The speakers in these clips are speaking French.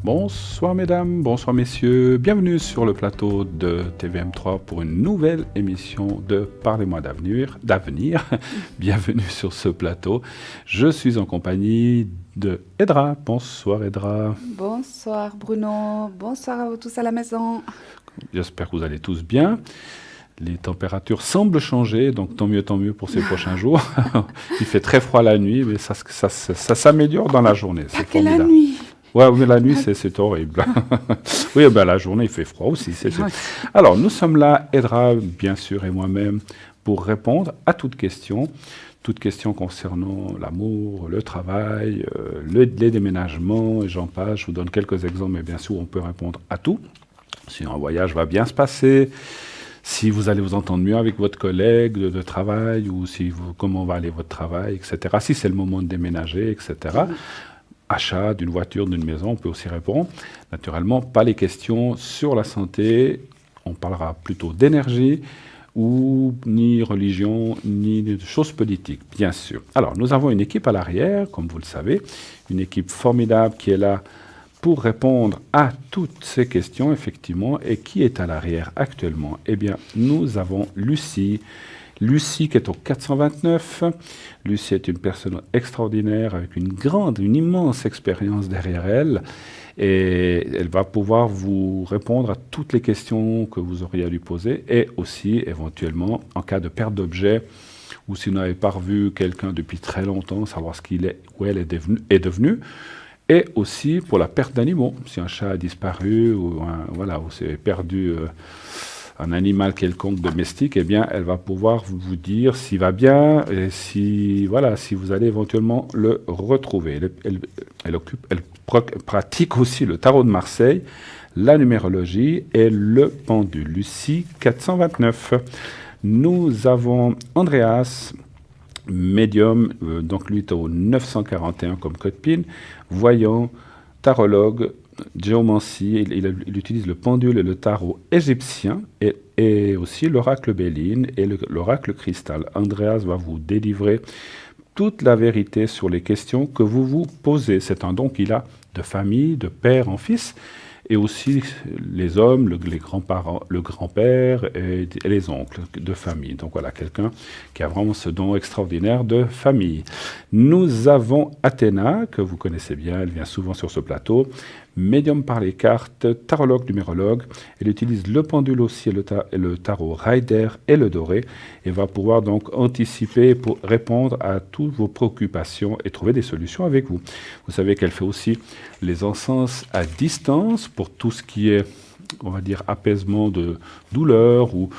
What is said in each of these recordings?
Bonsoir mesdames, bonsoir messieurs, bienvenue sur le plateau de TVM3 pour une nouvelle émission de Parlez-moi d'avenir. Bienvenue sur ce plateau. Je suis en compagnie de Edra. Bonsoir Edra. Bonsoir Bruno, bonsoir à vous tous à la maison. J'espère que vous allez tous bien. Les températures semblent changer, donc tant mieux pour ces prochains jours. Il fait très froid la nuit, mais ça s'améliore dans la journée. Pas C'est que la formidable. nuit. Ouais, mais la nuit, c'est horrible. Oui, ben, la journée, il fait froid aussi. Ouais. Alors, nous sommes là, Edra, bien sûr, et moi-même, pour répondre à toutes questions concernant l'amour, le travail, les déménagements, et j'en passe. Je vous donne quelques exemples, mais bien sûr, on peut répondre à tout. Si un voyage va bien se passer, si vous allez vous entendre mieux avec votre collègue de travail, ou comment va aller votre travail, etc. Si c'est le moment de déménager, etc. Achat d'une voiture, d'une maison, on peut aussi répondre. Naturellement, pas les questions sur la santé, on parlera plutôt d'énergie, ou ni religion, ni de choses politiques, bien sûr. Alors, nous avons une équipe à l'arrière, comme vous le savez, une équipe formidable qui est là pour répondre à toutes ces questions, effectivement. Et qui est à l'arrière actuellement? Eh bien, nous avons Lucie. Lucie qui est au 429. Lucie est une personne extraordinaire avec une immense expérience derrière elle. Et elle va pouvoir vous répondre à toutes les questions que vous auriez à lui poser. Et aussi, éventuellement, en cas de perte d'objet, ou si vous n'avez pas revu quelqu'un depuis très longtemps, savoir ce qu'il est, où elle est devenue. Et aussi pour la perte d'animaux. Si un chat a disparu, ou ou s'est perdu un animal quelconque domestique, eh bien, elle va pouvoir vous dire s'il va bien et si vous allez éventuellement le retrouver. Elle pratique aussi le tarot de Marseille, la numérologie et le pendule. Lucie 429. Nous avons Andreas, médium, donc lui est au 941 comme code PIN, voyant, tarologue, géomancie, il utilise le pendule et le tarot égyptien et aussi l'oracle Béline et l'oracle cristal. Andreas va vous délivrer toute la vérité sur les questions que vous vous posez. C'est un don qu'il a de famille, de père en fils, et aussi les hommes, les grands-parents, le grand-père et les oncles de famille. Donc voilà, quelqu'un qui a vraiment ce don extraordinaire de famille. Nous avons Athéna, que vous connaissez bien, elle vient souvent sur ce plateau, médium par les cartes, tarologue, numérologue. Elle utilise le pendule aussi et le tarot Rider et le doré, et va pouvoir donc anticiper pour répondre à toutes vos préoccupations et trouver des solutions avec vous. Vous savez qu'elle fait aussi les encens à distance pour tout ce qui est, on va dire, apaisement de douleur ou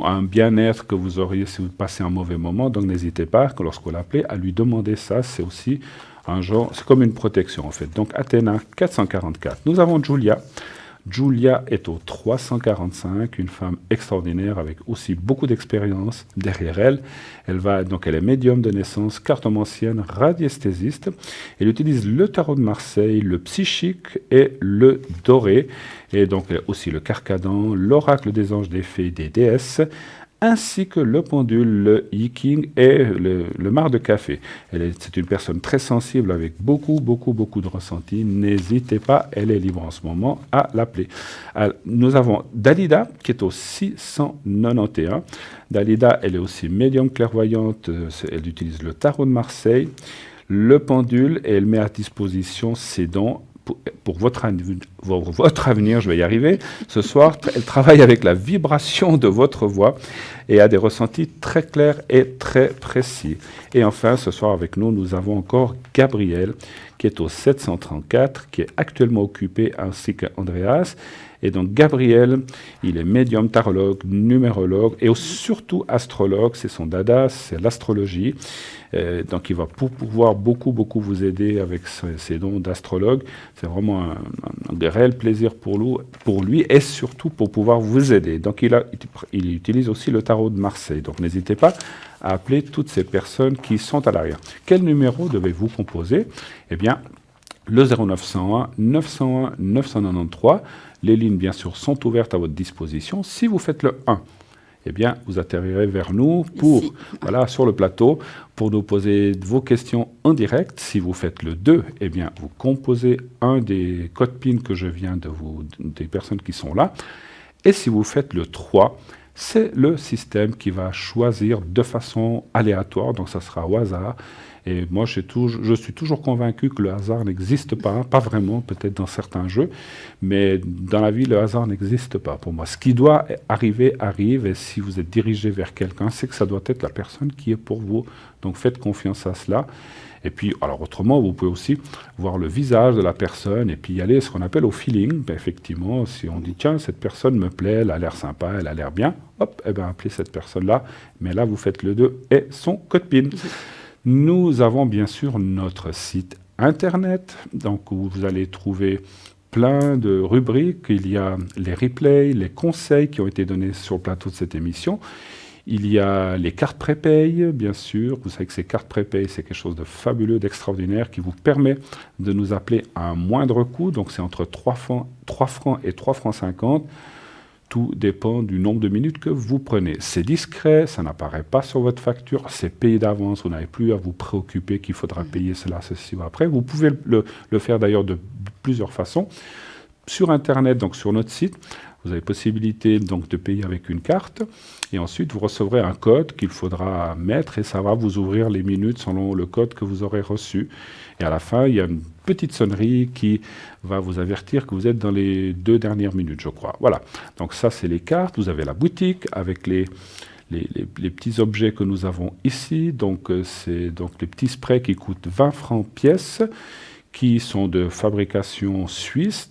un bien-être que vous auriez si vous passez un mauvais moment. Donc n'hésitez pas, lorsque vous l'appelez, à lui demander ça. C'est aussi un genre, c'est comme une protection en fait. Donc Athéna 444. Nous avons Julia. Julia est au 345, une femme extraordinaire avec aussi beaucoup d'expérience derrière elle. Elle est médium de naissance, cartomancienne, radiesthésiste. Elle utilise le tarot de Marseille, le psychique et le doré. Et donc elle a aussi le carcadan, l'oracle des anges, des fées, des déesses, ainsi que le pendule, le yiking et le marc de café. C'est une personne très sensible avec beaucoup de ressenti. N'hésitez pas, elle est libre en ce moment à l'appeler. Nous avons Dalida qui est au 691. Dalida, elle est aussi médium clairvoyante. Elle utilise le tarot de Marseille, le pendule et elle met à disposition ses dons pour votre avenir, je vais y arriver. Ce soir, elle travaille avec la vibration de votre voix et a des ressentis très clairs et très précis. Et enfin, ce soir avec nous, nous avons encore Gabriel, qui est au 734, qui est actuellement occupé, ainsi qu'Andreas. Et donc Gabriel, il est médium, tarologue, numérologue et surtout astrologue. C'est son dada, c'est l'astrologie. Donc il va pouvoir beaucoup vous aider avec ses dons d'astrologue. C'est vraiment un réel plaisir pour lui et surtout pour pouvoir vous aider. Donc il utilise aussi le tarot de Marseille. Donc n'hésitez pas à appeler toutes ces personnes qui sont à l'arrière. Quel numéro devez-vous composer? Eh bien, le 0901 901 993. Les lignes, bien sûr, sont ouvertes à votre disposition. Si vous faites le 1, eh bien, vous atterrirez vers nous Ici. voilà, sur le plateau pour nous poser vos questions en direct. Si vous faites le 2, eh bien, vous composez un des codes PIN que je viens des personnes qui sont là. Et si vous faites le 3, c'est le système qui va choisir de façon aléatoire, donc ça sera au hasard. Et moi, je suis toujours convaincu que le hasard n'existe pas vraiment, peut-être dans certains jeux, mais dans la vie, le hasard n'existe pas pour moi. Ce qui doit arriver, arrive, et si vous êtes dirigé vers quelqu'un, c'est que ça doit être la personne qui est pour vous. Donc faites confiance à cela. Et puis, alors autrement, vous pouvez aussi voir le visage de la personne et puis y aller, ce qu'on appelle au feeling. Ben, effectivement, si on dit, tiens, cette personne me plaît, elle a l'air sympa, elle a l'air bien, hop, eh ben, appelez cette personne-là. Mais là, vous faites le 2 et son code PIN. Nous avons bien sûr notre site internet, donc où vous allez trouver plein de rubriques. Il y a les replays, les conseils qui ont été donnés sur le plateau de cette émission. Il y a les cartes prépay, bien sûr. Vous savez que ces cartes prépay, c'est quelque chose de fabuleux, d'extraordinaire, qui vous permet de nous appeler à un moindre coût. Donc c'est entre 3 francs et 3 francs 50. Tout dépend du nombre de minutes que vous prenez. C'est discret, ça n'apparaît pas sur votre facture, c'est payé d'avance, vous n'avez plus à vous préoccuper qu'il faudra payer cela, ceci ou après. Vous pouvez le faire d'ailleurs de plusieurs façons. Sur Internet, donc sur notre site, vous avez possibilité donc de payer avec une carte et ensuite vous recevrez un code qu'il faudra mettre et ça va vous ouvrir les minutes selon le code que vous aurez reçu. Et à la fin, il y a une petite sonnerie qui va vous avertir que vous êtes dans les 2 dernières minutes, je crois. Voilà, donc ça c'est les cartes. Vous avez la boutique avec les petits objets que nous avons ici. Donc c'est donc les petits sprays qui coûtent 20 francs pièce, qui sont de fabrication suisse,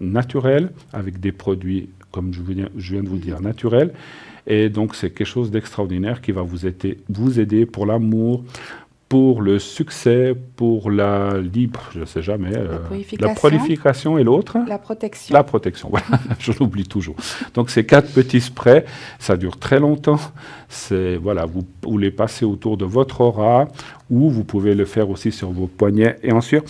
naturelle, avec des produits, comme je viens de vous dire, naturels. Et donc, c'est quelque chose d'extraordinaire qui va vous aider pour l'amour, pour le succès, pour la je ne sais jamais, la prolification et l'autre. La protection. La protection, voilà, je l'oublie toujours. Donc, ces 4 petits sprays, ça dure très longtemps. Voilà, vous les passez autour de votre aura, ou vous pouvez le faire aussi sur vos poignets. Et ensuite,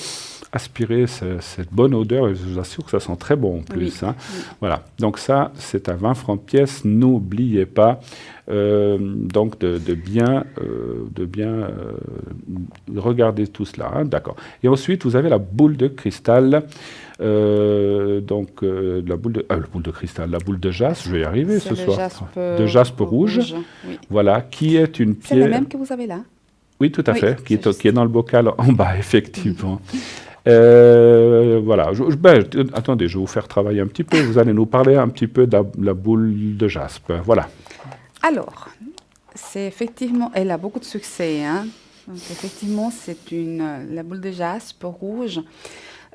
aspirer cette bonne odeur, et je vous assure que ça sent très bon en plus. Oui, hein. oui. Voilà, donc ça, c'est à 20 francs pièce. N'oubliez pas donc de bien regarder tout cela. Hein, d'accord. Et ensuite, vous avez la boule de cristal. La boule de cristal, la boule de jaspe, je vais y arriver ce soir. De jaspe rouge. Oui. Voilà, qui est une pierre. C'est la même que vous avez là. Oui, tout à Oui, fait, qui c'est est dans le bocal en bas, effectivement. Voilà. Attendez, je vais vous faire travailler un petit peu. Vous allez nous parler un petit peu de la boule de jaspe. Voilà. Alors, c'est effectivement, elle a beaucoup de succès. Hein. Donc, effectivement, c'est la boule de jaspe rouge.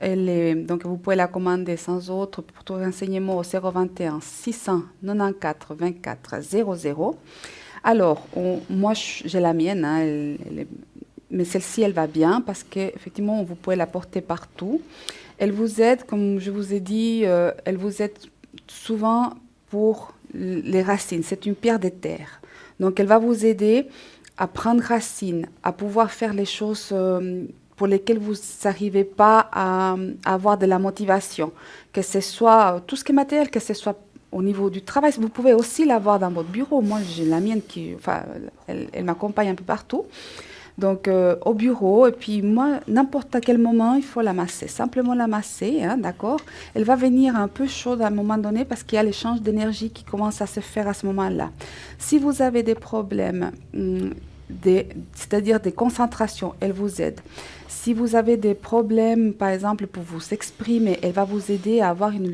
Donc, vous pouvez la commander sans autre pour tout renseignement au 021 694 24 00. Alors, moi, j'ai la mienne, hein, mais celle-ci, elle va bien parce qu'effectivement, vous pouvez la porter partout. Elle vous aide, comme je vous ai dit, elle vous aide souvent pour les racines. C'est une pierre des terres. Donc, elle va vous aider à prendre racine, à pouvoir faire les choses pour lesquelles vous n'arrivez pas à avoir de la motivation, que ce soit tout ce qui est matériel, que ce soit au niveau du travail. Vous pouvez aussi l'avoir dans votre bureau. Moi, j'ai la mienne elle m'accompagne un peu partout. Donc, au bureau, et puis moi, n'importe à quel moment, il faut la masser. Simplement la masser, hein, d'accord? Elle va venir un peu chaude à un moment donné parce qu'il y a l'échange d'énergie qui commence à se faire à ce moment-là. Si vous avez des problèmes, c'est-à-dire des concentrations, elle vous aide. Si vous avez des problèmes, par exemple, pour vous exprimer, elle va vous aider à avoir une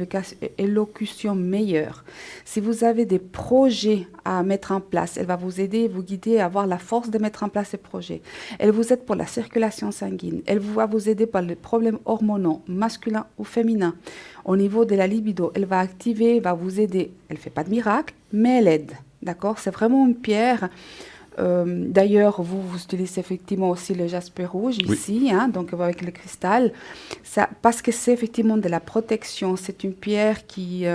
élocution meilleure. Si vous avez des projets à mettre en place, elle va vous aider, vous guider à avoir la force de mettre en place ces projets. Elle vous aide pour la circulation sanguine. Elle va vous aider par les problèmes hormonaux, masculins ou féminins. Au niveau de la libido, elle va activer, va vous aider. Elle ne fait pas de miracle, mais elle aide. D'accord? C'est vraiment une pierre. D'ailleurs, vous utilisez effectivement aussi le jaspe rouge ici, hein, donc avec le cristal, parce que c'est effectivement de la protection. C'est une pierre qui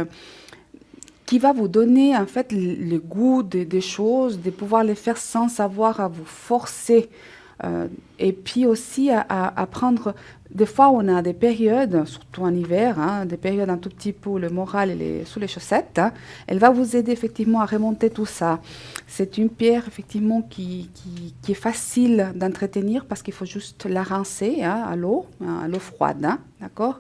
va vous donner en fait le goût des choses, de pouvoir les faire sans avoir à vous forcer Et puis aussi à prendre, des fois on a des périodes, surtout en hiver, hein, des périodes un tout petit peu où le moral est sous les chaussettes, hein. Elle va vous aider effectivement à remonter tout ça. C'est une pierre effectivement qui est facile d'entretenir parce qu'il faut juste la rincer, hein, à l'eau froide, hein, d'accord?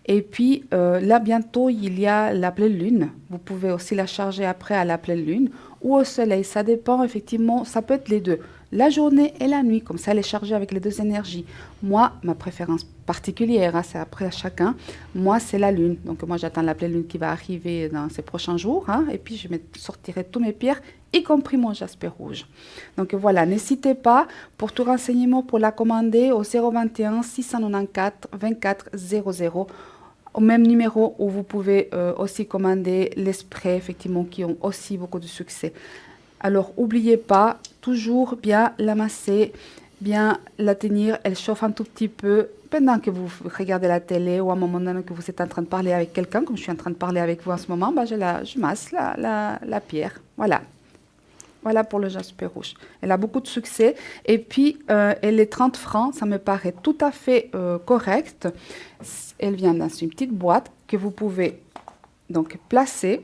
Et puis là, bientôt, il y a la pleine lune. Vous pouvez aussi la charger après à la pleine lune ou au soleil. Ça dépend, effectivement, ça peut être les deux. La journée et la nuit, comme ça, elle est chargée avec les deux énergies. Moi, ma préférence particulière, hein, c'est après à chacun, moi, c'est la lune. Donc, moi, j'attends la pleine lune qui va arriver dans ces prochains jours. Hein, et puis, je sortirai tous mes pierres, y compris mon jasper rouge. Donc, voilà, n'hésitez pas, pour tout renseignement, pour la commander au 021 694 24 00. Au même numéro où vous pouvez aussi commander les sprays, effectivement, qui ont aussi beaucoup de succès. Alors, n'oubliez pas, toujours bien l'amasser, bien la tenir. Elle chauffe un tout petit peu pendant que vous regardez la télé ou à un moment donné que vous êtes en train de parler avec quelqu'un, comme je suis en train de parler avec vous en ce moment, je masse la pierre. Voilà. Voilà pour le jasper rouge. Elle a beaucoup de succès. Et puis, elle est 30 francs. Ça me paraît tout à fait correct. Elle vient dans une petite boîte que vous pouvez donc placer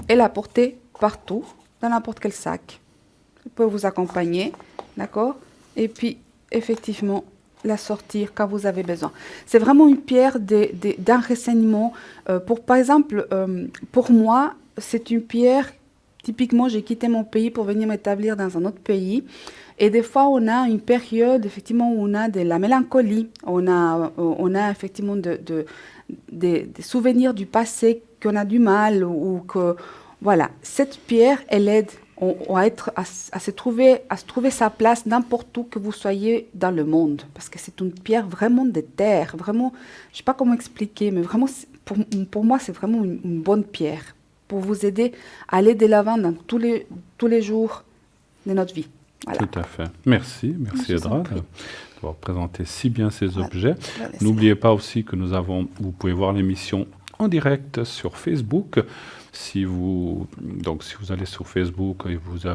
et la porter partout, dans n'importe quel sac. Elle peut vous accompagner, d'accord? Et puis, effectivement, la sortir quand vous avez besoin. C'est vraiment une pierre d'un renseignement. Par exemple, pour moi, c'est une pierre. Typiquement, j'ai quitté mon pays pour venir m'établir dans un autre pays. Et des fois, on a une période, effectivement, où on a de la mélancolie. On a effectivement des souvenirs du passé qu'on a du mal. Ou que, voilà, cette pierre, elle aide à se trouver sa place n'importe où que vous soyez dans le monde. Parce que c'est une pierre vraiment de terre. Vraiment, je ne sais pas comment expliquer, mais vraiment, pour moi, c'est vraiment une bonne pierre pour vous aider à aller de l'avant dans tous les jours de notre vie. Voilà. Tout à fait. Merci Edra d'avoir présenté si bien ces objets. N'oubliez pas aussi que vous pouvez voir l'émission en direct sur Facebook. Si vous allez sur Facebook et vous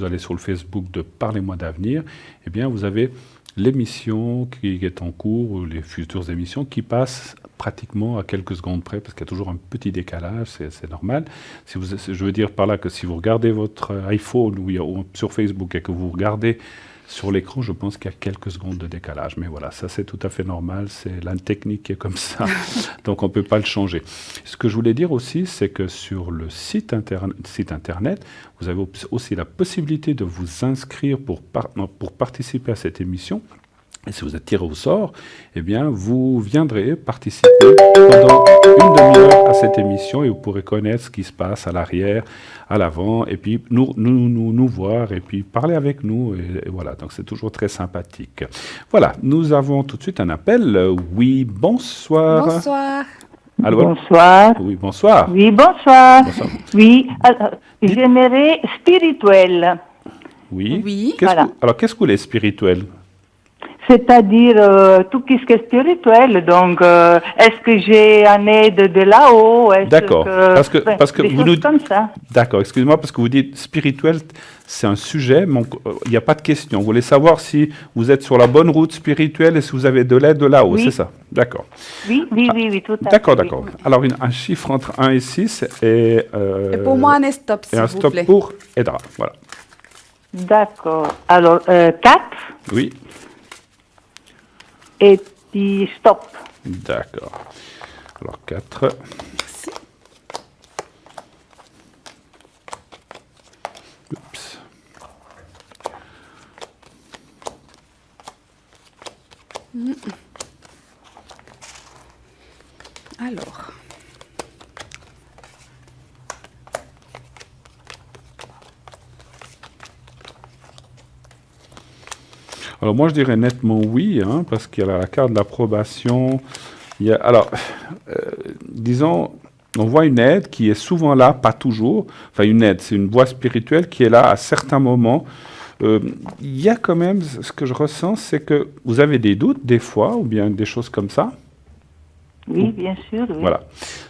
allez sur le Facebook de Parlez-moi d'avenir, eh bien vous avez l'émission qui est en cours, ou les futures émissions qui passent pratiquement à quelques secondes près, parce qu'il y a toujours un petit décalage, c'est normal. Je veux dire par là que si vous regardez votre iPhone ou sur Facebook et que vous regardez sur l'écran, je pense qu'il y a quelques secondes de décalage. Mais voilà, ça c'est tout à fait normal, c'est la technique qui est comme ça, donc on ne peut pas le changer. Ce que je voulais dire aussi, c'est que sur le site internet, vous avez aussi la possibilité de vous inscrire pour participer à cette émission. Et si vous êtes tiré au sort, eh bien, vous viendrez participer pendant une demi-heure à cette émission et vous pourrez connaître ce qui se passe à l'arrière, à l'avant, et puis nous voir et puis parler avec nous. Et voilà, donc c'est toujours très sympathique. Voilà, nous avons tout de suite un appel. Oui, bonsoir. Bonsoir. Allô? Bonsoir. Oui, bonsoir. Oui, bonsoir. Oui, j'aimerais spirituel. Oui. Voilà. Alors, qu'est-ce que vous voulez spirituel? C'est-à-dire tout ce qui est spirituel. Donc, est-ce que j'ai un aide de là-haut? D'accord. Parce que vous nous comme ça. D'accord. Excusez-moi parce que vous dites spirituel, c'est un sujet, mais il n'y a pas de question. Vous voulez savoir si vous êtes sur la bonne route spirituelle et si vous avez de l'aide de là-haut, c'est ça? D'accord. Oui, tout à fait. D'accord. Alors, un chiffre entre 1 et 6 et pour moi, un stop, s'il et un vous stop plaît. pour Edra. Voilà. D'accord. Alors, 4. Oui. Et puis stop. D'accord. Alors 4. Merci. Oups. Alors. Alors moi je dirais nettement oui, hein, parce qu'il y a la carte de l'approbation. Disons, on voit une aide qui est souvent là, pas toujours. Enfin une aide, c'est une voie spirituelle qui est là à certains moments. Il y a quand même, ce que je ressens, c'est que vous avez des doutes des fois, ou bien des choses comme ça. Oui, bien sûr. Oui. Voilà.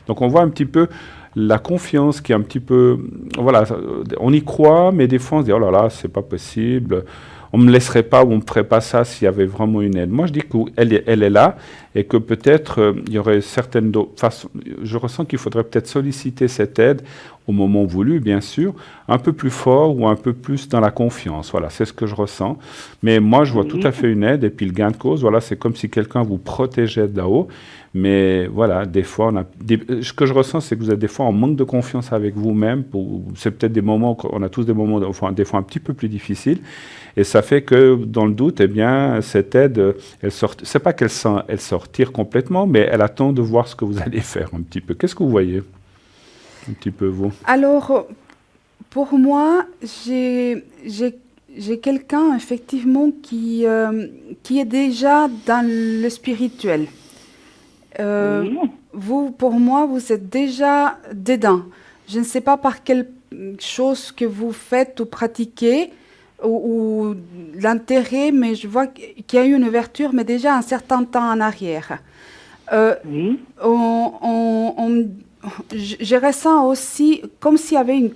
Donc on voit un petit peu la confiance qui est un petit peu... Voilà, on y croit, mais des fois on se dit, oh là là, c'est pas possible. on me laisserait pas ou on me ferait pas ça s'il y avait vraiment une aide. Moi, je dis qu'elle est là et que peut-être il y aurait certaines façons. Je ressens qu'il faudrait peut-être solliciter cette aide au moment voulu, bien sûr, un peu plus fort ou un peu plus dans la confiance. Voilà, c'est ce que je ressens. Mais moi, je vois tout à fait une aide et puis le gain de cause. Voilà, c'est comme si quelqu'un vous protégeait de là-haut. Mais voilà, des fois, ce que je ressens, c'est que vous êtes des fois en manque de confiance avec vous-même. C'est peut-être des moments, on a tous des moments, enfin, des fois un petit peu plus difficiles. Et ça fait que, dans le doute, eh bien, cette aide, elle sort. C'est pas elle sortir complètement, mais elle attend de voir ce que vous allez faire un petit peu. Qu'est-ce que vous voyez, un petit peu, vous? Alors, pour moi, j'ai quelqu'un effectivement qui est déjà dans le spirituel. Euh, Oui. Vous, pour moi, vous êtes déjà dedans. Je ne sais pas par quelle chose que vous faites ou pratiquez ou l'intérêt, mais je vois qu'il y a eu une ouverture, mais déjà un certain temps en arrière. Euh, Oui. on, on- on- je ressens aussi comme s'il y avait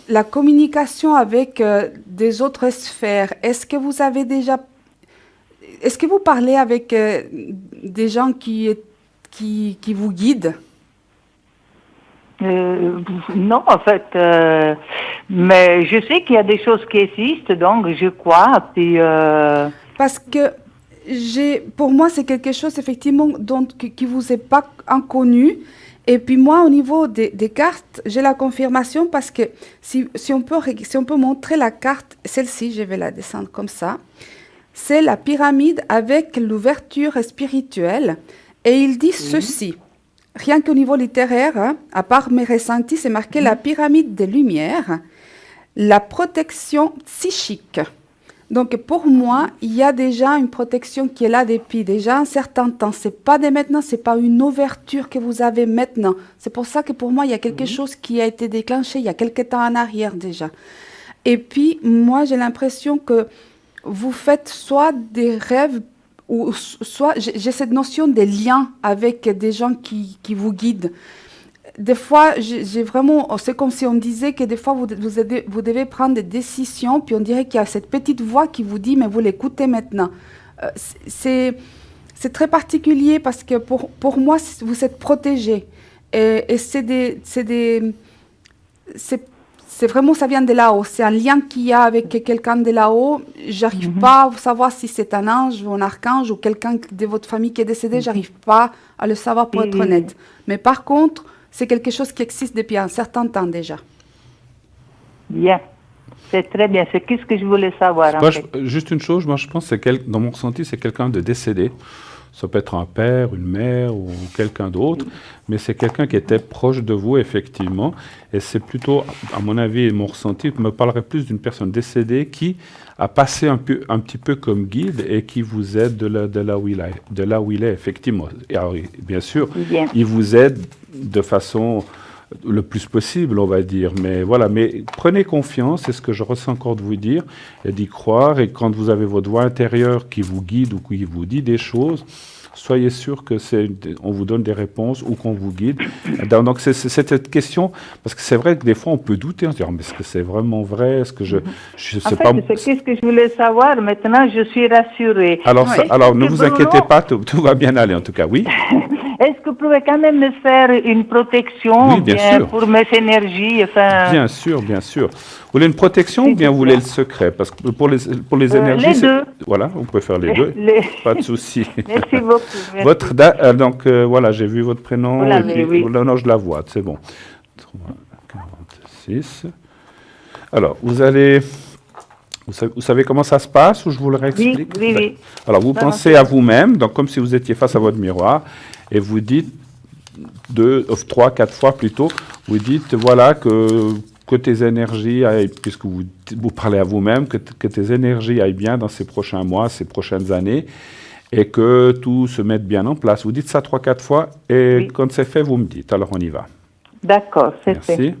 la communication avec des autres sphères. Est-ce que vous parlez avec des gens qui vous guident? Non, en fait, mais je sais qu'il y a des choses qui existent, donc je crois. Puis, Parce que pour moi, c'est quelque chose effectivement qui vous est pas inconnu. Et puis moi, au niveau des cartes, j'ai la confirmation parce que si on peut montrer la carte, celle-ci, je vais la descendre comme ça. C'est la pyramide avec l'ouverture spirituelle. Et il dit ceci. Rien qu'au niveau littéraire, hein, à part mes ressentis, c'est marqué la pyramide des Lumières, la protection psychique. Donc pour moi, il y a déjà une protection qui est là depuis déjà un certain temps. C'est pas dès maintenant, c'est pas une ouverture que vous avez maintenant. C'est pour ça que pour moi, il y a quelque chose qui a été déclenché il y a quelque temps en arrière déjà. Et puis moi, j'ai l'impression que vous faites soit des rêves ou soit j'ai cette notion des liens avec des gens qui vous guident. Des fois, j'ai vraiment, c'est comme si on disait que des fois, vous devez prendre des décisions, puis on dirait qu'il y a cette petite voix qui vous dit, mais vous l'écoutez maintenant. Euh, c'est, c'est très particulier parce que pour moi, vous êtes protégé. Et c'est, c'est vraiment, ça vient de là-haut. C'est un lien qu'il y a avec quelqu'un de là-haut. J'arrive pas à savoir si c'est un ange ou un archange ou quelqu'un de votre famille qui est décédé. J'arrive pas à le savoir pour être honnête. Mais par contre, c'est quelque chose qui existe depuis un certain temps déjà. bien. C'est très bien. C'est qu'est-ce que je voulais savoir, en Moi, fait. juste une chose, moi je pense que dans mon ressenti, c'est quelqu'un de décédé. Ça peut être un père, une mère ou quelqu'un d'autre, mais c'est quelqu'un qui était proche de vous, effectivement. Et c'est plutôt, à mon avis, mon ressenti me parlerait plus d'une personne décédée qui a passé un petit peu comme guide et qui vous aide de là où il est, effectivement. Et alors, bien sûr, Bien. il vous aide de façon le plus possible, on va dire. Mais voilà, mais prenez confiance, c'est ce que je ressens encore de vous dire, et d'y croire. Et quand vous avez votre voix intérieure qui vous guide ou qui vous dit des choses, soyez sûr que on vous donne des réponses ou qu'on vous guide. Donc c'est cette question, parce que c'est vrai que des fois on peut douter, on se dit, oh, mais est-ce que c'est vraiment vrai? Est-ce que je En sais fait, pas. c'est qu'est-ce que je voulais savoir. Maintenant, je suis rassurée. Alors, Oui. alors ne Que vous Bruno- inquiétez pas, tout va bien aller en tout cas, oui. Est-ce que vous pouvez quand même me faire une protection Oui, bien sûr. pour mes énergies, enfin, Bien sûr, bien sûr. Vous voulez une protection ou s'il bien vous vous voulez plaît. le secret? Parce que pour les énergies, Les deux. voilà, vous pouvez faire les deux, Les- pas de souci. Merci beaucoup. Merci. Votre donc voilà, j'ai vu votre prénom Vous et l'avez, puis oui. non, je la vois, c'est bon. 46. Alors, vous savez comment ça se passe ou je vous le réexplique? Oui, oui, oui. Alors, vous pensez à vous-même, donc comme si vous étiez face à votre miroir, et vous dites 3, 4 fois plutôt, vous dites voilà que tes énergies aillent, puisque vous parlez à vous-même, que tes énergies aillent bien dans ces prochains mois, ces prochaines années, et que tout se mette bien en place. Vous dites ça 3, 4 fois, et Oui. quand c'est fait, vous me dites. Alors on y va. D'accord, c'est fait. Merci.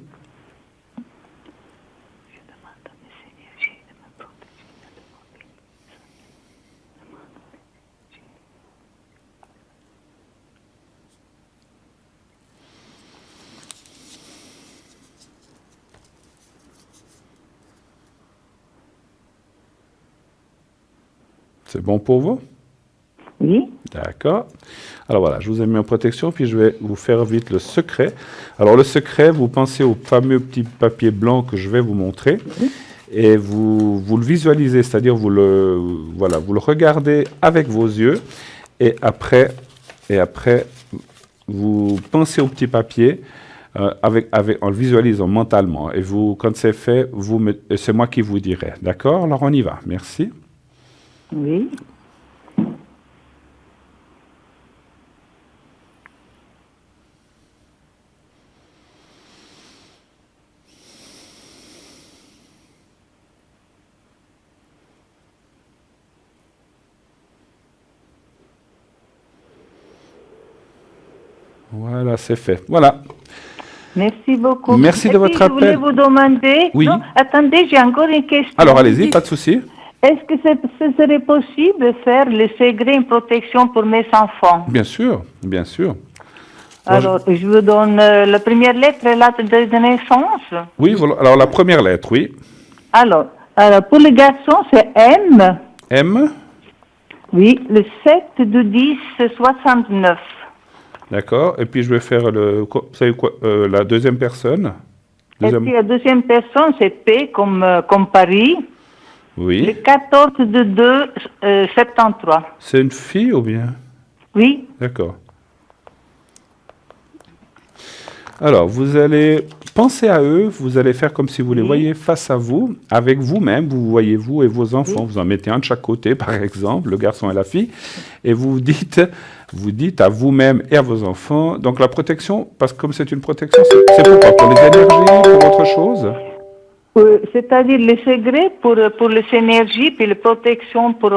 C'est bon pour vous? Oui. D'accord. Alors voilà, je vous ai mis en protection, puis je vais vous faire vite le secret. Alors le secret, vous pensez au fameux petit papier blanc que je vais vous montrer, et vous le visualisez, c'est-à-dire vous le regardez avec vos yeux, et après vous pensez au petit papier en le visualisant mentalement. Et vous, quand c'est fait, c'est moi qui vous dirai. D'accord? Alors on y va. Merci. Oui. Voilà, c'est fait. Voilà. Merci beaucoup. Merci de Et votre puis, je voulais appel. vous demander... Oui. Non, attendez, j'ai encore une question. Alors allez-y, pas de souci. Est-ce que ce serait possible de faire le secret une protection pour mes enfants? Bien sûr, bien sûr. Alors, je vous donne la première lettre, la date de naissance. Oui, voilà. Alors la première lettre, oui. Alors, pour le garçon, c'est M. M. Oui, le 7 de 10, 69. D'accord. Et puis je vais faire vous savez quoi, la deuxième personne. Et puis la deuxième personne, c'est P comme Paris. Le Oui. 14 de 2, 73. C'est une fille ou bien? Oui, D'accord. Alors, vous allez penser à eux, vous allez faire comme si vous les voyez face à vous, avec vous-même, vous voyez vous et vos enfants, vous en mettez un de chaque côté, par exemple, le garçon et la fille, et vous dites à vous-même et à vos enfants, donc la protection, parce que comme c'est une protection, c'est pourquoi? Pour les énergies, pour autre chose? c'est-à-dire les secrets pour les énergies, puis les protections pour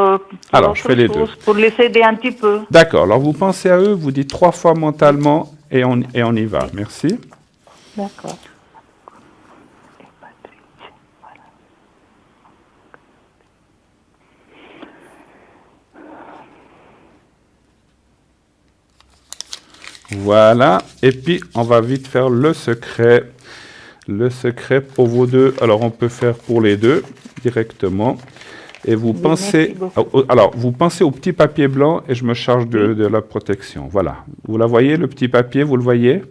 Alors, je fais les deux. pour les aider un petit peu. D'accord, alors vous pensez à eux, vous dites 3 fois mentalement, et on y va. Merci. D'accord. Voilà, et puis on va vite faire le secret. Le secret pour vous deux. Alors on peut faire pour les deux directement. Et vous pensez, vous pensez au petit papier blanc et je me charge de la protection. Voilà. Vous la voyez, le petit papier, vous le voyez?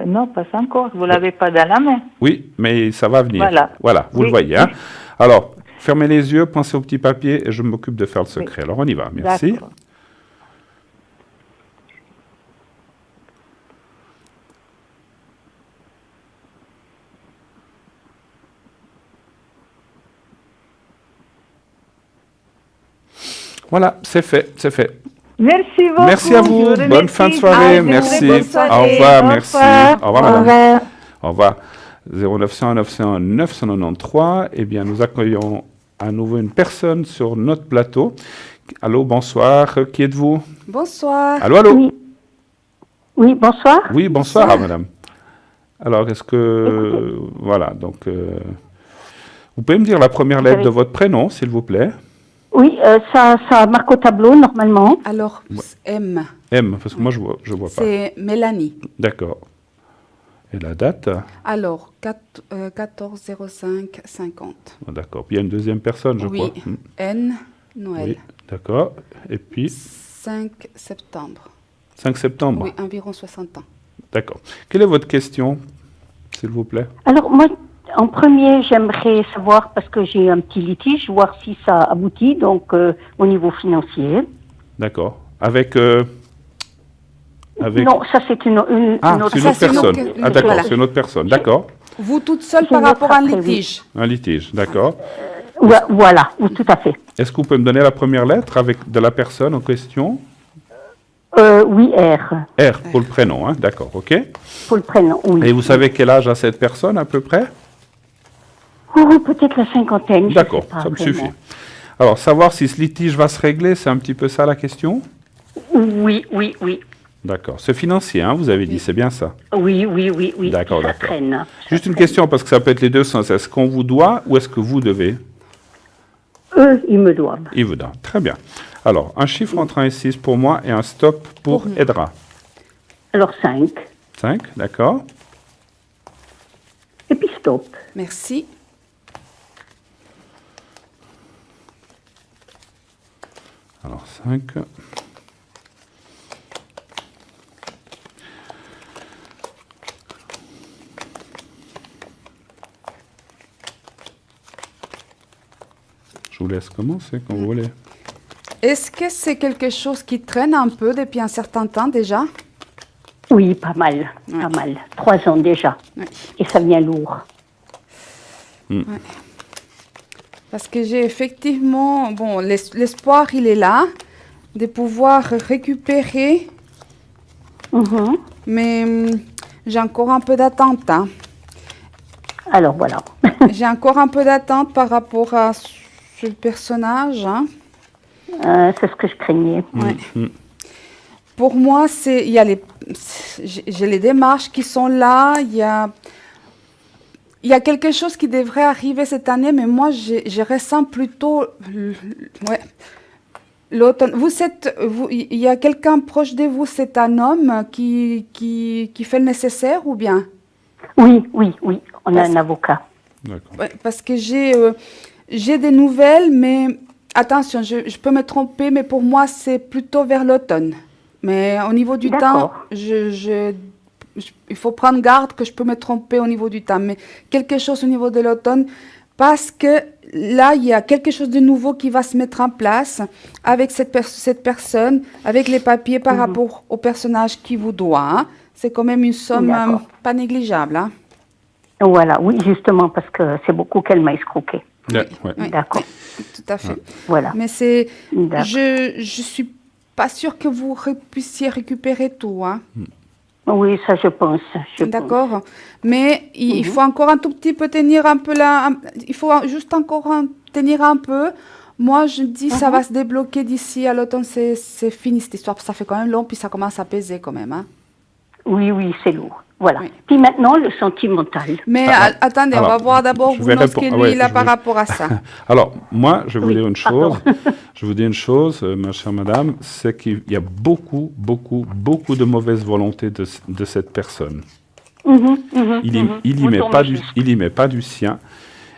Non, pas encore. Vous l'avez pas dans la main. Oui, mais ça va venir. Voilà. Vous le voyez. Hein? Alors, fermez les yeux, pensez au petit papier et je m'occupe de faire le secret. Alors on y va. Merci. D'accord. Voilà, c'est fait, c'est fait. Merci beaucoup. Merci à vous. Bonne fin de soirée. Merci. Bonne soirée. Au revoir. Au Merci. revoir. Au revoir, madame. Au revoir. 0900 901 993. Eh bien, nous accueillons à nouveau une personne sur notre plateau. Allô, bonsoir. Qui êtes-vous? Bonsoir. Allô, allô? Oui. Oui, bonsoir. Oui, bonsoir, madame. Alors, est-ce que... Voilà, donc... vous pouvez me dire la première lettre de votre prénom, s'il vous plaît? Oui, ça marque au tableau, normalement. Alors, M. M, parce que moi, je vois pas. C'est Mélanie. D'accord. Et la date? Alors, 14-05-50. D'accord. Puis il y a une deuxième personne, je crois. Oui, N, Noël. Oui, d'accord. Et puis, 5 septembre. 5 septembre? Oui, environ 60 ans. D'accord. Quelle est votre question, s'il vous plaît? Alors, moi, en premier, j'aimerais savoir, parce que j'ai un petit litige, voir si ça aboutit, donc au niveau financier. D'accord. Avec... Non, ça c'est une autre c'est une autre personne. Ah, d'accord, voilà. c'est une autre personne. D'accord. Vous toute seule C'est par notre rapport à un après, oui. litige. Un litige, d'accord. Voilà, oui, tout à fait. Est-ce que vous pouvez me donner la première lettre de la personne en question? Oui, R, R, pour le prénom, hein? D'accord, ok. pour le prénom, oui. Et vous savez quel âge a cette personne, à peu près? Oh, peut-être la cinquantaine. je D'accord, sais pas ça me vraiment. suffit. Alors, savoir si ce litige va se régler, c'est un petit peu ça la question? Oui. D'accord. C'est financier, hein, vous avez dit, c'est bien ça? Oui. D'accord, ça d'accord. traîne. Juste une question, parce que ça peut être les deux sens. Est-ce qu'on vous doit ou est-ce que vous devez? Eux, ils me doivent. Il vous doit. Très bien. Alors, un chiffre entre 1 et 6 pour moi et un stop pour Edra. Alors 5. 5, d'accord. Et puis stop. Merci. Alors 5. Je vous laisse commencer quand vous voulez. Est-ce que c'est quelque chose qui traîne un peu depuis un certain temps déjà? Oui, pas mal, Ouais. pas mal. 3 ans déjà. Oui. Et ça vient lourd. Parce que j'ai effectivement, bon, l'espoir, il est là, de pouvoir récupérer, Mhm. mais j'ai encore un peu d'attente, hein. Alors voilà. J'ai encore un peu d'attente par rapport à ce personnage, hein. C'est ce que je craignais. Ouais. Pour moi, il y a j'ai les démarches qui sont là. Il y a quelque chose qui devrait arriver cette année, mais moi, je ressens plutôt, ouais, l'automne. Il y a quelqu'un proche de vous, c'est un homme qui fait le nécessaire ou bien? Oui, oui, oui. On a Parce- un avocat. D'accord. Ouais, parce que j'ai des nouvelles, mais attention, je peux me tromper, mais pour moi, c'est plutôt vers l'automne. Mais au niveau du temps, D'accord. il faut prendre garde que je peux me tromper au niveau du temps. Mais quelque chose au niveau de l'automne, parce que là, il y a quelque chose de nouveau qui va se mettre en place avec cette personne, avec les papiers par rapport au personnage qui vous doit, hein. C'est quand même une somme D'accord. pas négligeable, hein. Voilà, oui, justement, parce que c'est beaucoup qu'elle m'a escroqué. Ouais, ouais. Oui, D'accord. oui, tout à fait. Voilà. Mais c'est, D'accord. je suis pas sûre que vous puissiez récupérer tout, hein. Oui, ça je pense. je pense. D'accord. Mais il faut encore un tout petit peu tenir un peu là. Il faut juste encore tenir un peu. Moi, je dis ça va se débloquer d'ici à l'automne. C'est fini cette histoire. Ça fait quand même long, puis ça commence à peser quand même, hein. Oui, oui, c'est lourd. Voilà. Oui. Puis maintenant, le sentimental. Mais attendez, on alors, va voir d'abord je vous, vais ce que répondre. lui Ouais, il a je par vais- rapport à ça. Alors, moi, je vais vous Oui, dire une pardon. chose. Je vous dis une chose, ma chère madame, c'est qu'il y a beaucoup, beaucoup, beaucoup de mauvaise volonté de cette personne. Il y met pas du sien.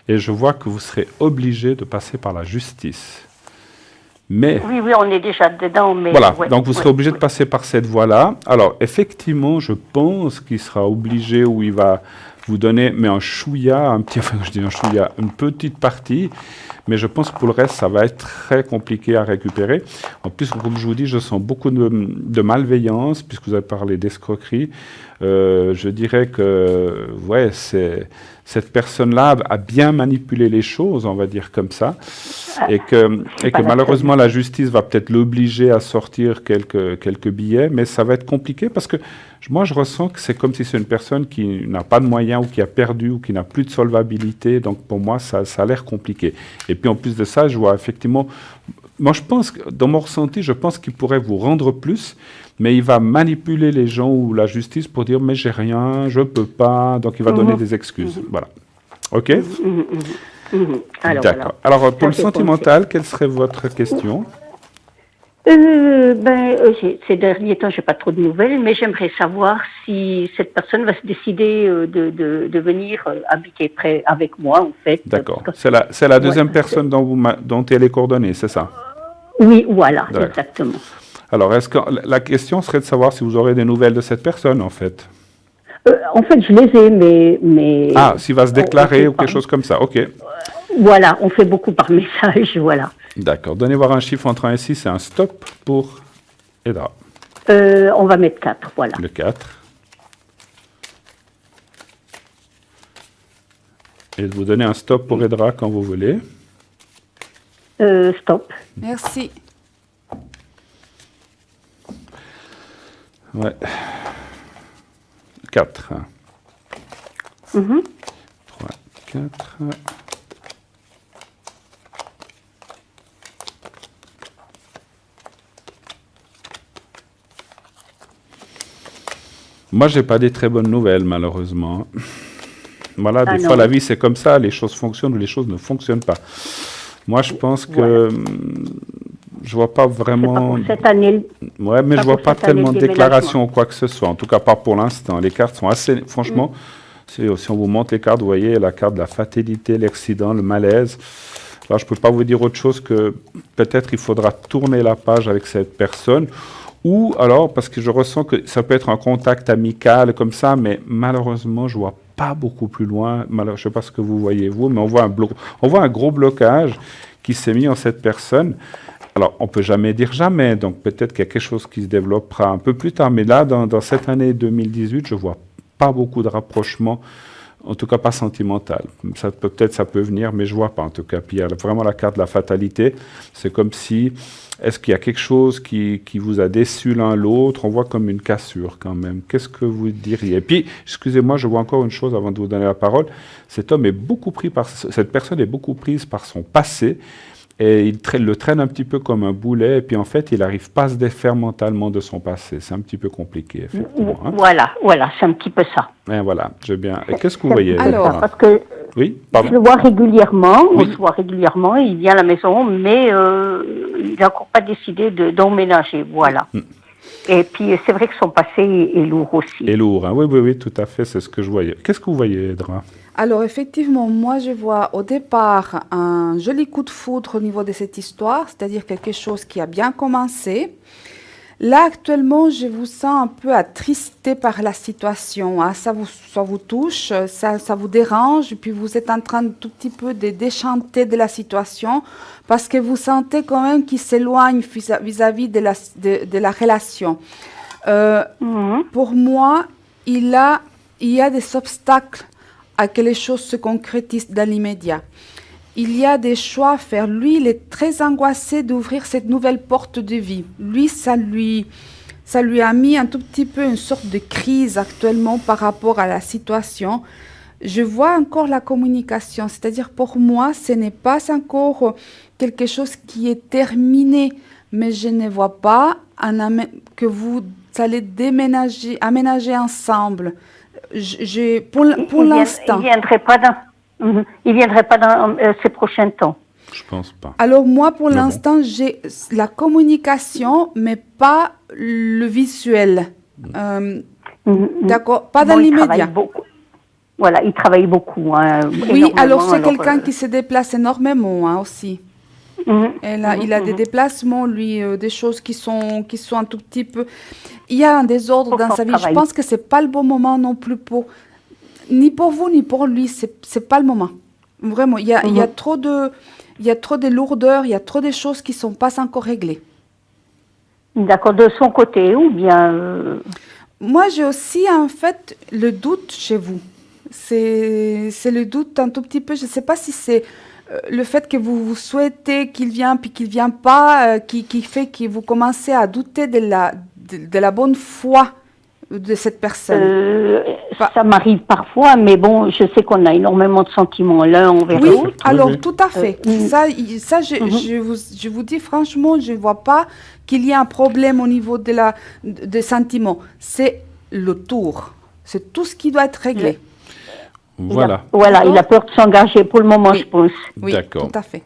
Et je vois que vous serez obligé de passer par la justice. Mais Oui, oui, on est déjà dedans, mais... voilà, ouais, donc vous serez ouais, obligé de passer par cette voie-là. Alors, effectivement, je pense qu'il sera obligé ou il va vous donner, mais un chouïa, enfin, je dis un chouïa, une petite partie, mais je pense que pour le reste, ça va être très compliqué à récupérer. En plus, comme je vous dis, je sens beaucoup de malveillance, puisque vous avez parlé d'escroquerie. Je dirais que, ouais, cette personne-là a bien manipulé les choses, on va dire comme ça, et que malheureusement la justice va peut-être l'obliger à sortir quelques billets, mais ça va être compliqué parce que moi je ressens que c'est comme si c'est une personne qui n'a pas de moyens ou qui a perdu ou qui n'a plus de solvabilité, donc pour moi ça a l'air compliqué. Et puis en plus de ça, je vois effectivement, moi je pense, dans mon ressenti, je pense qu'il pourrait vous rendre plus, mais il va manipuler les gens ou la justice pour dire mais j'ai rien, je peux pas, donc il va donner des excuses. Voilà. Ok? Alors, D'accord. voilà. Alors pour le c'est sentimental, quelle serait votre question? Ces derniers temps, j'ai pas trop de nouvelles, mais j'aimerais savoir si cette personne va se décider de venir habiter près avec moi, en fait. D'accord. Parce que- C'est la deuxième Ouais, personne dont tu as les coordonnées, c'est ça? Oui, voilà, D'accord. exactement. Alors, est-ce que la question serait de savoir si vous aurez des nouvelles de cette personne, en fait? En fait, je les ai, mais... Ah, s'il va se on déclarer fait ou quelque chose comme ça. OK. Voilà, on fait beaucoup par message, voilà. D'accord. Donnez voir un chiffre entre 1 et 6, c'est un stop pour Edra. On va mettre 4, voilà. Le 4. Et vous donnez un stop pour Edra quand vous voulez. Stop. Merci. Ouais. 4. 3, 4. Moi, j'ai pas des très bonnes nouvelles, malheureusement. Voilà, Ah des non. fois, la vie, c'est comme ça. Les choses fonctionnent ou les choses ne fonctionnent pas. Moi, je pense que je vois pas C'est pas vraiment... pour cette année. Ouais, mais pas je vois pour pas cette année tellement de de déclarations ou quoi que ce soit. En tout cas, pas pour l'instant. Les cartes sont assez... Franchement, si on vous montre les cartes, vous voyez la carte de la fatalité, l'accident, le malaise. Alors, je ne peux pas vous dire autre chose que peut-être il faudra tourner la page avec cette personne. Ou alors, parce que je ressens que ça peut être un contact amical comme ça, mais malheureusement, je ne vois pas beaucoup plus loin. Je ne sais pas ce que vous voyez, vous, mais on voit un gros blocage qui s'est mis en cette personne. Alors, on ne peut jamais dire jamais, donc peut-être qu'il y a quelque chose qui se développera un peu plus tard. Mais là, dans cette année 2018, je ne vois pas beaucoup de rapprochement, en tout cas pas sentimental. Peut-être ça peut venir, mais je ne vois pas en tout cas. Puis il y a vraiment la carte de la fatalité. C'est comme si, est-ce qu'il y a quelque chose qui vous a déçu l'un l'autre? On voit comme une cassure quand même. Qu'est-ce que vous diriez? Et puis, excusez-moi, je vois encore une chose avant de vous donner la parole. Cette personne est beaucoup prise par son passé. Et il le traîne un petit peu comme un boulet, et puis en fait, il n'arrive pas à se défaire mentalement de son passé. C'est un petit peu compliqué, effectivement. Hein. Voilà, c'est un petit peu ça. Et voilà, j'ai bien. Et qu'est-ce que vous voyez? Alors, parce que oui, je pardon. le vois régulièrement, Oui. on se voit régulièrement, il vient à la maison, mais il n'a encore pas décidé d'emménager, voilà. Et puis, c'est vrai que son passé est lourd aussi. Et lourd, hein. Oui, tout à fait, c'est ce que je voyais. Qu'est-ce que vous voyez, Edra? Alors effectivement, moi je vois au départ un joli coup de foudre au niveau de cette histoire, c'est-à-dire quelque chose qui a bien commencé. Là actuellement, je vous sens un peu attristé par la situation, hein. Ça vous touche, ça vous dérange, puis vous êtes en train de tout petit peu de déchanter de la situation parce que vous sentez quand même qu'il s'éloigne vis-à-vis de la relation. Pour moi, il y a des obstacles à que les choses se concrétisent dans l'immédiat. Il y a des choix à faire. Lui, il est très angoissé d'ouvrir cette nouvelle porte de vie. Lui, ça lui a mis un tout petit peu une sorte de crise actuellement par rapport à la situation. Je vois encore la communication, c'est-à-dire pour moi, ce n'est pas encore quelque chose qui est terminé, mais je ne vois pas que vous allez aménager ensemble. Pour l'instant. Il viendrait pas dans ces prochains temps. Je pense pas. Alors moi, pour l'instant, j'ai la communication, mais pas le visuel. D'accord, pas dans l'immédiat. Voilà, il travaille beaucoup. Hein, oui, alors c'est quelqu'un qui se déplace énormément hein, aussi. Il a des déplacements, lui, des choses qui sont un tout petit peu... Il y a un désordre dans sa vie. Je pense que ce n'est pas le bon moment non plus ni pour vous, ni pour lui. C'est pas le moment. Vraiment, il y a trop de lourdeur, il y a trop de choses qui ne sont pas encore réglées. D'accord, de son côté ou bien... Moi, j'ai aussi, en fait, le doute chez vous. C'est le doute un tout petit peu. Je ne sais pas si c'est... le fait que vous souhaitez qu'il vienne puis qu'il ne vient pas, qui fait que vous commencez à douter de la bonne foi de cette personne. Ça m'arrive parfois, mais bon, je sais qu'on a énormément de sentiments l'un envers l'autre. Alors tout à fait. Je vous dis franchement, je ne vois pas qu'il y ait un problème au niveau des sentiments. C'est le tour. C'est tout ce qui doit être réglé. Voilà. Il a peur de s'engager pour le moment, je pense. Oui, d'accord. Tout à fait.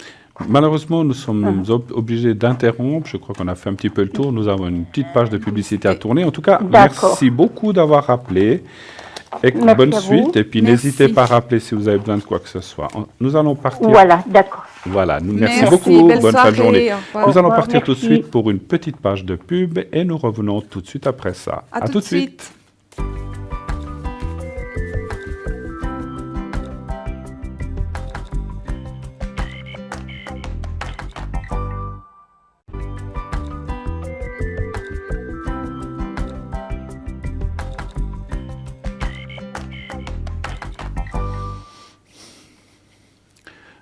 Malheureusement, nous sommes obligés d'interrompre. Je crois qu'on a fait un petit peu le tour. Nous avons une petite page de publicité à tourner. En tout cas, merci beaucoup d'avoir rappelé. Et bonne suite. Et puis, n'hésitez pas à rappeler si vous avez besoin de quoi que ce soit. Nous allons partir. Voilà, d'accord. Voilà, merci beaucoup. Bonne fin de journée. Nous allons partir tout de suite pour une petite page de pub et nous revenons tout de suite après ça. À tout de suite.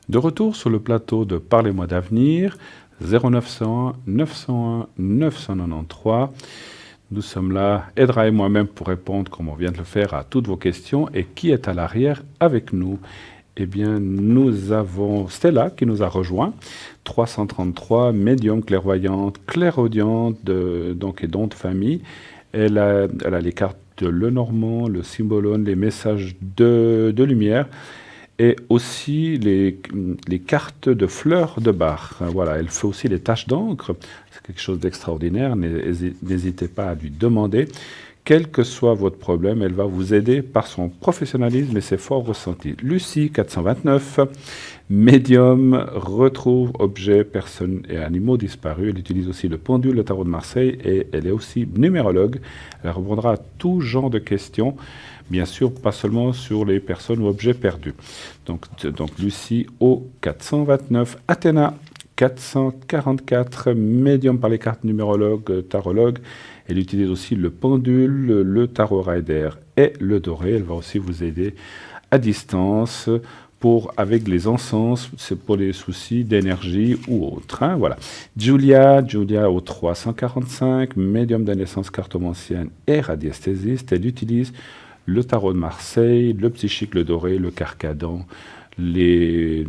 De retour sur le plateau de Parlez-moi d'avenir, 0901 901 993. Nous sommes là, Edra et moi-même, pour répondre, comme on vient de le faire, à toutes vos questions. Et qui est à l'arrière avec nous? Eh bien, nous avons Stella qui nous a rejoint, 333, médium, clairvoyante, clairaudiente, donc et don de famille. Elle a les cartes de Lenormand, le Symbolone, les messages de lumière. Et aussi les cartes de fleurs de Bach. Voilà, elle fait aussi les taches d'encre. C'est quelque chose d'extraordinaire. N'hésitez pas à lui demander quel que soit votre problème, elle va vous aider par son professionnalisme et ses forts ressentis. Lucie, 429, médium, retrouve objets, personnes et animaux disparus. Elle utilise aussi le pendule, le tarot de Marseille, et elle est aussi numérologue. Elle répondra à tout genre de questions, bien sûr, pas seulement sur les personnes ou objets perdus. Donc Lucie, au 429, Athéna, 444, médium par les cartes numérologue, tarologue. Elle utilise aussi le pendule, le tarot rider et le doré. Elle va aussi vous aider à distance avec les encens, c'est pour les soucis d'énergie ou autres. Hein, voilà. Julia au 345, médium de naissance, cartomancienne et radiesthésiste. Elle utilise le tarot de Marseille, le psychique, le doré, le carcadan, les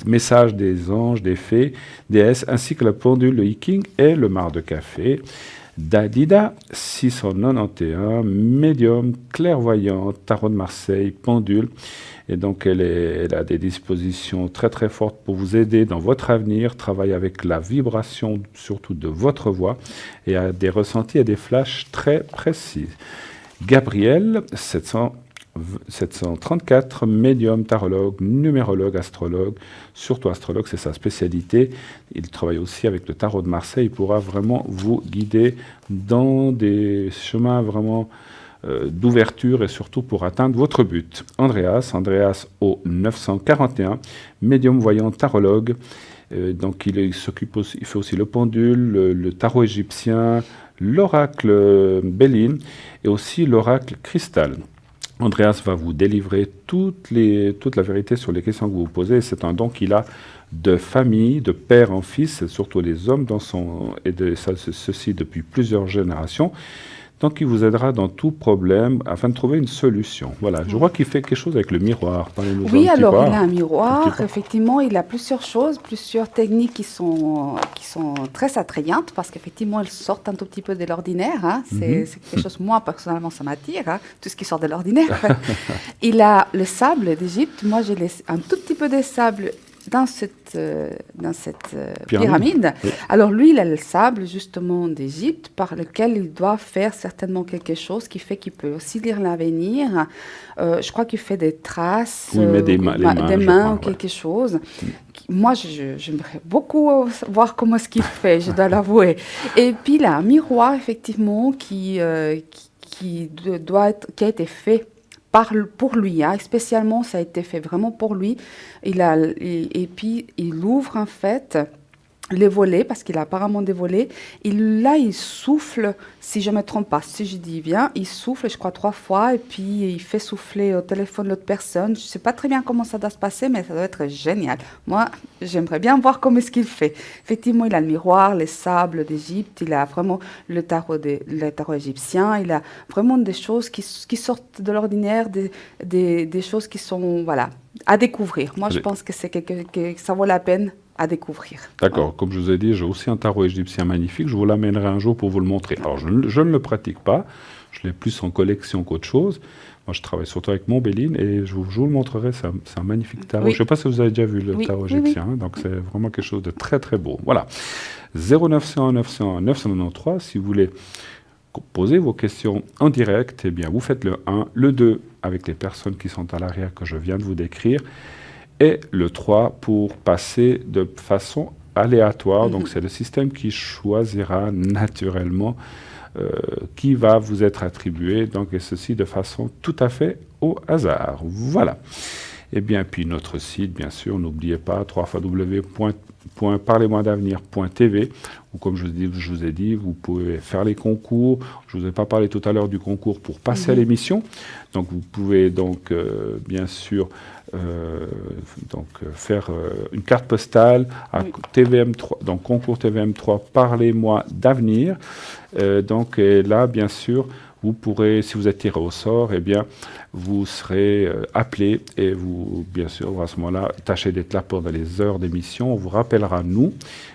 messages des anges, des fées, déesses, ainsi que le pendule, le hiking et le mar de café. Dalida, 691, médium, clairvoyante, tarot de Marseille, pendule. Et donc, elle a des dispositions très très fortes pour vous aider dans votre avenir, travaille avec la vibration surtout de votre voix et a des ressentis et des flashs très précis. Gabriel, 734, médium, tarologue, numérologue, astrologue, surtout astrologue, c'est sa spécialité. Il travaille aussi avec le tarot de Marseille. Il pourra vraiment vous guider dans des chemins vraiment d'ouverture et surtout pour atteindre votre but. Andreas au 941, médium, voyant, tarologue. Donc il fait aussi le pendule, le tarot égyptien, l'oracle Béline et aussi l'oracle cristal. Andreas va vous délivrer toute la vérité sur les questions que vous vous posez. C'est un don qu'il a de famille, de père en fils, surtout les hommes, ceci depuis plusieurs générations. Donc, il vous aidera dans tout problème afin de trouver une solution. Voilà, je vois qu'il fait quelque chose avec le miroir. Parlez-nous Oui, un petit alors peu. il a un miroir. Effectivement, il a plusieurs choses, plusieurs techniques qui sont très attrayantes parce qu'effectivement, elles sortent un tout petit peu de l'ordinaire. Hein. C'est quelque chose, moi, personnellement, ça m'attire, hein, tout ce qui sort de l'ordinaire. Il a le sable d'Égypte. Moi, j'ai un tout petit peu de sable dans cette pyramide. Oui. Alors lui, il a le sable justement d'Égypte par lequel il doit faire certainement quelque chose qui fait qu'il peut aussi lire l'avenir. Je crois qu'il fait des traces, des mains ou quelque chose. Moi, j'aimerais beaucoup voir comment est-ce qu'il fait, je dois l'avouer. Et puis il a un miroir effectivement qui a été fait pour lui, hein. Spécialement, ça a été fait vraiment pour lui. Et puis, il ouvre en fait les volets, parce qu'il a apparemment des volets. Il souffle, si je ne me trompe pas, si je dis bien, il souffle, je crois, 3 fois, et puis il fait souffler au téléphone l'autre personne. Je ne sais pas très bien comment ça doit se passer, mais ça doit être génial. Moi, j'aimerais bien voir comment est-ce qu'il fait. Effectivement, il a le miroir, les sables d'Égypte, il a vraiment le tarot égyptien, il a vraiment des choses qui sortent de l'ordinaire, des choses qui sont, voilà, à découvrir. Moi, je pense que c'est que ça vaut la peine à découvrir. D'accord. Ouais. Comme je vous ai dit, j'ai aussi un tarot égyptien magnifique. Je vous l'amènerai un jour pour vous le montrer. Alors, je ne le pratique pas. Je l'ai plus en collection qu'autre chose. Moi, je travaille surtout avec mon Béline et je vous le montrerai. C'est un magnifique tarot. Oui. Je ne sais pas si vous avez déjà vu le tarot égyptien. Oui. Donc, c'est vraiment quelque chose de très, très beau. Voilà. 0901 901 993. Si vous voulez poser vos questions en direct, eh bien, vous faites le 1, le 2 avec les personnes qui sont à l'arrière que je viens de vous décrire. Et le 3 pour passer de façon aléatoire. Donc, c'est le système qui choisira naturellement qui va vous être attribué. Donc, et ceci de façon tout à fait au hasard. Voilà. Et bien, puis notre site, bien sûr, n'oubliez pas, www.parlez-moi-d'avenir.tv, où comme je vous ai dit, vous pouvez faire les concours. Je ne vous ai pas parlé tout à l'heure du concours pour passer à l'émission. Donc, vous pouvez donc, bien sûr, faire une carte postale à TVM3, donc concours TVM3, Parlez-moi d'avenir. Donc, et là, bien sûr, vous pourrez, si vous êtes tiré au sort, eh bien, vous serez appelé et vous, bien sûr, à ce moment-là, tâchez d'être là pendant les heures d'émission. On vous rappellera, nous.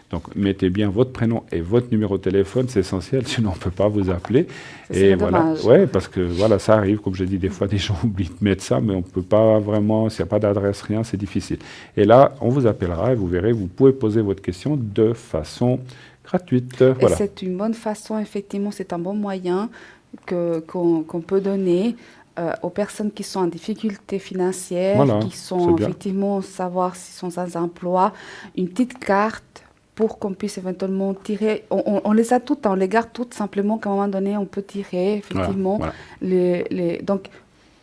Donc, mettez bien votre prénom et votre numéro de téléphone, c'est essentiel, sinon on ne peut pas vous appeler. Et voilà, ouais, parce que voilà, ça arrive, comme je dis, des fois, des gens oublient de mettre ça, mais on ne peut pas vraiment, s'il n'y a pas d'adresse, rien, c'est difficile. Et là, on vous appellera et vous verrez, vous pouvez poser votre question de façon gratuite. Et Voilà. c'est une bonne façon, effectivement, c'est un bon moyen qu'on peut donner aux personnes qui sont en difficulté financière, Voilà, qui c'est sont bien. effectivement savoir s'ils sont sans emploi, une petite carte pour qu'on puisse éventuellement tirer. On les a toutes, on les garde toutes simplement qu'à un moment donné, on peut tirer Voilà, effectivement. voilà. Donc,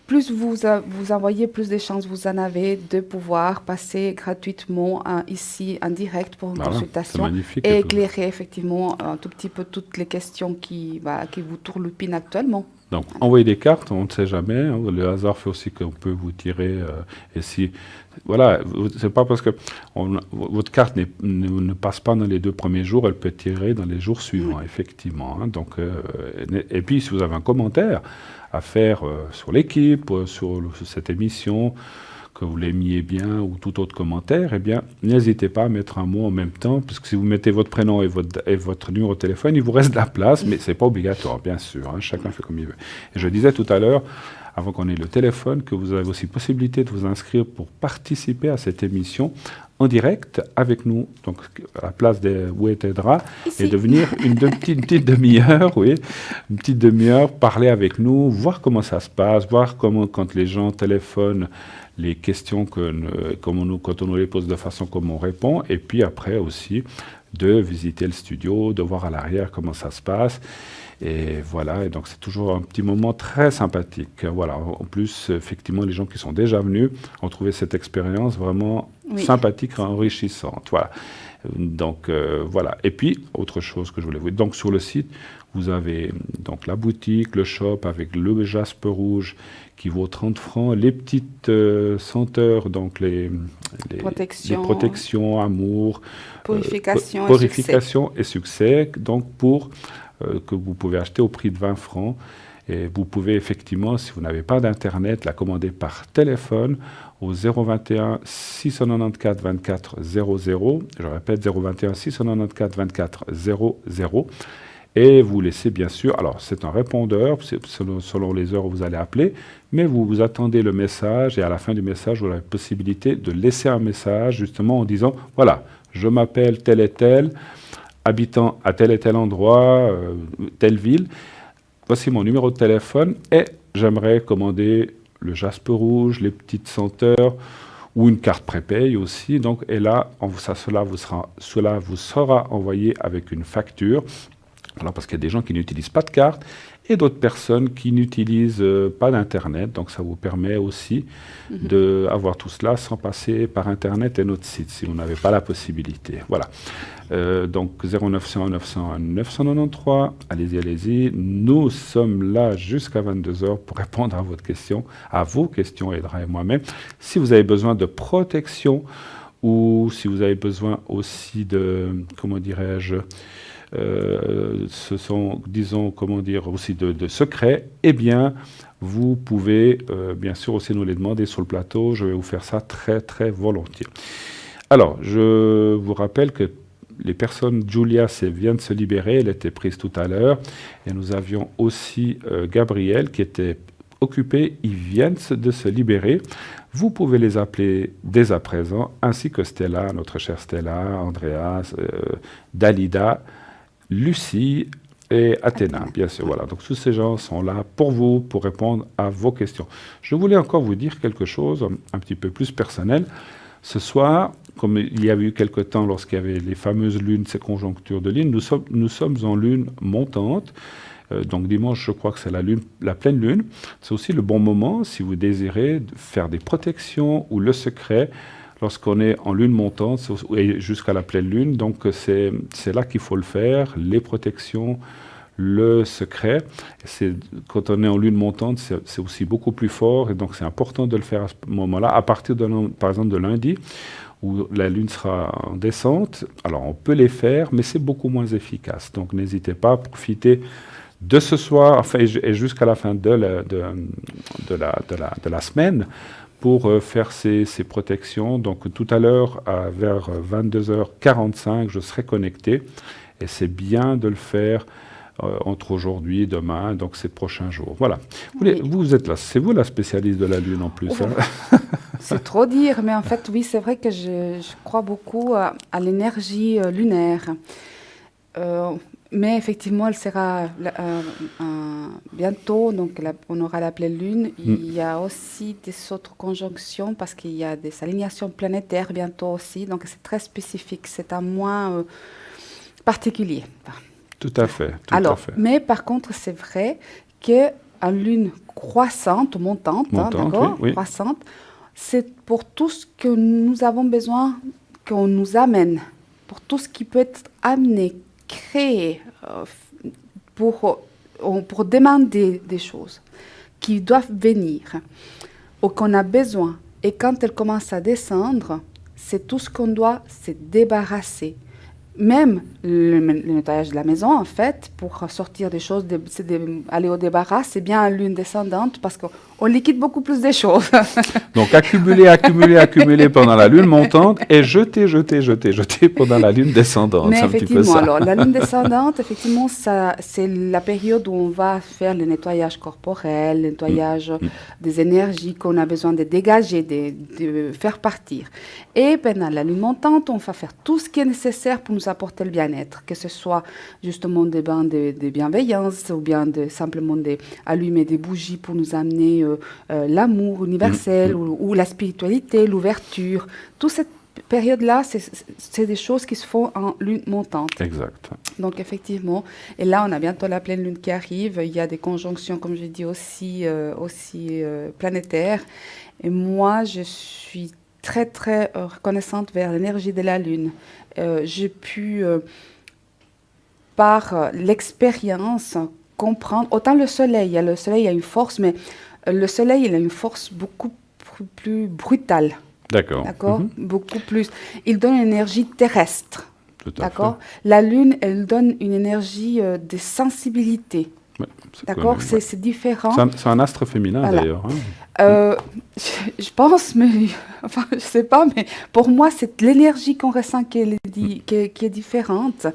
plus vous envoyez, plus de chances vous en avez de pouvoir passer gratuitement ici en direct pour une Voilà, c'est consultation magnifique. et Et tout. éclairer effectivement un tout petit peu toutes les questions qui vous tourlupinent actuellement. Donc, envoyez des cartes, on ne sait jamais. Hein, le hasard fait aussi qu'on peut vous tirer. Et si, voilà, c'est pas parce que votre carte ne passe pas dans les 2 premiers jours, elle peut être tirée dans les jours suivants, effectivement. Hein. Donc, et puis, si vous avez un commentaire à faire sur l'équipe, sur cette émission, que vous l'aimiez bien ou tout autre commentaire, eh bien, n'hésitez pas à mettre un mot en même temps, puisque si vous mettez votre prénom et votre numéro de téléphone, il vous reste de la place, mais ce n'est pas obligatoire, bien sûr, hein, chacun fait comme il veut. Et je disais tout à l'heure, avant qu'on ait le téléphone, que vous avez aussi possibilité de vous inscrire pour participer à cette émission en direct avec nous, donc à la place de Où est Edra, et de venir une petite demi-heure, oui, une petite demi-heure, parler avec nous, voir comment ça se passe, voir comment, quand les gens téléphonent, les questions quand on nous les pose de façon comme on répond, et puis après aussi de visiter le studio, de voir à l'arrière comment ça se passe. Et voilà, et donc c'est toujours un petit moment très sympathique. Voilà, en plus, effectivement, les gens qui sont déjà venus ont trouvé cette expérience vraiment sympathique et enrichissante. Voilà. Donc voilà. Et puis, autre chose que je voulais vous dire, donc sur le site, vous avez donc la boutique, le shop avec le jaspe rouge qui vaut 30 francs, les petites senteurs, donc les protections, amour, purification et succès, donc que vous pouvez acheter au prix de 20 francs. Et vous pouvez effectivement, si vous n'avez pas d'Internet, la commander par téléphone au 021 694 24 00. Je répète, 021 694 24 00. Et vous laissez bien sûr, alors c'est un répondeur, selon les heures où vous allez appeler, mais vous attendez le message et à la fin du message, vous avez la possibilité de laisser un message justement en disant, voilà, je m'appelle tel et tel, habitant à tel et tel endroit, telle ville, voici mon numéro de téléphone et j'aimerais commander le jaspe rouge, les petites senteurs ou une carte prépaye aussi. Donc, et là, cela vous sera envoyé avec une facture. Alors, parce qu'il y a des gens qui n'utilisent pas de carte et d'autres personnes qui n'utilisent pas d'Internet. Donc, ça vous permet aussi d'avoir tout cela sans passer par Internet et notre site, si vous n'avez pas la possibilité. Voilà. Donc, 0900 901 993, allez-y. Nous sommes là jusqu'à 22h pour répondre à vos questions, Edra et moi-même. Si vous avez besoin de protection ou si vous avez besoin aussi de, comment dirais-je, ce sont, disons, comment dire, aussi de secrets, eh bien, vous pouvez bien sûr aussi nous les demander sur le plateau. Je vais vous faire ça très, très volontiers. Alors, je vous rappelle que les personnes, Julia vient de se libérer, elle était prise tout à l'heure, et nous avions aussi Gabriel qui était occupé, ils viennent de se libérer. Vous pouvez les appeler dès à présent, ainsi que Stella, notre chère Stella, Andreas, Dalida, Lucie et Athéna, bien sûr. Voilà. Donc tous ces gens sont là pour vous, pour répondre à vos questions. Je voulais encore vous dire quelque chose un petit peu plus personnel. Ce soir, comme il y a eu quelque temps lorsqu'il y avait les fameuses lunes, ces conjonctures de lune, nous sommes en lune montante. Donc dimanche, je crois que c'est la pleine lune. C'est aussi le bon moment si vous désirez faire des protections ou le secret lorsqu'on est en lune montante et jusqu'à la pleine lune. Donc c'est là qu'il faut le faire, les protections, le secret. Quand on est en lune montante, c'est aussi beaucoup plus fort et donc c'est important de le faire à ce moment-là. À partir par exemple de lundi, où la lune sera en descente, alors on peut les faire, mais c'est beaucoup moins efficace. Donc n'hésitez pas à profiter de ce soir, enfin, et jusqu'à la fin de la semaine, pour faire ces protections. Donc tout à l'heure, vers 22h45, je serai connecté, et c'est bien de le faire entre aujourd'hui et demain, donc ces prochains jours. Voilà. Vous êtes là, c'est vous la spécialiste de la Lune en plus. Hein. C'est trop dire, mais en fait, oui, c'est vrai que je crois beaucoup à l'énergie lunaire. Mais effectivement, elle sera bientôt, donc on aura la pleine lune. Il y a aussi des autres conjonctions parce qu'il y a des alignations planétaires bientôt aussi, donc c'est très spécifique, c'est un mois particulier. Tout à fait. Alors, mais par contre, c'est vrai qu'à lune croissante, montante, d'accord, oui. croissante, c'est pour tout ce que nous avons besoin qu'on nous amène, pour tout ce qui peut être amené, créé, pour demander des choses qui doivent venir ou qu'on a besoin. Et quand elle commence à descendre, c'est tout ce qu'on doit se débarrasser. Même le nettoyage de la maison, en fait, pour sortir des choses, aller au débarras, c'est bien à lune descendante parce qu'on liquide beaucoup plus des choses. Donc accumuler pendant la lune montante et jeter pendant la lune descendante. Mais c'est un petit peu ça. alors la lune descendante, effectivement, c'est la période où on va faire le nettoyage corporel, le nettoyage des énergies qu'on a besoin de dégager, de faire partir. Et pendant la lune montante, on va faire tout ce qui est nécessaire pour nous apporter le bien-être, que ce soit justement des bains de bienveillance ou bien simplement allumer des bougies pour nous amener l'amour universel ou la spiritualité, l'ouverture. Toute cette période-là, c'est des choses qui se font en lune montante. Exact. Donc effectivement, et là on a bientôt la pleine lune qui arrive, il y a des conjonctions, comme je dis, aussi planétaires. Et moi, je suis très très reconnaissante vers l'énergie de la lune. J'ai pu, par l'expérience, comprendre, autant le soleil a une force, mais le soleil, il a une force beaucoup plus brutale. D'accord. Beaucoup plus. Il donne une énergie terrestre. Tout à fait. La lune, elle donne une énergie de sensibilité. Ouais, d'accord, c'est différent. C'est un astre féminin d'ailleurs. Je pense, mais enfin, je sais pas, mais pour moi, c'est l'énergie qu'on ressent qui est différente.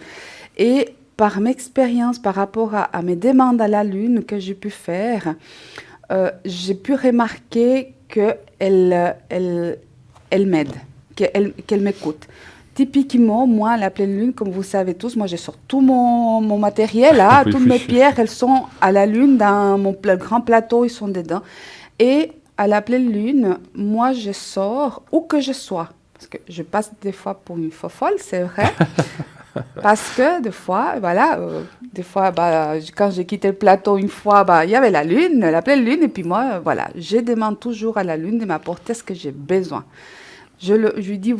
Et par mes expériences, par rapport à mes demandes à la lune que j'ai pu faire, j'ai pu remarquer qu'elle m'aide, qu'elle m'écoute. Typiquement, moi, la pleine lune, comme vous savez tous, moi, je sors tout mon matériel, là, toutes mes pierres, elles sont à la lune, dans mon grand plateau, ils sont dedans. Et à la pleine lune, moi, je sors où que je sois. Parce que je passe des fois pour une fofolle, c'est vrai. Parce que des fois, quand j'ai quitté le plateau une fois, il y avait la pleine lune, et puis moi, je demande toujours à la lune de m'apporter ce que j'ai besoin. Je lui dis,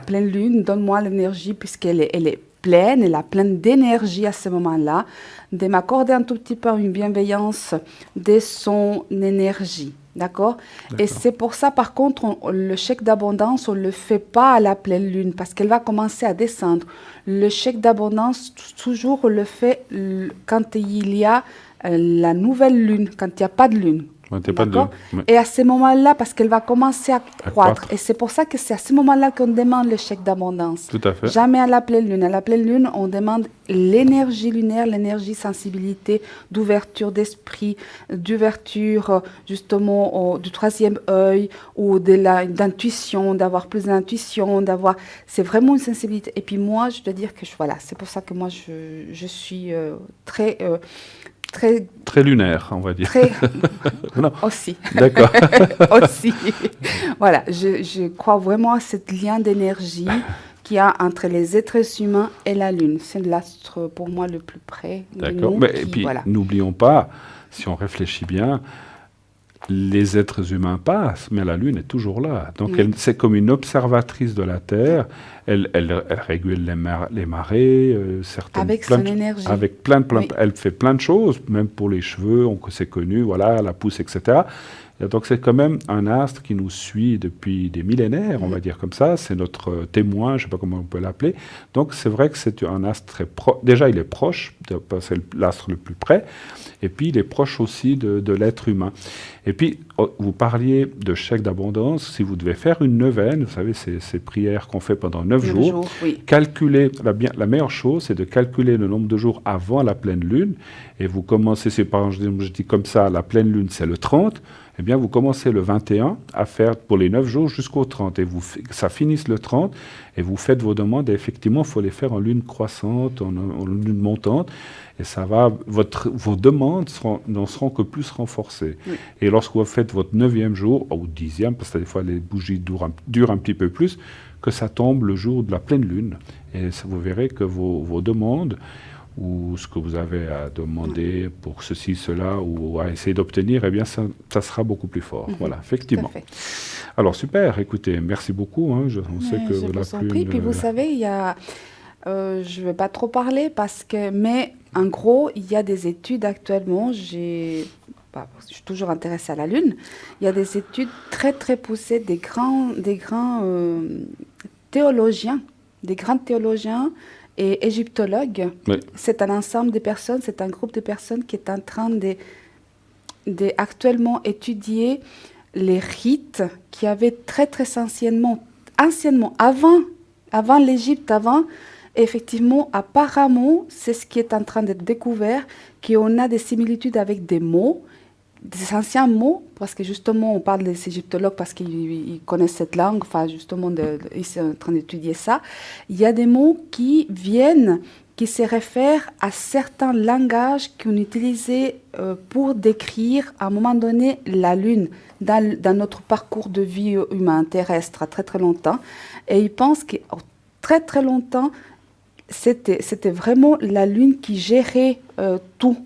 pleine lune, donne-moi l'énergie, puisqu'elle est pleine, elle a plein d'énergie à ce moment-là, de m'accorder un tout petit peu une bienveillance de son énergie. D'accord. Et c'est pour ça, par contre, le chèque d'abondance, on ne le fait pas à la pleine lune parce qu'elle va commencer à descendre. Le chèque d'abondance, toujours, on le fait quand il y a la nouvelle lune, quand il n'y a pas de lune. Et à ce moment-là, parce qu'elle va commencer à croître. Et c'est pour ça que c'est à ce moment-là qu'on demande le chèque d'abondance. Tout à fait. Jamais à la pleine lune. À la pleine lune, on demande l'énergie lunaire, l'énergie sensibilité, d'ouverture d'esprit, d'ouverture justement du troisième œil ou d'intuition, d'avoir plus d'intuition, c'est vraiment une sensibilité. Et puis moi, je dois dire que c'est pour ça que moi, je suis très lunaire, on va dire. Aussi. D'accord. Aussi. Voilà, je crois vraiment à ce lien d'énergie qu'il y a entre les êtres humains et la Lune. C'est l'astre, pour moi, le plus près de nous. Et puis, n'oublions pas, si on réfléchit bien, les êtres humains passent, mais la Lune est toujours là. Donc, c'est comme une observatrice de la Terre. Elle régule les marées, avec son énergie. Avec elle fait plein de choses, même pour les cheveux, c'est connu, la pousse, etc. Et donc, c'est quand même un astre qui nous suit depuis des millénaires, on va dire comme ça. C'est notre témoin, je ne sais pas comment on peut l'appeler. Donc, c'est vrai que c'est un astre très proche. Déjà, il est proche, c'est l'astre le plus près. Et puis, il est proche aussi de l'être humain. Et puis, vous parliez de chèque d'abondance. Si vous devez faire une neuvaine, vous savez, ces prières qu'on fait pendant 9 jours, calculez, la meilleure chose, c'est de calculer le nombre de jours avant la pleine lune. Et vous commencez, par exemple, je dis comme ça, la pleine lune, c'est le 30. eh bien, vous commencez le 21 à faire pour les 9 jours jusqu'au 30. Et ça finisse le 30 et vous faites vos demandes. Et effectivement, il faut les faire en lune croissante, en lune montante. Et ça va, vos demandes n'en seront que plus renforcées. Oui. Et lorsque vous faites votre 9e jour, ou 10e, parce que des fois les bougies durent un petit peu plus, que ça tombe le jour de la pleine lune. Et vous verrez que vos demandes, ou ce que vous avez à demander pour ceci, cela, ou à essayer d'obtenir, eh bien, ça sera beaucoup plus fort. Voilà, effectivement. Alors, super, écoutez, merci beaucoup. On sait que je la vous en prie. Puis vous savez, il y a... je ne vais pas trop parler, mais en gros, il y a des études actuellement, je suis toujours intéressée à la Lune, il y a des études très, très poussées des grands théologiens, et égyptologues. Oui. C'est un ensemble de personnes, c'est un groupe de personnes qui est en train de actuellement étudier les rites qui avaient très, très anciennement, avant l'Égypte, effectivement, apparemment, c'est ce qui est en train d'être découvert, qu'on a des similitudes avec des mots, des anciens mots, parce que justement, on parle des égyptologues parce qu'ils connaissent cette langue, enfin, justement, ils sont en train d'étudier ça. Il y a des mots qui se réfèrent à certains langages qu'on utilisait pour décrire, à un moment donné, la Lune dans notre parcours de vie humain terrestre, à très, très longtemps. Et ils pensent que très, très longtemps, c'était vraiment la Lune qui gérait tout,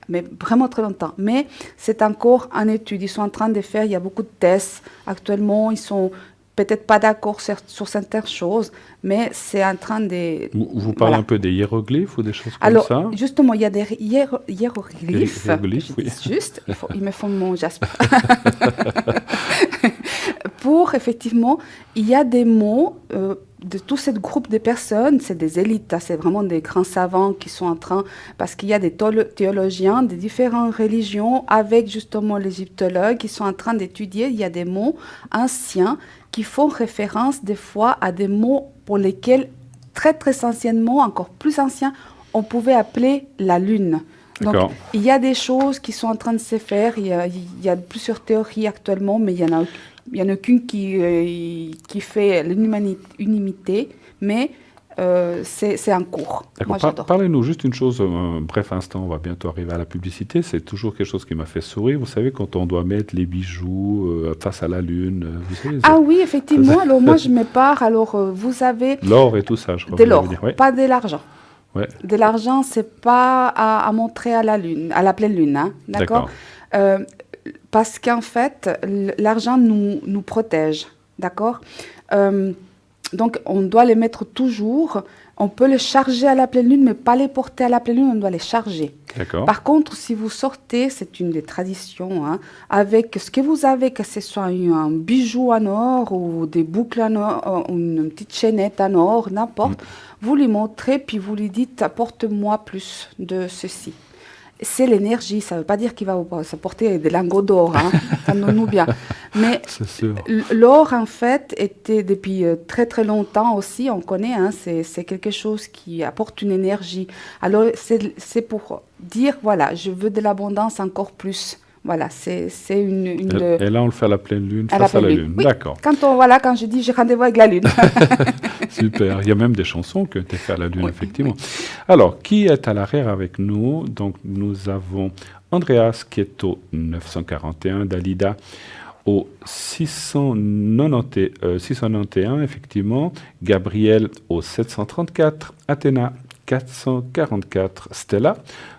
mais vraiment très longtemps. Mais c'est encore en étude. Ils sont en train de faire, il y a beaucoup de tests actuellement. Ils sont peut-être pas d'accord sur certaines choses, mais c'est en train de... Vous parlez un peu des hiéroglyphes ou des choses comme ça? Alors, justement, il y a des hiéroglyphes. Oui. Juste, il me faut mon jaspe. Pour, effectivement, il y a des mots de tout ce groupe de personnes, c'est des élites, c'est vraiment des grands savants qui sont en train, parce qu'il y a des théologiens de différentes religions, avec justement les égyptologues, qui sont en train d'étudier, il y a des mots anciens qui font référence des fois à des mots pour lesquels, très très anciennement, encore plus anciens, on pouvait appeler la Lune. Donc, il y a des choses qui sont en train de se faire, il y a plusieurs théories actuellement, mais il y en a aucune qui fait l'unanimité, mais c'est en cours. Moi, parlez-nous juste une chose, un bref instant, on va bientôt arriver à la publicité. C'est toujours quelque chose qui m'a fait sourire. Vous savez, quand on doit mettre les bijoux face à la Lune. Vous savez, oui, effectivement. Alors moi, je me pars. Alors, vous avez... L'or et tout ça, je crois. De l'or, pas de l'argent. Ouais. De l'argent, c'est pas à montrer à la Lune, à la pleine Lune. Hein, d'accord. Parce qu'en fait, l'argent nous protège, d'accord. Donc, on doit les mettre toujours. On peut les charger à la pleine Lune, mais pas les porter à la pleine Lune, on doit les charger. D'accord. Par contre, si vous sortez, c'est une des traditions, avec ce que vous avez, que ce soit un bijou en or ou des boucles en or, ou une petite chaînette en or, n'importe, vous lui montrez, puis vous lui dites, apporte-moi plus de ceci. C'est l'énergie, ça ne veut pas dire qu'il va vous porter des lingots d'or, entendons-nous bien. Mais l'or, en fait, était depuis très très longtemps aussi, on connaît, c'est quelque chose qui apporte une énergie. Alors, c'est pour dire, voilà, je veux de l'abondance encore plus. Voilà, c'est une... Et là, on le fait à la pleine Lune, face à la Lune. Oui. D'accord. Quand je dis j'ai rendez-vous avec la Lune. Super. Il y a même des chansons qui ont été faites à la Lune, effectivement. Alors, qui est à l'arrière avec nous? Donc, nous avons Andreas qui est au 941, Dalida au 691, effectivement, Gabriel au 734, Athéna 444, Stella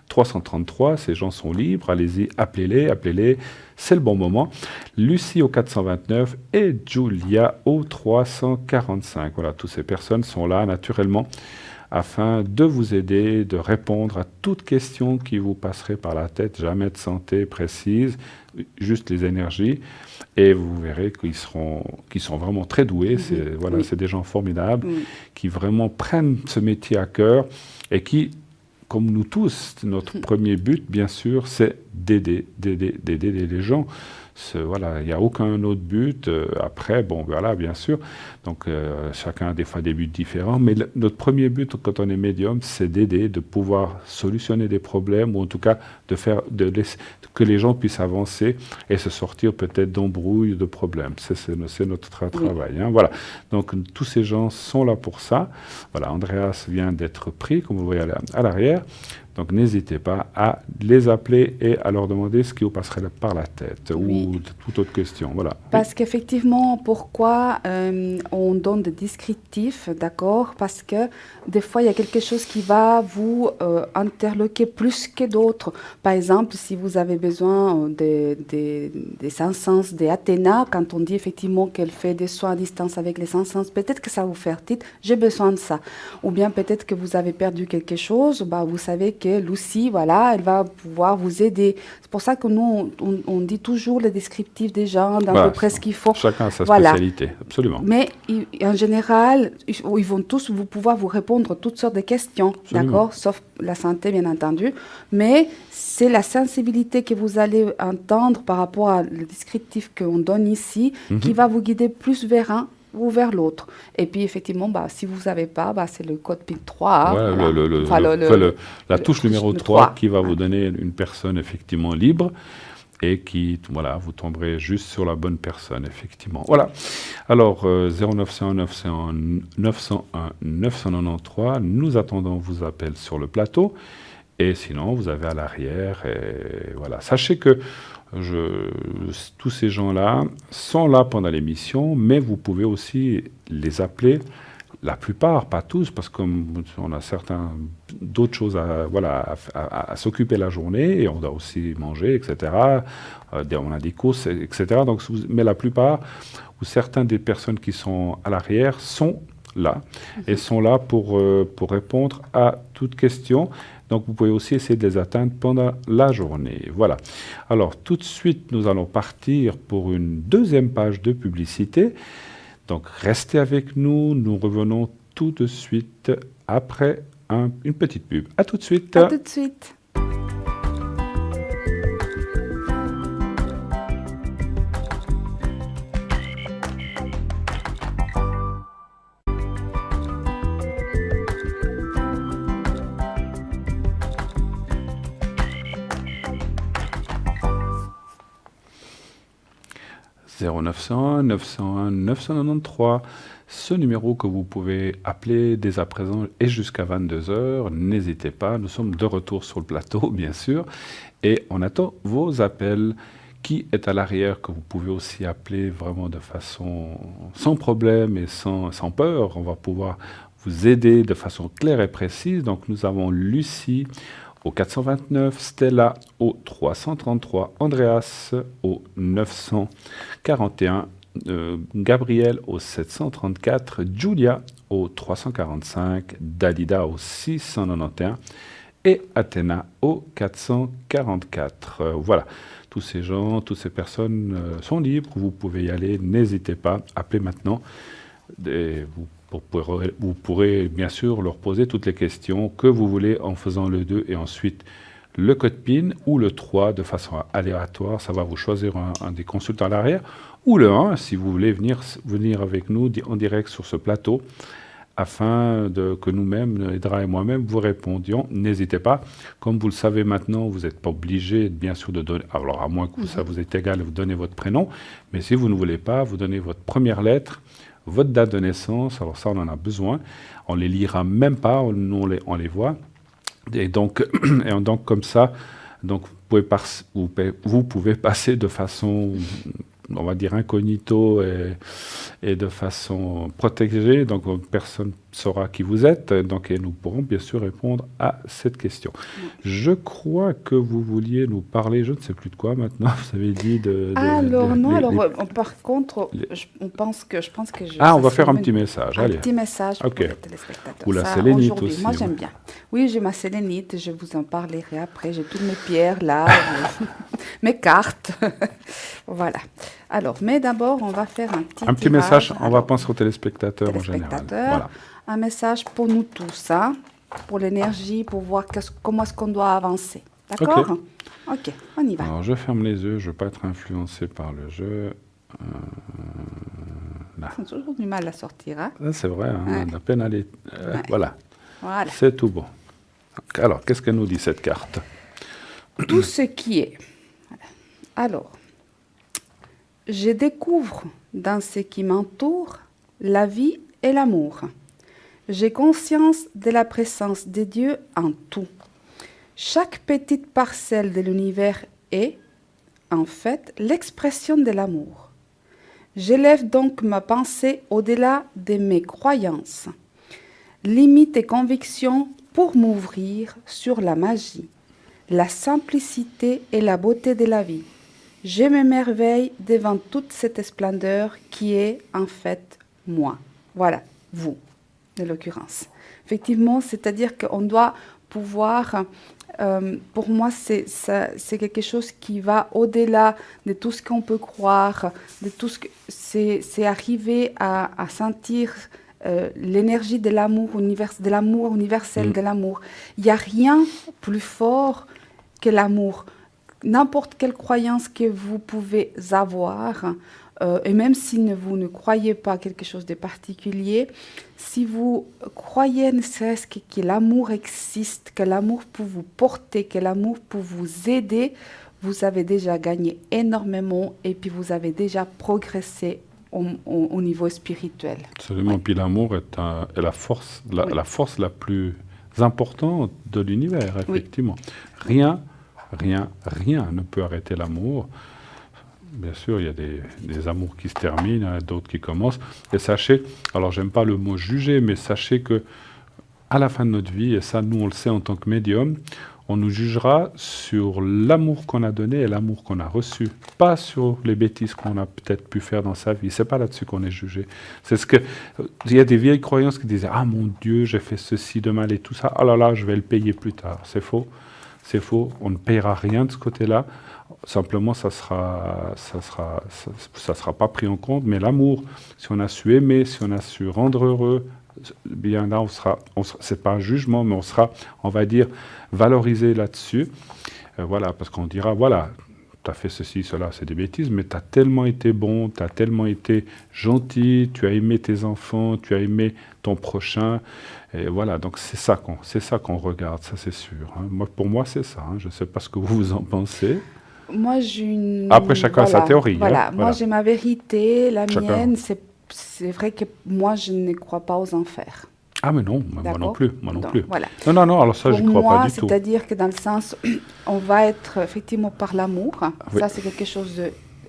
333, ces gens sont libres, allez-y, appelez-les, c'est le bon moment. Lucie au 429 et Julia au 345. Voilà, toutes ces personnes sont là naturellement afin de vous aider, de répondre à toute question qui vous passerait par la tête, jamais de santé précise, juste les énergies. Et vous verrez qu'ils sont vraiment très doués, c'est des gens formidables qui vraiment prennent ce métier à cœur et qui, comme nous tous, notre premier but, bien sûr, c'est d'aider les gens. Voilà, il n'y a aucun autre but. Après, bon, voilà, bien sûr. Donc, chacun a des fois des buts différents. Mais notre premier but, quand on est médium, c'est d'aider, de pouvoir solutionner des problèmes, ou en tout cas que les gens puissent avancer et se sortir peut-être d'embrouilles, de problèmes. C'est notre travail. Hein, voilà. Donc, tous ces gens sont là pour ça. Voilà, Andreas vient d'être pris, comme vous voyez à l'arrière. Donc, n'hésitez pas à les appeler et à leur demander ce qui vous passerait par la tête ou toute autre question. Voilà. Parce qu'effectivement, pourquoi on donne des descriptifs, d'accord? Parce que des fois, il y a quelque chose qui va vous interloquer plus que d'autres. Par exemple, si vous avez besoin des cinq sens d'Athéna, quand on dit effectivement qu'elle fait des soins à distance avec les cinq sens, peut-être que ça vous fait titre, j'ai besoin de ça. Ou bien peut-être que vous avez perdu quelque chose, bah, vous savez que Lucie, voilà, elle va pouvoir vous aider. C'est pour ça que nous, on dit toujours les descriptifs des gens, d'à peu près ce qu'il faut. Chacun a sa spécialité, absolument. Mais en général, ils vont tous pouvoir vous répondre toutes sortes de questions, d'accord? Sauf la santé, bien entendu. Mais c'est la sensibilité que vous allez entendre par rapport au descriptif qu'on donne ici qui va vous guider plus vers un ou vers l'autre. Et puis, effectivement, bah, si vous n'avez pas, bah, c'est le code PIN 3. La touche numéro 3 qui va vous donner une personne effectivement libre et qui, voilà, vous tomberez juste sur la bonne personne, effectivement. Voilà. Alors, 0901 993, nous attendons vos appels sur le plateau. Et sinon, vous avez à l'arrière. Et voilà. Sachez que tous ces gens-là sont là pendant l'émission, mais vous pouvez aussi les appeler, la plupart, pas tous, parce qu'on a d'autres choses à s'occuper la journée, et on doit aussi manger, etc. On a des courses, etc. Donc, mais la plupart, ou certaines des personnes qui sont à l'arrière, sont là, et sont là pour répondre à toute question. Donc, vous pouvez aussi essayer de les atteindre pendant la journée. Voilà. Alors, tout de suite, nous allons partir pour une deuxième page de publicité. Donc, restez avec nous. Nous revenons tout de suite après une petite pub. À tout de suite. À tout de suite. « 0901 901 993 ». Ce numéro que vous pouvez appeler dès à présent et jusqu'à 22h. N'hésitez pas, nous sommes de retour sur le plateau, bien sûr. Et on attend vos appels. Qui est à l'arrière, que vous pouvez aussi appeler vraiment de façon sans problème et sans peur. On va pouvoir vous aider de façon claire et précise. Donc nous avons Lucie au 429, Stella au 333, Andreas au 941, Gabriel au 734, Julia au 345, Dalida au 691 et Athéna au 444. Voilà, tous ces gens, toutes ces personnes sont libres, vous pouvez y aller, n'hésitez pas, appelez maintenant. Vous pourrez bien sûr leur poser toutes les questions que vous voulez en faisant le 2 et ensuite le code PIN ou le 3 de façon aléatoire. Ça va vous choisir un des consultants à l'arrière ou le 1 si vous voulez venir avec nous en direct sur ce plateau afin que nous-mêmes, Edra et moi-même, vous répondions. N'hésitez pas. Comme vous le savez maintenant, vous n'êtes pas obligé, bien sûr, de donner... Alors, à moins que ça vous est égal, vous donnez votre prénom. Mais si vous ne voulez pas, vous donnez votre première lettre, votre date de naissance. Alors ça, on en a besoin. On les lira même pas, on les voit. Et donc comme ça, donc vous pouvez passer de façon, on va dire, incognito et de façon protégée. Donc personne saura qui vous êtes. Donc, et nous pourrons bien sûr répondre à cette question. Je crois que vous vouliez nous parler, je ne sais plus de quoi maintenant. Vous avez dit par contre, je pense que on va faire un petit message. Un petit message pour les téléspectateurs. Ou la sélénite aussi. Moi, j'aime bien. Oui, j'ai ma sélénite. Je vous en parlerai après. J'ai toutes mes pierres là, mes cartes. Voilà. Alors, mais d'abord, on va faire un petit message. On va penser aux téléspectateurs en général. Voilà. Un message pour nous tous, hein, pour l'énergie, pour voir comment est-ce qu'on doit avancer. D'accord ? Ok, on y va. Alors, je ferme les yeux, je ne veux pas être influencé par le jeu. Là. Ils ont toujours du mal à sortir. Hein? Ça, c'est vrai, hein, Ouais. on a peine à les... Ouais. Voilà, Voilà. c'est tout bon. Alors, qu'est-ce qu'elle nous dit, cette carte? Tout ce qui est. Voilà. Alors, je découvre dans ce qui m'entoure la vie et l'amour. J'ai conscience de la présence de Dieu en tout. Chaque petite parcelle de l'univers est, en fait, l'expression de l'amour. J'élève donc ma pensée au-delà de mes croyances, limites et convictions pour m'ouvrir sur la magie, la simplicité et la beauté de la vie. Je m'émerveille devant toute cette splendeur qui est en fait moi. Voilà, vous, de l'occurrence. Effectivement, c'est-à-dire qu'on doit pouvoir, pour moi, c'est quelque chose qui va au-delà de tout ce qu'on peut croire, de tout ce que c'est arriver à sentir l'énergie de l'amour universel, de l'amour. Il n'y a rien plus fort que l'amour. N'importe quelle croyance que vous pouvez avoir, et même si vous ne croyez pas quelque chose de particulier, si vous croyez ne serait-ce que l'amour existe, que l'amour peut vous porter, que l'amour peut vous aider, vous avez déjà gagné énormément et puis vous avez déjà progressé au niveau spirituel. Absolument. Ouais. Puis l'amour est la force, Oui. la force la plus importante de l'univers, Oui. effectivement. Rien ne peut arrêter l'amour. Bien sûr, il y a des amours qui se terminent, hein, d'autres qui commencent. Et sachez, alors j'aime pas le mot juger, mais sachez que à la fin de notre vie, et ça nous on le sait en tant que médium, on nous jugera sur l'amour qu'on a donné et l'amour qu'on a reçu, pas sur les bêtises qu'on a peut-être pu faire dans sa vie. C'est pas là-dessus qu'on est jugé. C'est ce que il y a des vieilles croyances qui disaient ah mon Dieu, j'ai fait ceci de mal et tout ça. Oh là là, je vais le payer plus tard. C'est faux. C'est faux. On ne paiera rien de ce côté-là. Simplement, ça sera pas pris en compte. Mais l'amour, si on a su aimer, si on a su rendre heureux, bien là, c'est pas un jugement, mais on va dire, valorisé là-dessus. Voilà, parce qu'on dira, voilà, tu as fait ceci, cela, c'est des bêtises, mais tu as tellement été bon, tu as tellement été gentil, tu as aimé tes enfants, tu as aimé ton prochain. Et voilà, donc c'est ça qu'on regarde, ça c'est sûr. Hein. Pour moi, c'est ça. Hein. Je ne sais pas ce que vous en pensez. Moi, j'ai une... Après, chacun a sa théorie. Voilà, Hein. moi Voilà. j'ai ma vérité, la Chacun. mienne, c'est vrai que moi je ne crois pas aux enfers. Ah mais non, moi non D'accord. plus, moi non Donc, plus. voilà. Non, alors ça, Pour je crois moi, pas du tout. c'est-à-dire que dans le sens, on va être effectivement par l'amour, Oui. ça c'est quelque chose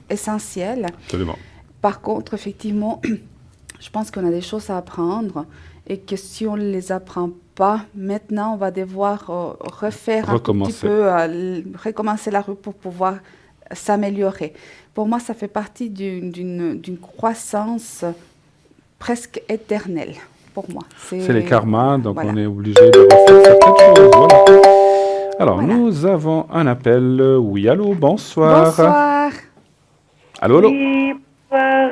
d'essentiel. Absolument. Par contre, effectivement, je pense qu'on a des choses à apprendre et que si on ne les apprend pas, maintenant on va devoir refaire un tout petit Recommencer. peu, recommencer la route pour pouvoir s'améliorer. Pour moi, ça fait partie d'une croissance presque éternelle, pour moi. C'est les karmas, donc voilà. on est obligé de refaire certaines choses. Voilà. Alors, Voilà. nous avons un appel. Oui, allô, bonsoir. Bonsoir. Allô, allô. Oui, bonsoir.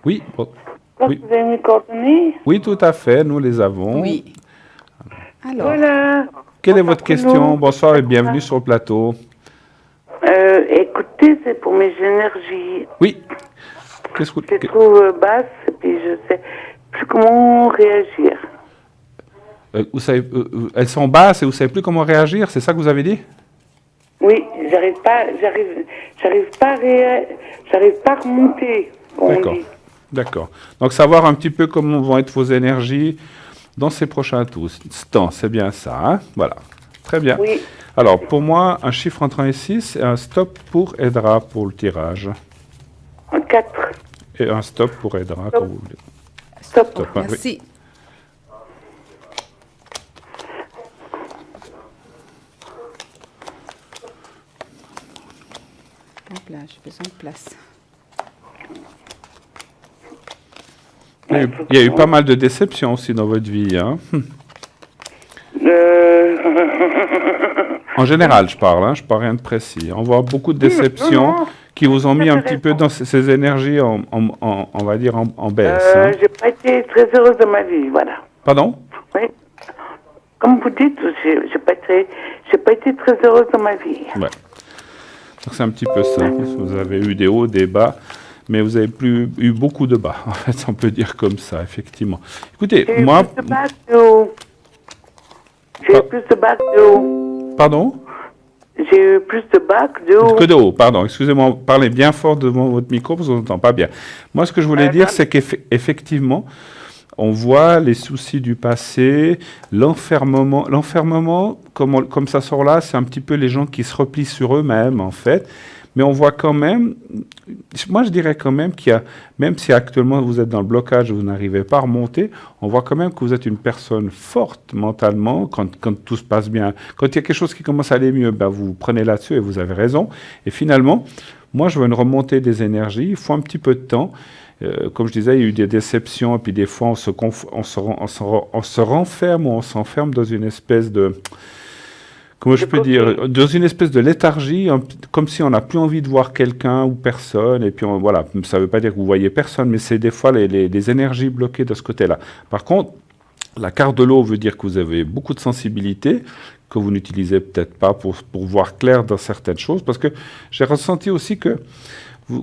Oui, oui. Vous avez mes coordonnées? Oui, tout à fait, nous les avons. Oui. Alors, Voilà. Quelle est Bonsoir, votre Bruno. question? Bonsoir et bienvenue sur le plateau. Écoutez, c'est pour mes énergies. Oui. Qu'est-ce que... Je les trouve basses et puis je sais plus comment réagir. elles sont basses et vous ne savez plus comment réagir, c'est ça que vous avez dit? Oui, j'arrive pas à remonter, comme on D'accord. dit. D'accord. Donc, savoir un petit peu comment vont être vos énergies dans ces prochains temps, c'est bien ça, hein? Voilà. Très bien. Oui. Alors, pour moi, un chiffre entre 1 et 6 et un stop pour Edra pour le tirage. En 4. Et un stop pour Edra, comme vous voulez. Stop. Stop, hein, oui. merci. Hop là, j'ai besoin de place. Il y a eu pas mal de déceptions aussi dans votre vie, hein? En général, je parle rien de précis. On voit beaucoup de déceptions non. qui vous ont mis un petit peu Intéressant. dans ces énergies, on va dire, en baisse. Hein. J'ai pas été très heureuse de ma vie, voilà. Pardon? Oui. Comme vous dites, j'ai pas été, j'ai pas été très heureuse dans ma vie. Ouais. Donc c'est un petit peu ça. Vous avez eu des hauts, des bas, mais vous avez eu beaucoup de bas. En fait, on peut dire comme ça, effectivement. Écoutez, J'ai eu moi... plus de bas que de haut. J'ai eu plus de bas que de haut. Pardon? J'ai eu plus de bas que de haut. Que de haut, pardon. Excusez-moi, parlez bien fort devant votre micro parce qu'on n'entend pas bien. Moi, ce que je voulais dire, c'est qu'effectivement, on voit les soucis du passé, l'enfermement. L'enfermement, comme ça sort là, c'est un petit peu les gens qui se replient sur eux-mêmes, en fait. Mais on voit quand même, moi je dirais quand même qu'il y a, même si actuellement vous êtes dans le blocage, vous n'arrivez pas à remonter, on voit quand même que vous êtes une personne forte mentalement quand tout se passe bien. Quand il y a quelque chose qui commence à aller mieux, ben vous prenez là-dessus et vous avez raison. Et finalement, moi je veux une remontée des énergies, il faut un petit peu de temps. Comme je disais, il y a eu des déceptions et puis des fois on se renferme ou on s'enferme dans une espèce de... Comment je peux dire, dans une espèce de léthargie, comme si on n'a plus envie de voir quelqu'un ou personne, et puis voilà, ça ne veut pas dire que vous voyez personne, mais c'est des fois les énergies bloquées de ce côté-là. Par contre, la carte de l'eau veut dire que vous avez beaucoup de sensibilité, que vous n'utilisez peut-être pas pour voir clair dans certaines choses, parce que j'ai ressenti aussi que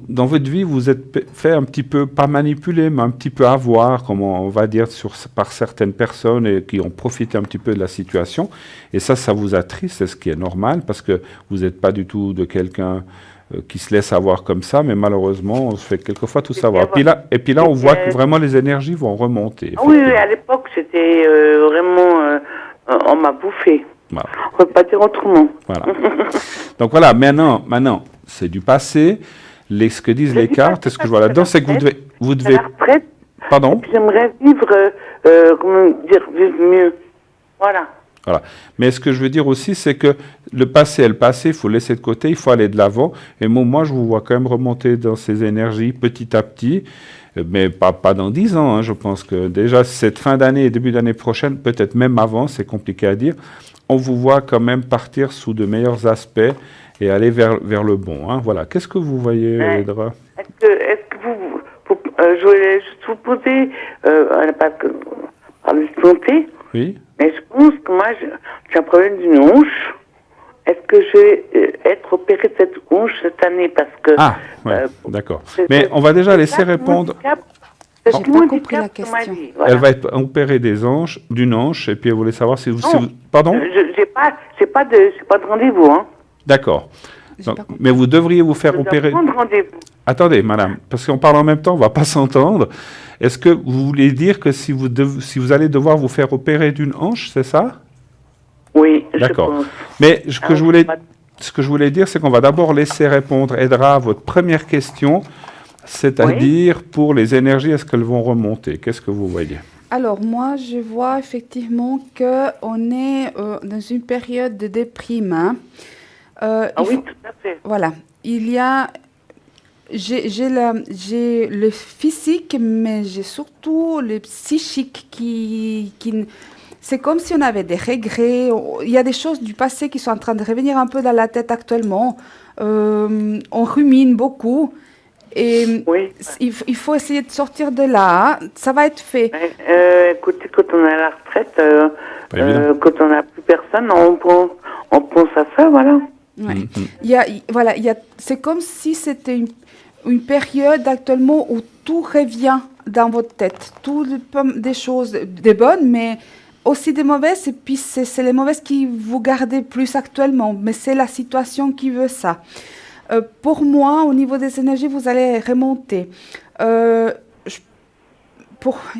dans votre vie, vous êtes fait un petit peu, pas manipuler, mais un petit peu avoir, comme on va dire, par certaines personnes et qui ont profité un petit peu de la situation. Et ça vous attriste, c'est ce qui est normal, parce que vous n'êtes pas du tout de quelqu'un qui se laisse avoir comme ça, mais malheureusement, on se fait quelquefois tout savoir. Et puis là, on voit que vraiment les énergies vont remonter. Oui, à l'époque, c'était vraiment... on m'a bouffé. Voilà. On ne peut pas dire autrement. Voilà. Donc voilà, maintenant, c'est du passé. Ce que disent les cartes, ce que je vois là-dedans, c'est que vous devez... À la retraite, Pardon? j'aimerais vivre, vivre mieux. Voilà. Voilà. Mais ce que je veux dire aussi, c'est que le passé est le passé, il faut laisser de côté, il faut aller de l'avant. Et moi, je vous vois quand même remonter dans ces énergies petit à petit, mais pas dans 10 ans. Hein. Je pense que déjà, cette fin d'année et début d'année prochaine, peut-être même avant, c'est compliqué à dire, on vous voit quand même partir sous de meilleurs aspects et aller vers le bon. Hein. Voilà. Qu'est-ce que vous voyez, Edra? Est-ce que je voulais juste vous poser, parce que parler de santé, oui. Mais je pense que moi, j'ai un problème d'une hanche. Est-ce que je vais être opérée de cette hanche cette année? Parce que... Ah, ouais, d'accord. Mais on va déjà laisser répondre... J'ai pas compris la question. Voilà. Elle va être opérée d'une hanche, et puis elle voulait savoir si vous... Pardon? J'ai pas de rendez-vous, hein. D'accord. Mais vous devriez vous faire opérer... Attendez, madame, parce qu'on parle en même temps, on ne va pas s'entendre. Est-ce que vous voulez dire que si vous allez devoir vous faire opérer d'une hanche, c'est ça? Oui, d'accord. Je pense. Mais ce que je voulais dire, c'est qu'on va d'abord laisser répondre, Edra, à votre première question, c'est-à-dire pour les énergies, est-ce qu'elles vont remonter? Qu'est-ce que vous voyez? Alors, moi, je vois effectivement qu'on est dans une période de déprime. Hein. Oui, tout à fait. Voilà. Il y a... J'ai le physique, mais j'ai surtout le psychique qui... C'est comme si on avait des regrets. Il y a des choses du passé qui sont en train de revenir un peu dans la tête actuellement. On rumine beaucoup. Et oui. il faut essayer de sortir de là. Ça va être fait. Écoutez, quand on est à la retraite, quand on n'a plus personne, on pense à ça, voilà. Ouais. C'est comme si c'était une période actuellement où tout revient dans votre tête. Toutes des choses, des bonnes, mais aussi des mauvaises. Et puis, c'est les mauvaises qui vous gardez plus actuellement. Mais c'est la situation qui veut ça. Pour moi, au niveau des énergies, vous allez remonter.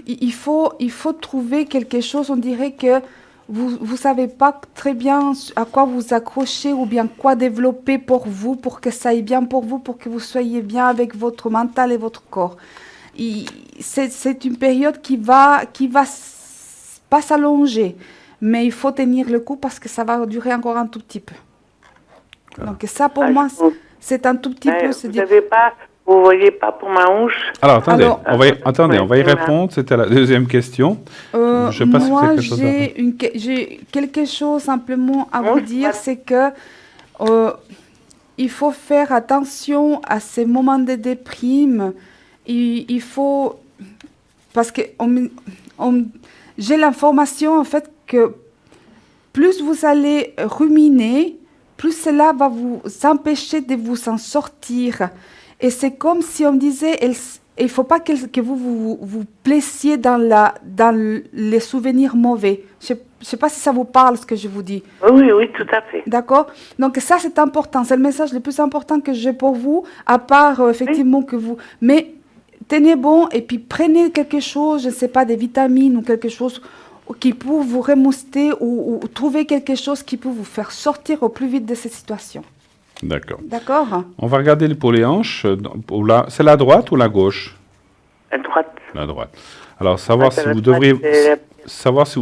Il faut trouver quelque chose, on dirait que vous ne savez pas très bien à quoi vous accrocher ou bien quoi développer pour vous, pour que ça aille bien pour vous, pour que vous soyez bien avec votre mental et votre corps. C'est une période qui va pas s'allonger, mais il faut tenir le coup parce que ça va durer encore un tout petit peu. Donc ça, pour moi, c'est un tout petit peu... Vous voyez pas pour ma hanche? Alors, attendez, on va y répondre. C'était la deuxième question. Je sais pas moi, si c'est quelque chose j'ai quelque chose simplement à vous dire, c'est que il faut faire attention à ces moments de déprime. Il faut... Parce que j'ai l'information, en fait, que plus vous allez ruminer, plus cela va vous empêcher de vous en sortir. Et c'est comme si on disait, il ne faut pas que vous plaissiez dans les souvenirs mauvais. Je ne sais pas si ça vous parle ce que je vous dis. Oui, oui, tout à fait. D'accord? Donc ça, c'est important. C'est le message le plus important que j'ai pour vous, à part effectivement que vous... Mais tenez bon et puis prenez quelque chose, je ne sais pas, des vitamines ou quelque chose qui peut vous remonter ou trouver quelque chose qui peut vous faire sortir au plus vite de cette situation. D'accord. D'accord? On va regarder pour les hanches. C'est la droite ou la gauche? À droite. La droite. Alors, savoir si vous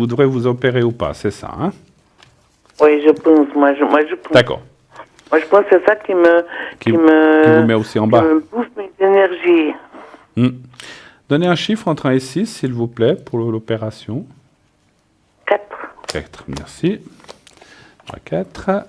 devrez vous opérer ou pas, c'est ça, hein? Oui, je pense. Moi, je pense. D'accord. Moi, je pense que c'est ça qui Qui vous met aussi en bas. Qui me bouffe mes énergies. Donnez un chiffre entre 1 et 6, s'il vous plaît, pour l'opération. 4. 4, merci. 4.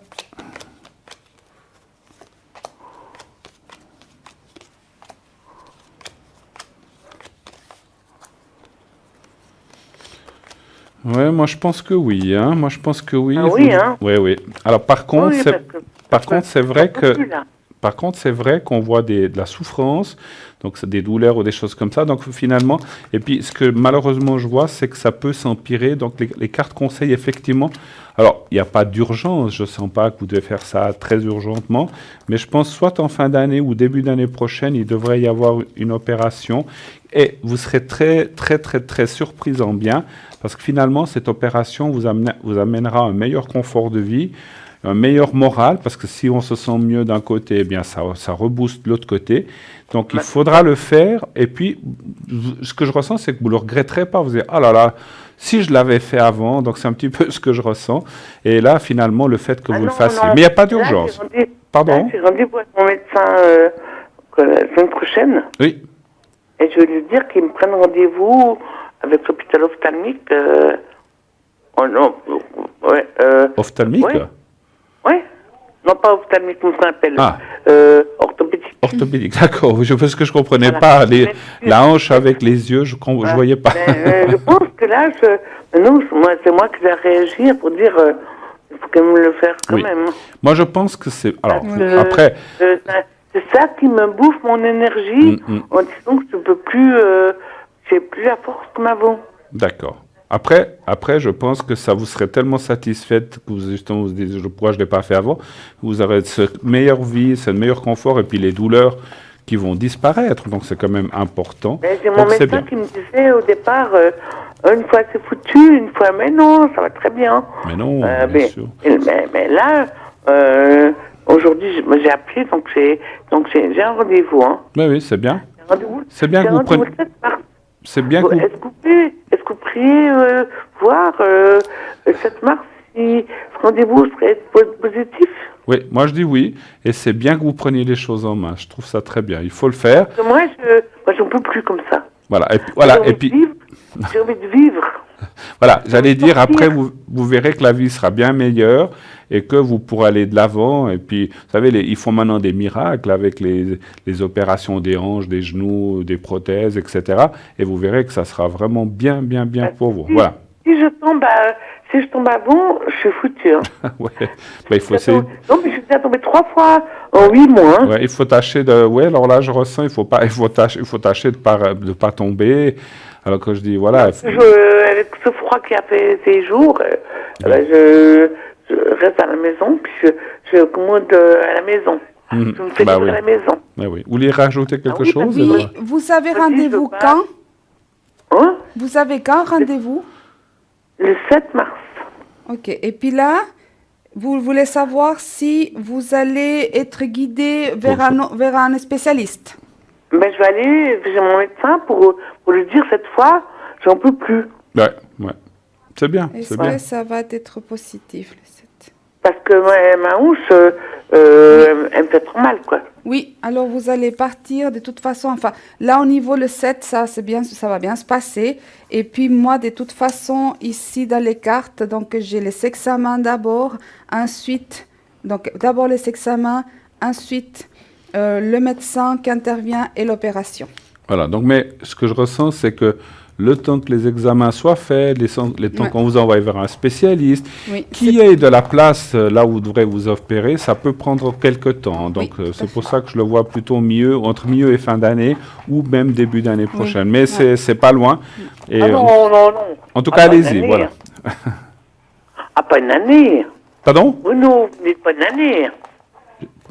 Ouais, moi je pense que oui. Hein. Moi je pense que oui. Ah oui, hein. Oui, oui. Alors par contre, Oui, c'est vrai j'en peux que plus, là. par contre, c'est vrai qu'on voit de la souffrance, donc c'est des douleurs ou des choses comme ça. Donc finalement, et puis ce que malheureusement je vois, c'est que ça peut s'empirer. Donc les cartes conseillent effectivement. Alors il n'y a pas d'urgence, je ne sens pas que vous devez faire ça très urgentement, mais je pense soit en fin d'année ou début d'année prochaine, il devrait y avoir une opération et vous serez très très très très surpris en bien parce que finalement cette opération vous amènera un meilleur confort de vie, un meilleur moral, parce que si on se sent mieux d'un côté, eh bien ça rebooste l'autre côté. Donc il faudra le faire. Et puis, ce que je ressens, c'est que vous ne le regretterez pas. Vous dites, ah là là, si je l'avais fait avant, donc c'est un petit peu ce que je ressens. Et là, finalement, le fait que vous le fassiez. Non. Mais il n'y a pas d'urgence. Pardon? J'ai rendez-vous avec mon médecin la semaine prochaine. Oui. Et je vais lui dire qu'il me prenne rendez-vous avec l'hôpital ophtalmique. Ophtalmique? Ouais. Oui, non pas ophtalmique, comment ça s'appelle? Orthopédique. Orthopédique, d'accord. Parce que je ne comprenais Voilà. pas la hanche avec les yeux, je ne voyais pas. Je pense que là, c'est moi qui vais réagir pour dire il faut quand même le faire quand même. Moi, je pense que c'est... Alors, Que, après... c'est ça qui me bouffe mon énergie en disant que je peux plus... j'ai plus la force comme avant. D'accord. Après, je pense que ça vous serait tellement satisfaite que vous vous dites pourquoi je ne l'ai pas fait avant. Vous aurez cette meilleure vie, ce meilleur confort et puis les douleurs qui vont disparaître. Donc c'est quand même important. C'est mon médecin qui me disait au départ, une fois c'est foutu, une fois mais non, ça va très bien. Mais non, bien sûr. Mais là, aujourd'hui j'ai appelé, donc j'ai un rendez-vous. Hein. Oui, c'est bien. C'est bien que vous preniez... C'est bien que vous... Est-ce que vous pourriez voir le 7 mars si ce rendez-vous serait positif? Oui, moi je dis oui, et c'est bien que vous preniez les choses en main. Je trouve ça très bien. Il faut le faire. Parce que moi, j'en peux plus comme ça. Voilà, et puis... J'ai envie de vivre. Voilà, j'allais dire, après, vous verrez que la vie sera bien meilleure et que vous pourrez aller de l'avant. Et puis, vous savez, ils font maintenant des miracles avec les opérations des hanches, des genoux, des prothèses, etc. Et vous verrez que ça sera vraiment bien pour vous. Voilà. Si je tombe avant, je suis foutu. Hein. Ouais, il faut essayer. Non, mais je suis déjà tombée 3 fois en 8 mois. Hein. Ouais, il faut tâcher de... Oui, alors là, je ressens, il faut tâcher de pas tomber. Alors que je dis, voilà... Avec ce froid qui a fait ces jours, je reste à la maison, puis je commande à la maison. Je me fais livrer à la maison. Oui. Vous voulez rajouter quelque chose? Oui, vous avez rendez-vous quand? Hein? Vous avez quand rendez-vous? Le 7 mars. Ok. Et puis là, vous voulez savoir si vous allez être guidé vers un spécialiste? Ben, je vais aller chez mon médecin pour lui dire cette fois, j'en peux plus. Ouais. C'est bien. Est-ce que ça va être positif, le 7? Parce que ma hanche, elle me fait trop mal, quoi. Oui, alors vous allez partir de toute façon. Enfin, là, au niveau le 7, ça va bien se passer. Et puis moi, de toute façon, ici dans les cartes, donc j'ai les examens d'abord, ensuite, donc d'abord les examens, ensuite le médecin qui intervient et l'opération. Voilà, donc mais ce que je ressens, c'est que le temps que les examens soient faits, les temps Ouais. qu'on vous envoie vers un spécialiste, Oui, qui ait de la place là où vous devrez vous opérer, ça peut prendre quelques temps. Donc tout à c'est pour fait. ça que je le vois plutôt mieux, entre milieu et fin d'année, ou même début d'année prochaine. Mais ouais. c'est pas loin. Et, Ah non, non, non. en tout Ah, cas, pas une allez-y, année. voilà. Ah, pas une année. Pardon? Bruno, vous dites pas une année.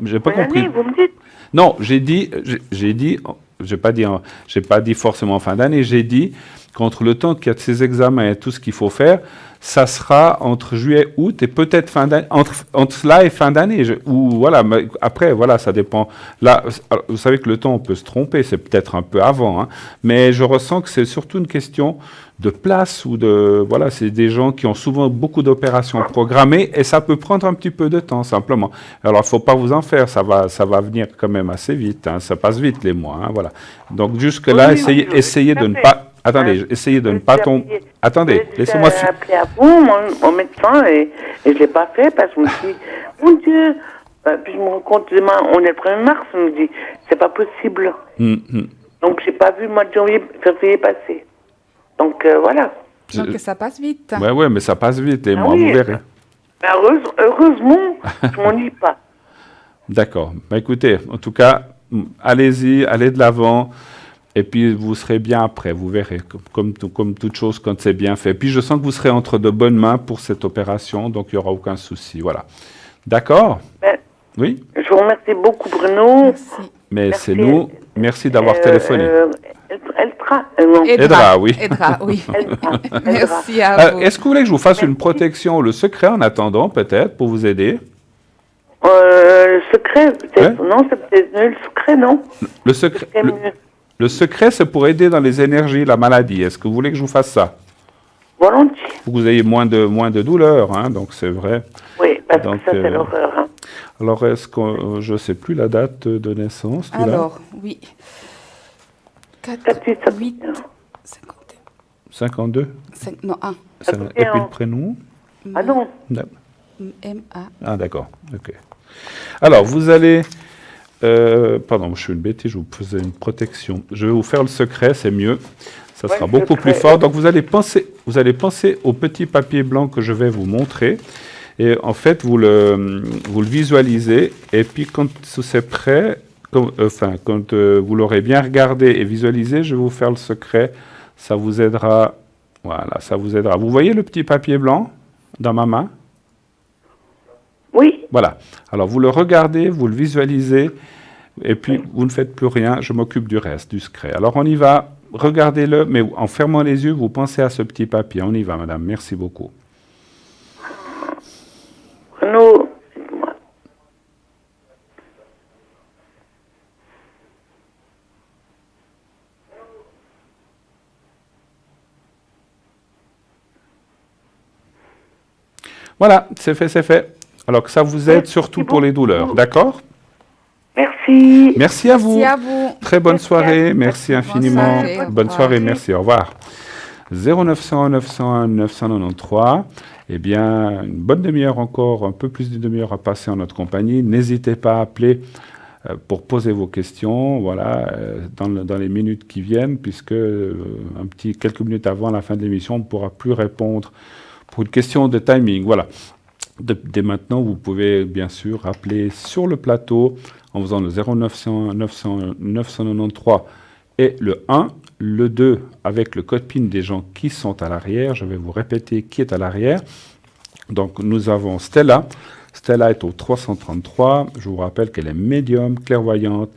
J'ai pas Pas une compris. année, vous me dites. Non, j'ai dit, j'ai pas dit forcément en fin d'année, j'ai dit qu'entre le temps qu'il y a de ces examens et tout ce qu'il faut faire, ça sera entre juillet, août et peut-être fin d'année, entre cela et fin d'année. Ou voilà, mais après, voilà, ça dépend. Là, alors, vous savez que le temps, on peut se tromper, c'est peut-être un peu avant, hein, mais je ressens que c'est surtout une question de place ou de, voilà, c'est des gens qui ont souvent beaucoup d'opérations programmées et ça peut prendre un petit peu de temps, simplement. Alors, il ne faut pas vous en faire, ça va venir quand même assez vite, hein, ça passe vite les mois, hein, voilà. Donc, jusque-là, Oui, oui, oui, essayez de ne tout à pas, fait. attendez, essayez de ne pas tomber, attendez, J'ai laissez-moi finir. appelé à vous, mon médecin, et je ne l'ai pas fait parce que je me suis dit, mon Dieu, puis je me rends compte, demain, on est le 1er mars, je me dis, c'est pas possible. Donc, j'ai pas vu le mois de février passer. Donc, voilà. Donc ça passe vite. Ouais, mais ça passe vite, les Ah mois, oui. vous verrez. Mais heureusement, je m'ennuie pas. D'accord. Bah, écoutez, en tout cas, allez-y, allez de l'avant, et puis vous serez bien après, vous verrez, comme toute chose quand c'est bien fait. Puis je sens que vous serez entre de bonnes mains pour cette opération, donc il n'y aura aucun souci. Voilà. D'accord? Ben, Oui? je vous remercie beaucoup, Bruno. Merci. Mais Merci. c'est nous. Merci d'avoir téléphoné. Non. Aidera, oui. Aidera, oui. Aidera. Merci à vous. Est-ce que vous voulez que je vous fasse une protection, le secret en attendant, peut-être, pour vous aider? Le secret, peut-être. Non, c'est peut-être le secret, non? Le secret, C'est le, mieux. le secret, c'est pour aider dans les énergies, la maladie. Est-ce que vous voulez que je vous fasse ça? Volontiers. Pour que vous ayez moins de douleur, hein, donc c'est vrai. Oui, parce Donc, que ça, c'est l'horreur. Hein. Alors, est-ce que je ne sais plus la date de naissance, tu l'as? Alors, oui. 4, 8, 8, 51. 52? Non, 1. Et puis le prénom? Ah non. Non. M-A. Ah, d'accord. Ok. Alors, vous allez... pardon, je suis une bêtise, je vous faisais une protection. Je vais vous faire le secret, c'est mieux. Ça Ouais, sera le beaucoup secret. plus fort. Donc, vous allez penser au petit papier blanc que je vais vous montrer. Et en fait, vous le visualisez. Et puis, quand c'est prêt, quand vous l'aurez bien regardé et visualisé, je vais vous faire le secret. Ça vous aidera. Voilà, ça vous aidera. Vous voyez le petit papier blanc dans ma main? Oui. Voilà. Alors, vous le regardez, vous le visualisez, et puis vous ne faites plus rien. Je m'occupe du reste, du secret. Alors, on y va. Regardez-le, mais en fermant les yeux, vous pensez à ce petit papier. On y va, madame. Merci beaucoup. Bruno, dites-moi. Voilà, c'est fait, c'est fait. Alors que ça vous aide Merci surtout pour les douleurs, beaucoup. d'accord? Merci. Merci à vous. Merci à vous. Très bonne Merci soirée, à vous. merci Bonne infiniment. soirée, au Bonne revoir. soirée, merci, au revoir. 0900 901 993. Eh bien, une bonne demi-heure encore, un peu plus d'une demi-heure à passer en notre compagnie. N'hésitez pas à appeler pour poser vos questions, voilà, dans les minutes qui viennent, puisque quelques minutes avant la fin de l'émission, on ne pourra plus répondre pour une question de timing. Voilà. Dès maintenant, vous pouvez bien sûr appeler sur le plateau en faisant le 0900 993 et le 1, le 2 avec le code PIN des gens qui sont à l'arrière. Je vais vous répéter qui est à l'arrière. Donc nous avons Stella. Stella est au 333. Je vous rappelle qu'elle est médium, clairvoyante,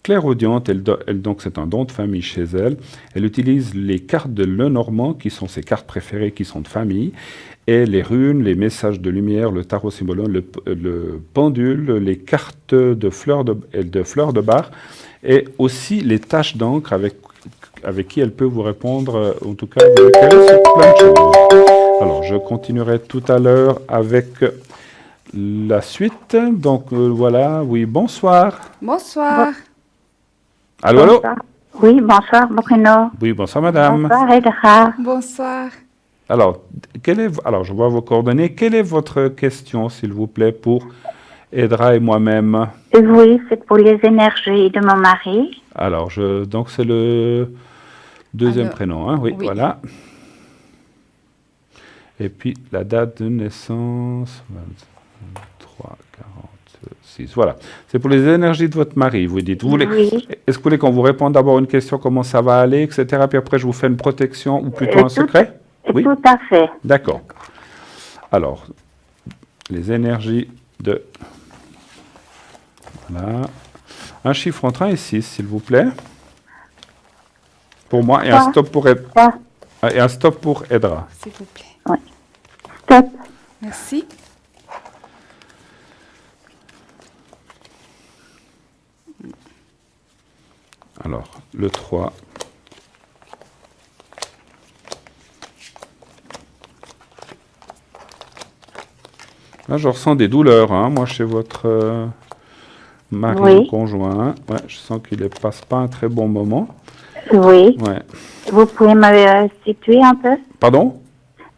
clairaudiente. Donc c'est un don de famille chez elle. Elle utilise les cartes de Lenormand, qui sont ses cartes préférées, qui sont de famille, et les runes, les messages de lumière, le tarot symbolone, le pendule, les cartes de fleurs de bar, et aussi les taches d'encre avec qui elle peut vous répondre, en tout cas vous éclairer sur plein de choses. Alors je continuerai tout à l'heure avec la suite. Donc voilà, oui, bonsoir. Bonsoir. Allô, allô? Bonsoir. Oui, bonsoir Bruno. Oui, bonsoir madame. Bonsoir Edra. Bonsoir. Alors, je vois vos coordonnées. Quelle est votre question, s'il vous plaît, pour Edra et moi-même? Oui, c'est pour les énergies de mon mari. Alors, donc c'est le Deuxième Alors, prénom, hein, oui, oui. voilà. Et puis la date de naissance, 23, 46, voilà. C'est pour les énergies de votre mari, vous dites. Vous voulez, Oui. est-ce que vous voulez qu'on vous réponde d'abord une question, comment ça va aller, etc. Puis après, je vous fais une protection ou plutôt un secret? Oui, Tout à fait. d'accord. Alors, les énergies de... Voilà. Un chiffre entre 1 et 6, s'il vous plaît. Pour moi, et un Ça. stop pour, Ça. et un stop pour Edra. S'il vous plaît. Stop. Merci. Alors, le 3. Là, je ressens des douleurs, hein, moi, chez votre mari Oui. ou conjoint. Ouais, je sens qu'il ne passe pas un très bon moment. Oui. Ouais. Vous pouvez me situer un peu? Pardon?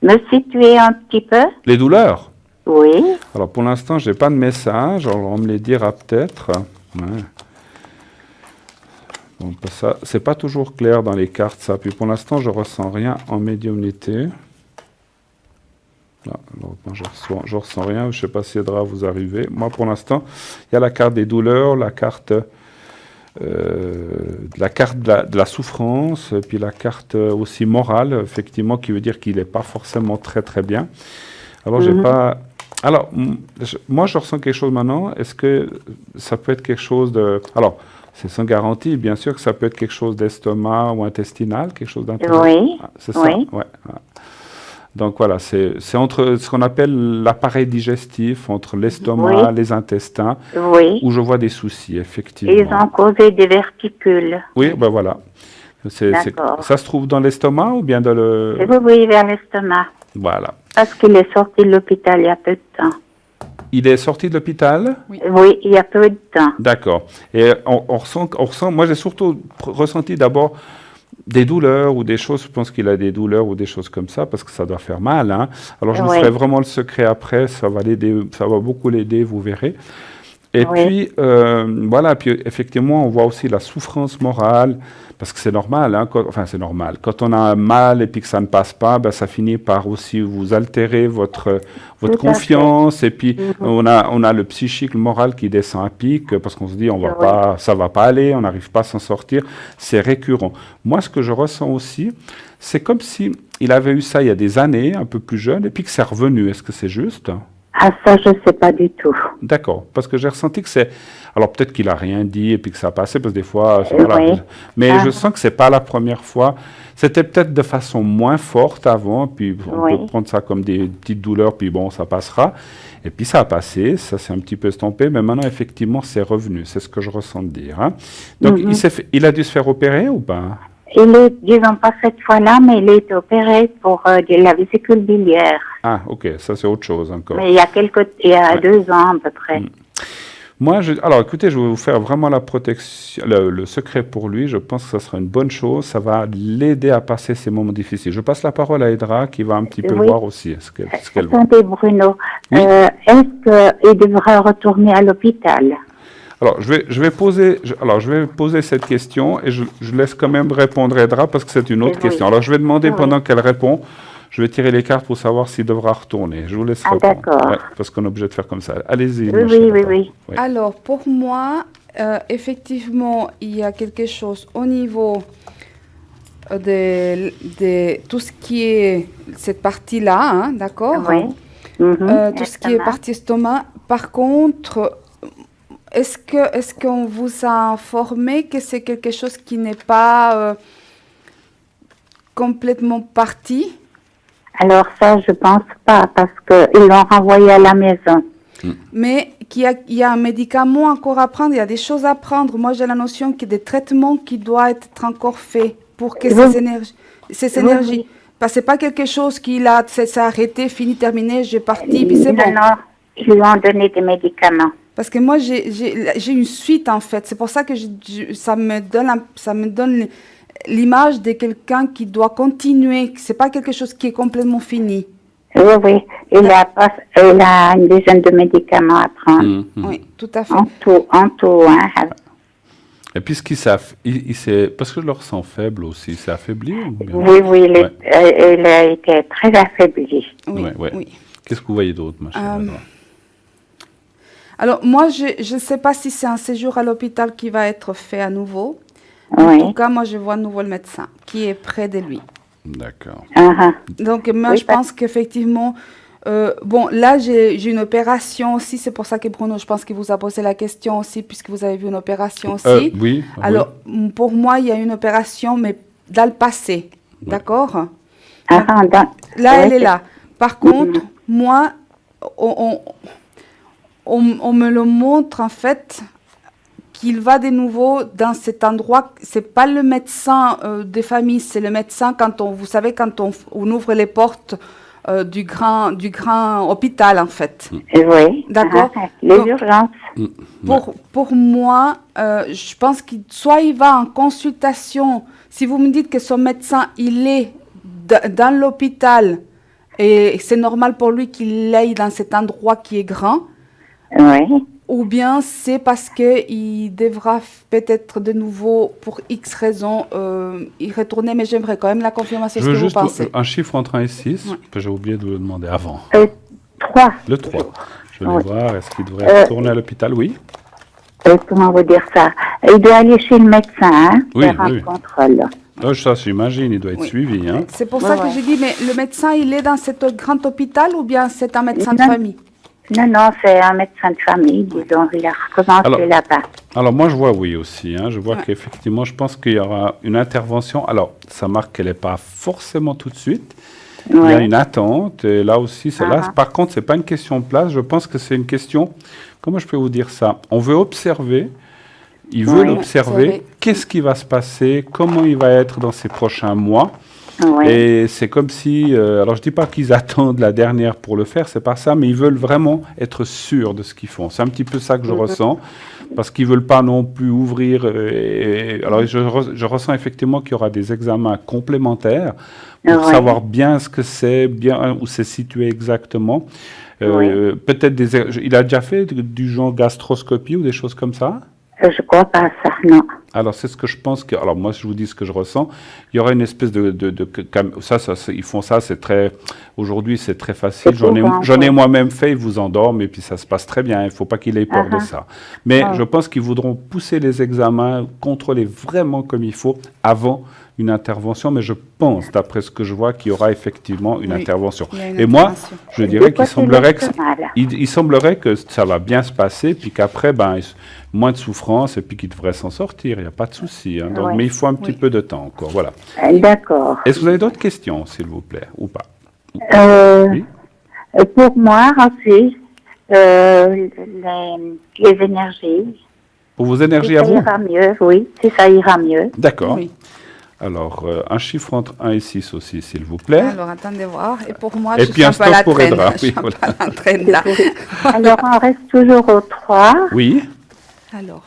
Me situer un petit peu? Les douleurs? Oui. Alors, pour l'instant, je n'ai pas de message. Alors, on me les dira peut-être. Ouais. Bon, ça, c'est pas toujours clair dans les cartes, ça. Puis pour l'instant, je ressens rien en médiumnité. Ah, alors, moi, je ressens rien. Je ne sais pas si Edra vous arrivez. Moi, pour l'instant, il y a la carte des douleurs, la carte de la souffrance, puis la carte aussi morale, effectivement, qui veut dire qu'il n'est pas forcément très très bien. Alors, j'ai pas. Alors, moi, je ressens quelque chose maintenant. Est-ce que ça peut être quelque chose de. Alors, c'est sans garantie, bien sûr que ça peut être quelque chose d'estomac ou intestinal, quelque chose d'intestinal. Oui. Ah, c'est ça, Oui. ouais. Ah. Donc voilà, c'est entre ce qu'on appelle l'appareil digestif, entre l'estomac, Oui. les intestins, Oui. où je vois des soucis, effectivement. Ils ont causé des verticules. Oui, ben voilà. D'accord. Ça se trouve dans l'estomac ou bien dans le... Et vous voyez vers l'estomac. Voilà. Parce qu'il est sorti de l'hôpital il y a peu de temps. Il est sorti de l'hôpital? Oui, il y a peu de temps. D'accord. Et on ressent, moi j'ai surtout ressenti d'abord des douleurs ou des choses, je pense qu'il a des douleurs ou des choses comme ça, parce que ça doit faire mal, hein. Alors je vous Oui. ferai vraiment le secret après, ça va beaucoup l'aider, vous verrez. Et Oui. puis, voilà, puis effectivement, on voit aussi la souffrance morale, parce que c'est normal, hein, enfin c'est normal. Quand on a un mal et puis que ça ne passe pas, ben, ça finit par aussi vous altérer votre Tout à confiance, et puis on a le psychique, le moral qui descend à pic, parce qu'on se dit, ça va pas aller, on n'arrive pas à s'en sortir, c'est récurrent. Moi, ce que je ressens aussi, c'est comme si il avait eu ça il y a des années, un peu plus jeune, et puis que c'est revenu. Est-ce que c'est juste? Ah, ça, je ne sais pas du tout. D'accord, parce que j'ai ressenti que c'est... Alors peut-être qu'il a rien dit et puis que ça a passé, parce que des fois... Oui. Mais je sens que c'est pas la première fois. C'était peut-être de façon moins forte avant, puis on peut prendre ça comme des petites douleurs, puis bon, ça passera. Et puis ça a passé, ça s'est un petit peu estompé, mais maintenant, effectivement, c'est revenu. C'est ce que je ressens dire. Hein. Donc, il a dû se faire opérer ou pas? Il est, disons pas cette fois-là, mais il est opéré pour de la vésicule biliaire. Ah, ok, ça c'est autre chose encore. Mais il y a 2 ans à peu près. Moi, alors écoutez, je vais vous faire vraiment la protection, le secret pour lui. Je pense que ça sera une bonne chose. Ça va l'aider à passer ces moments difficiles. Je passe la parole à Edra qui va un petit peu voir aussi ce qu'elle voit. Attendez, Bruno, est-ce qu'il devra retourner à l'hôpital? Alors, je vais poser cette question et je laisse quand même répondre Edra parce que c'est une autre question. Alors, je vais demander pendant qu'elle répond, je vais tirer les cartes pour savoir s'il devra retourner. Je vous laisse répondre. D'accord. Ouais, parce qu'on est obligé de faire comme ça. Allez-y. Oui. Alors, pour moi, effectivement, il y a quelque chose au niveau de tout ce qui est cette partie-là, hein, d'accord? Oui. Tout ce qui est partie estomac. Par contre, est-ce qu'on vous a informé que c'est quelque chose qui n'est pas complètement parti? Alors ça, je pense pas, parce qu'ils l'ont renvoyé à la maison. Mais il y a un médicament encore à prendre, il y a des choses à prendre. Moi, j'ai la notion qu'il y a des traitements qui doivent être encore faits pour que ces énergies... Parce que c'est pas quelque chose c'est arrêté, fini, terminé, j'ai parti, puis c'est bon. Non, ils lui ont donné des médicaments. Parce que moi, j'ai une suite, en fait. C'est pour ça que ça me donne l'image de quelqu'un qui doit continuer. C'est pas quelque chose qui est complètement fini. Oui. Il a une dizaine de médicaments à prendre. Oui, tout à fait. En tout, hein. Et puis, ce qu'il parce que je le ressens faible aussi, il s'est affaibli ou bien? Oui, il Ouais. il a été très affaibli. Oui, Ouais. oui. Qu'est-ce que vous voyez d'autre, ma chère Edra? Alors, moi, je ne sais pas si c'est un séjour à l'hôpital qui va être fait à nouveau. En Oui. tout cas, moi, je vois à nouveau le médecin qui est près de lui. D'accord. Donc, moi, Oui, je pense qu'effectivement, bon, là, j'ai une opération aussi. C'est pour ça que Bruno, je pense qu'il vous a posé la question aussi, puisque vous avez vu une opération aussi. Oui. Alors, pour moi, il y a une opération, mais dans le passé. D'accord? Là, Oui, elle est là. Par contre, moi, on me le montre, en fait, qu'il va de nouveau dans cet endroit. C'est pas le médecin des familles, c'est le médecin vous savez, quand on ouvre les portes du grand hôpital, en fait. Oui. D'accord. Les Donc, urgences. pour moi, je pense qu'il soit il va en consultation. Si vous me dites que son médecin, il est dans l'hôpital et c'est normal pour lui qu'il aille dans cet endroit qui est grand, Oui. ou bien c'est parce qu'il devra peut-être de nouveau, pour X raisons, y retourner, mais j'aimerais quand même la confirmation Je de veux ce que vous juste pensez. un chiffre entre 1 et 6, Ouais. que j'ai oublié de vous le demander avant. 3. Le 3. Je vais Oui. voir, est-ce qu'il devrait retourner à l'hôpital? Oui. Comment vous dire ça? Il doit aller chez le médecin, Oui, faire un oui. contrôle. Ça, j'imagine, il doit être Oui. suivi. Hein. C'est pour ça que j'ai dit, mais le médecin, il est dans cet grand hôpital ou bien c'est un médecin de Non. famille? Non, c'est un médecin de famille, disons, il a recommencé Alors, là-bas. Alors moi je vois oui aussi, hein. Je vois qu'effectivement je pense qu'il y aura une intervention. Alors ça marque qu'elle n'est pas forcément tout de suite. Il y a une attente et là aussi c'est là. Par contre c'est pas une question de place, je pense que c'est une question, comment je peux vous dire ça? On veut observer, il veut l'observer, qu'est-ce qui va se passer, comment il va être dans ces prochains mois. Oui. Et c'est comme si, alors je dis pas qu'ils attendent la dernière pour le faire, c'est pas ça, mais ils veulent vraiment être sûrs de ce qu'ils font. C'est un petit peu ça que je ressens, parce qu'ils veulent pas non plus ouvrir. Alors je ressens effectivement qu'il y aura des examens complémentaires pour savoir bien ce que c'est, bien où c'est situé exactement. Peut-être il a déjà fait du genre gastroscopie ou des choses comme ça? Je crois pas à ça, non. Alors, c'est ce que je pense que... Alors, moi, je vous dis ce que je ressens. Il y aura une espèce ils font ça, c'est très... Aujourd'hui, c'est très facile. J'en ai moi-même fait, ils vous endorment et puis ça se passe très bien. Il ne faut pas qu'il ait peur de ça. Mais je pense qu'ils voudront pousser les examens, contrôler vraiment comme il faut avant une intervention. Mais je pense, d'après ce que je vois, qu'il y aura effectivement une intervention. Et moi, je dirais qu'il semblerait que ça va bien se passer, puis qu'après, moins de souffrance et puis qu'il devrait s'en sortir. Il n'y a pas de souci. Hein. Donc, mais il faut un petit peu de temps encore. Voilà. D'accord. Est-ce que vous avez d'autres questions, s'il vous plaît, ou pas? Oui. Pour moi aussi, les énergies. Pour vos énergies à vous? Ça ira mieux, oui. Si ça ira mieux. D'accord. Oui. Alors, un chiffre entre 1 et 6 aussi, s'il vous plaît. Alors, attendez voir. Et pour moi, et je puis suis un un peu à la stop pour traîne. Edra. Je suis un peu à la traîne, là. Alors, on reste toujours au 3. Oui. Alors.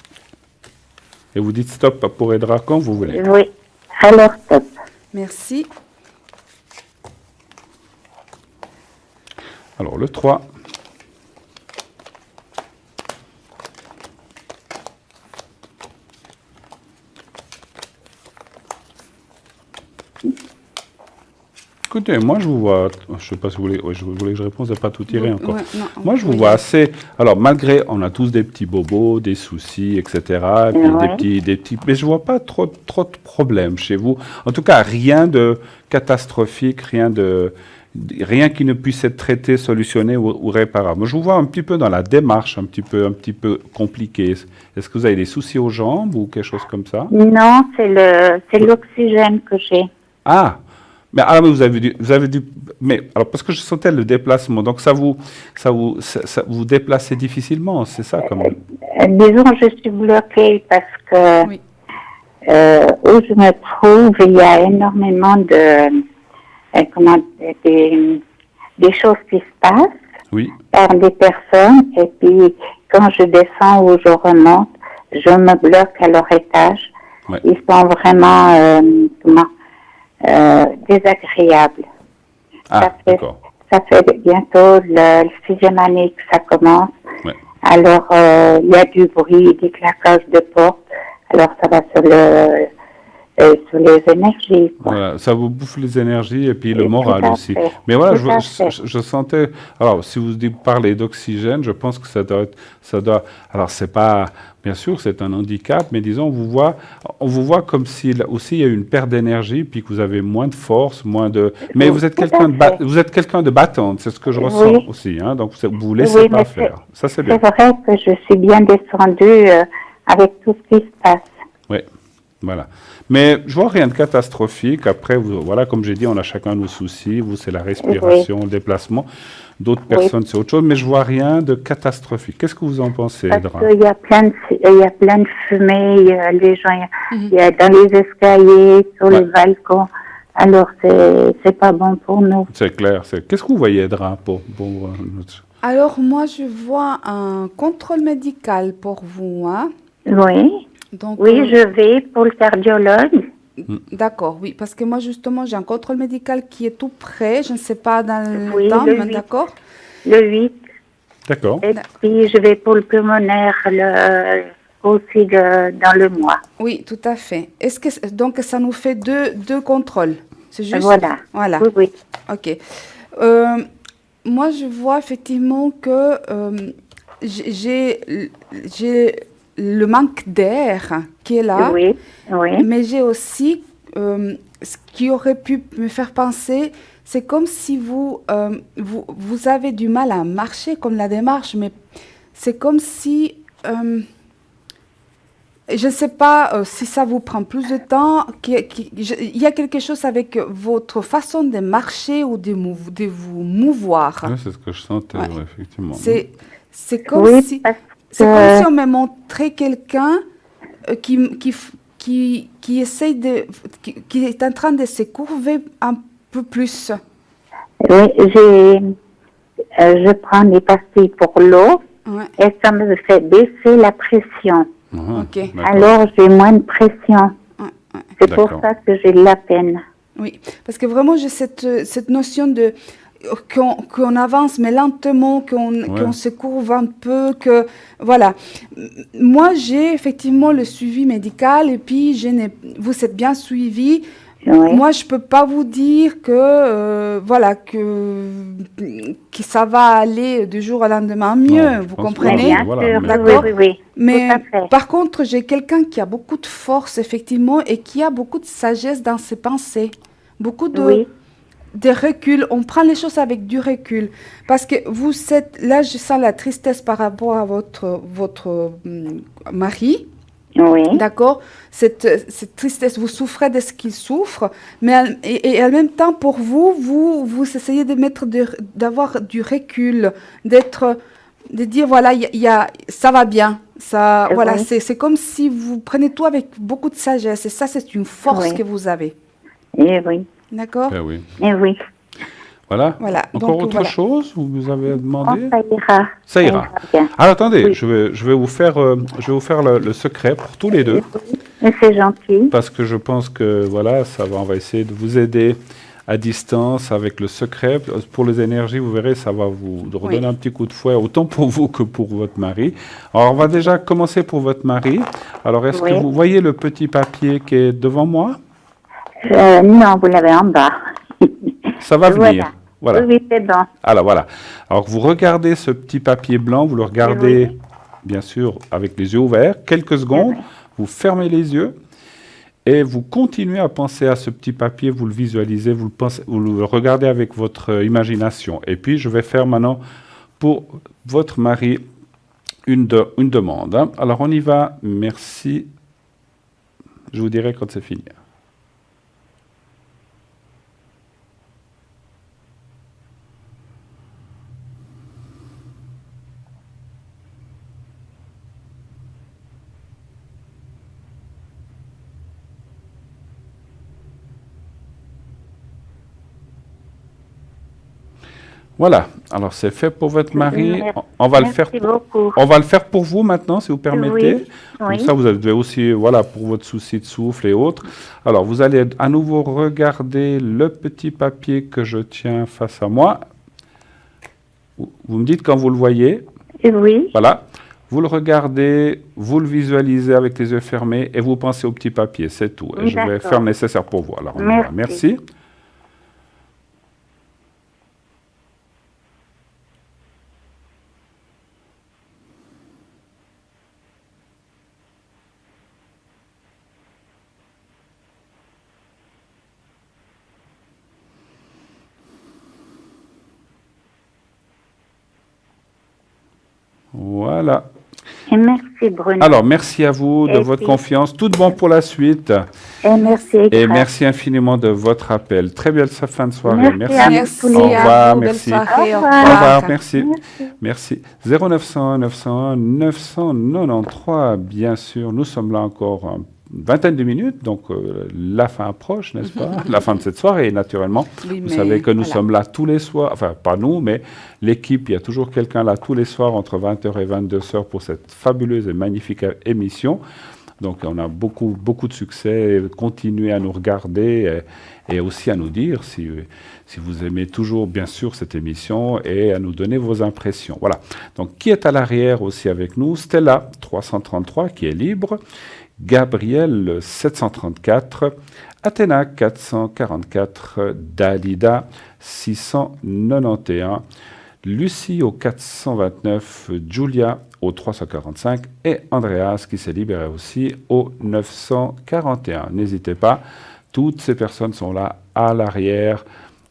Et vous dites stop pour Edra quand vous voulez. Oui. Alors, stop. Merci. Alors, le 3. Écoutez, moi je vous vois, je ne sais pas si vous voulez, je voulais que je réponde, pas tout tirer encore. Moi je vous vois assez, alors malgré, on a tous des petits bobos, des soucis, etc. Et puis des petits, mais je ne vois pas trop de problèmes chez vous. En tout cas, rien de catastrophique, rien qui ne puisse être traité, solutionné ou réparable. Moi, je vous vois un petit peu dans la démarche, un petit peu compliquée. Est-ce que vous avez des soucis aux jambes ou quelque chose comme ça? Non, c'est l'oxygène que j'ai. Ah, mais vous avez dû, mais alors parce que je sentais le déplacement, donc ça vous déplacez difficilement, c'est ça comme. Disons, je suis bloquée parce que où je me trouve, il y a énormément de des choses qui se passent par des personnes, et puis quand je descends ou je remonte, je me bloque à leur étage. Ils sont vraiment désagréables. Ça fait bientôt le 6e année que ça commence. Alors, il y a du bruit, des claquages de porte. Alors, ça va sur les énergies. Quoi. Voilà, ça vous bouffe les énergies et puis le Et moral aussi. fait. Mais voilà, Tout je sentais. Alors, si vous parlez d'oxygène, je pense que ça doit. Alors, c'est pas. Bien sûr, c'est un handicap, mais disons, on vous voit comme si aussi il y a une perte d'énergie, puis que vous avez moins de force, moins de. Mais vous êtes quelqu'un de battante, c'est ce que je ressens aussi. Hein, donc, vous vous laissez pas faire. Ça, c'est bien. C'est vrai que je suis bien descendue avec tout ce qui se passe. Oui, voilà. Mais je vois rien de catastrophique. Après, voilà, comme j'ai dit, on a chacun nos soucis. Vous, c'est la respiration, le déplacement. D'autres personnes, c'est autre chose. Mais je vois rien de catastrophique. Qu'est-ce que vous en pensez, Edra? Parce qu'il y a plein de fumée. Les gens, il y a dans les escaliers, sur les balcons. Alors, c'est pas bon pour nous. C'est clair. Qu'est-ce que vous voyez, Edra, pour Alors, moi, je vois un contrôle médical pour vous. Hein? Oui. Donc, oui, je vais pour le cardiologue. D'accord, oui, parce que moi, justement, j'ai un contrôle médical qui est tout près. Je ne sais pas dans le temps, mais d'accord. Le 8. D'accord. Et puis, je vais pour le pulmonaire aussi dans le mois. Oui, tout à fait. Donc, ça nous fait deux contrôles. C'est juste. Voilà. Oui, oui. OK. Moi, je vois effectivement que j'ai le manque d'air qui est là. Oui. Mais j'ai aussi ce qui aurait pu me faire penser, c'est comme si vous avez du mal à marcher comme la démarche, mais c'est comme si, je ne sais pas si ça vous prend plus de temps, il y a quelque chose avec votre façon de marcher ou de vous mouvoir. Oui, c'est ce que je sentais, effectivement. C'est comme si on me montrait quelqu'un qui essaye qui est en train de se courber un peu plus. Oui, je prends des pastilles pour l'eau et ça me fait baisser la pression. Okay. Alors, j'ai moins de pression. C'est pour ça que j'ai de la peine. Oui, parce que vraiment, j'ai cette notion de qu'on avance, mais lentement, qu'on se courbe un peu, que voilà. Moi, j'ai effectivement le suivi médical et puis vous êtes bien suivi. Moi, je peux pas vous dire que que ça va aller du jour au lendemain mieux. Vous comprenez? Bien sûr, d'accord. Oui. Mais par contre, j'ai quelqu'un qui a beaucoup de force effectivement et qui a beaucoup de sagesse dans ses pensées, beaucoup de recul. On prend les choses avec du recul parce que là, je sens la tristesse par rapport à votre mari. Oui. D'accord, cette tristesse, vous souffrez de ce qu'il souffre, mais en même temps, pour vous essayez d'avoir du recul, de dire voilà, ça va bien, ça, voilà, c'est comme si vous prenez tout avec beaucoup de sagesse, et ça, c'est une force que vous avez. Eh oui. D'accord. Oui. Eh oui. Voilà. Encore autre chose vous avez demandé? Ça ira. Ça ira. Alors attendez, je vais vous faire le secret pour tous les deux. Oui. C'est gentil. Parce que je pense que on va essayer de vous aider à distance avec le secret. Pour les énergies, vous verrez, ça va vous redonner un petit coup de fouet, autant pour vous que pour votre mari. Alors on va déjà commencer pour votre mari. Alors est-ce que vous voyez le petit papier qui est devant moi? Non, vous l'avez en bas. Ça va venir. Voilà. Oui, c'est bon. Alors voilà. Alors vous regardez ce petit papier blanc, vous le regardez bien sûr avec les yeux ouverts, quelques secondes, vous fermez les yeux et vous continuez à penser à ce petit papier, vous le visualisez, vous le regardez avec votre imagination. Et puis je vais faire maintenant pour votre mari une demande. Hein. Alors on y va, merci. Je vous dirai quand c'est fini. Voilà, alors c'est fait pour votre mari. On va le faire. On va le faire pour vous maintenant, si vous permettez. Comme ça, vous avez aussi, pour votre souci de souffle et autres. Alors, vous allez à nouveau regarder le petit papier que je tiens face à moi. Vous me dites quand vous le voyez. Oui. Voilà. Vous le regardez, vous le visualisez avec les yeux fermés et vous pensez au petit papier, c'est tout. Et je vais faire le nécessaire pour vous. Alors, merci. Voilà. Et merci Bruno. Alors, merci à vous de votre confiance. Tout de bon pour la suite. Et merci. Et merci infiniment de votre appel. Très belle fin de soirée. Merci. Au revoir. Merci. Au revoir. Merci. Merci. 0901 901 993. Bien sûr, nous sommes là encore une vingtaine de minutes, donc la fin approche, n'est-ce pas? La fin de cette soirée, naturellement. Oui, vous savez que nous sommes là tous les soirs, enfin pas nous, mais l'équipe, il y a toujours quelqu'un là tous les soirs entre 20h et 22h pour cette fabuleuse et magnifique émission. Donc on a beaucoup de succès. Continuez à nous regarder et aussi à nous dire si vous aimez toujours, bien sûr, cette émission et à nous donner vos impressions. Voilà. Donc qui est à l'arrière aussi avec nous? Stella, 333, qui est libre. Gabriel 734, Athéna 444, Dalida 691, Lucie au 429, Julia au 345 et Andreas qui s'est libéré aussi au 941. N'hésitez pas, toutes ces personnes sont là à l'arrière.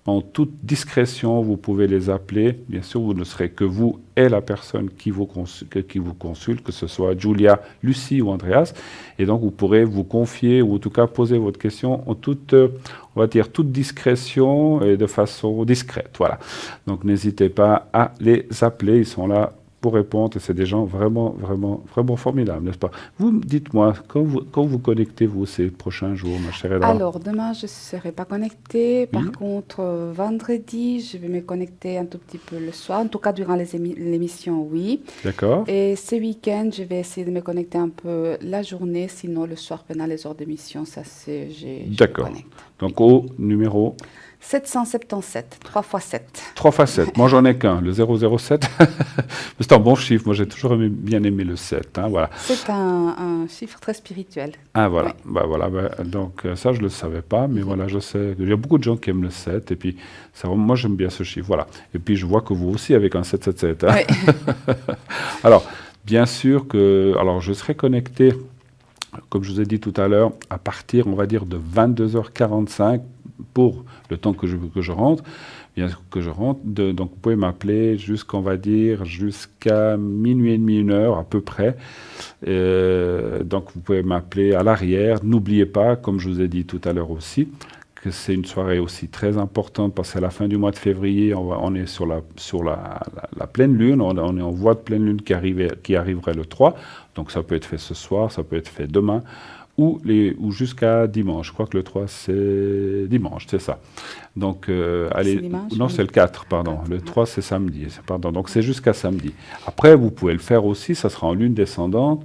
En toute discrétion, vous pouvez les appeler. Bien sûr, vous ne serez que vous et la personne qui vous consulte, que ce soit Julia, Lucie ou Andreas. Et donc, vous pourrez vous confier ou en tout cas poser votre question en toute, on va dire, toute discrétion et de façon discrète. Voilà. Donc, n'hésitez pas à les appeler. Ils sont là pour répondre. Et c'est des gens vraiment formidables, n'est-ce pas? Vous, dites-moi, quand vous connectez, vous, ces prochains jours, ma chère Edra? Alors, demain, je ne serai pas connectée. Par contre, vendredi, je vais me connecter un tout petit peu le soir. En tout cas, durant l'émission, oui. D'accord. Et ce week-end, je vais essayer de me connecter un peu la journée. Sinon, le soir, pendant les heures d'émission, ça, c'est... D'accord. Donc, au numéro 777, 3 x 7. 3 x 7. Moi, j'en ai qu'un, le 007. C'est un bon chiffre. Moi, j'ai toujours bien aimé le 7. Hein, voilà. C'est un chiffre très spirituel. Ah, voilà. Oui. Bah, voilà. Donc, ça, je ne le savais pas. Mais voilà, je sais. Il y a beaucoup de gens qui aiment le 7. Et puis, moi, j'aime bien ce chiffre. Voilà. Et puis, je vois que vous aussi avec un 777. Hein. Oui. Alors, bien sûr que... Alors, je serai connecté, comme je vous ai dit tout à l'heure, à partir, on va dire, de 22h45 pour le temps que je rentre. Bien que je rentre, donc vous pouvez m'appeler jusqu'à minuit et demi, 1h à peu près. Donc vous pouvez m'appeler à l'arrière. N'oubliez pas, comme je vous ai dit tout à l'heure aussi, que c'est une soirée aussi très importante parce qu'à la fin du mois de février, on est sur la pleine lune, on est en voie de pleine lune qui arriverait le 3. Donc ça peut être fait ce soir, ça peut être fait demain ou jusqu'à dimanche. Je crois que le 3, c'est dimanche, c'est ça. Donc, allez, dimanche, non, c'est le 4, pardon. Le 3, c'est samedi. Pardon. Donc, c'est jusqu'à samedi. Après, vous pouvez le faire aussi, ça sera en lune descendante.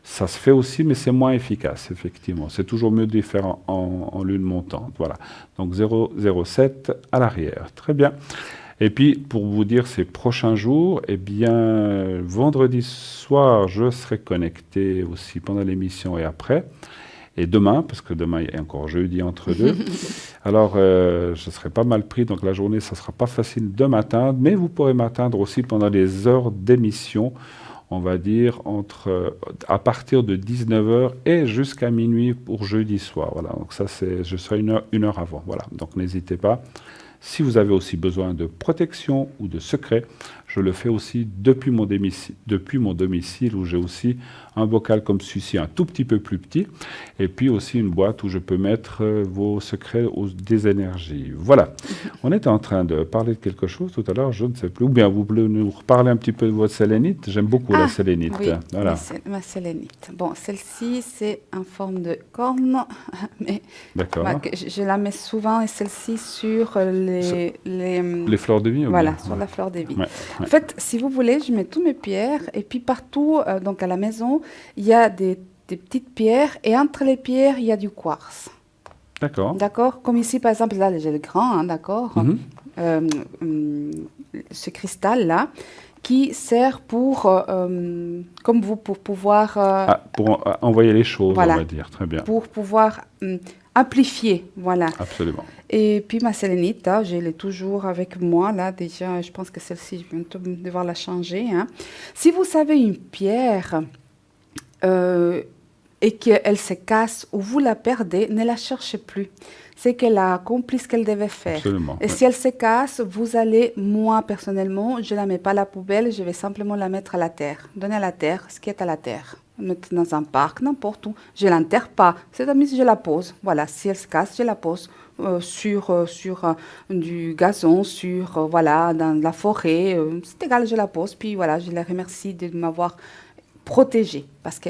Ça se fait aussi, mais c'est moins efficace, effectivement. C'est toujours mieux de les faire en lune montante. Voilà. Donc, 007 à l'arrière. Très bien. Et puis, pour vous dire ces prochains jours, eh bien, vendredi soir, je serai connecté aussi pendant l'émission et après. Et demain, parce que demain, il y a encore jeudi entre deux. Alors, je serai pas mal pris, donc la journée, ça ne sera pas facile de m'atteindre, mais vous pourrez m'atteindre aussi pendant les heures d'émission, on va dire, à partir de 19h et jusqu'à minuit pour jeudi soir. Voilà, donc ça, je serai une heure avant. Voilà, donc n'hésitez pas. Si vous avez aussi besoin de protection ou de secret, je le fais aussi depuis mon domicile où j'ai aussi un bocal comme celui-ci, un tout petit peu plus petit, et puis aussi une boîte où je peux mettre vos secrets des énergies. Voilà. On était en train de parler de quelque chose tout à l'heure, je ne sais plus. Ou bien vous voulez nous reparler un petit peu de votre sélénite? J'aime beaucoup la sélénite. Oui, voilà. ma sélénite. Bon, celle-ci, c'est en forme de corne, mais je la mets souvent, et celle-ci sur les fleurs de vie. Voilà, sur la fleur de vie. Ouais. En fait, si vous voulez, je mets toutes mes pierres, et puis partout, donc à la maison, il y a des petites pierres, et entre les pierres, il y a du quartz. D'accord. D'accord. Comme ici, par exemple, là, j'ai le grand, hein, d'accord. Ce cristal-là. qui sert pour pouvoir... pour envoyer les choses, voilà, on va dire. Très bien. Pour pouvoir amplifier, voilà. Absolument. Et puis ma sélénite, je l'ai toujours avec moi, là, déjà, je pense que celle-ci, je vais bientôt devoir la changer. Hein. Si vous savez une pierre et qu'elle se casse ou vous la perdez, ne la cherchez plus. C'est qu'elle a accompli ce qu'elle devait faire. Absolument, et si elle se casse, vous allez, moi personnellement, je ne la mets pas à la poubelle, je vais simplement la mettre à la terre. Donner à la terre ce qui est à la terre. Mettre dans un parc, n'importe où. Je ne l'enterre pas. C'est-à-dire, je la pose. Voilà, si elle se casse, je la pose sur du gazon, voilà, dans la forêt. C'est égal, je la pose. Puis voilà, je la remercie de m'avoir protégée. Parce que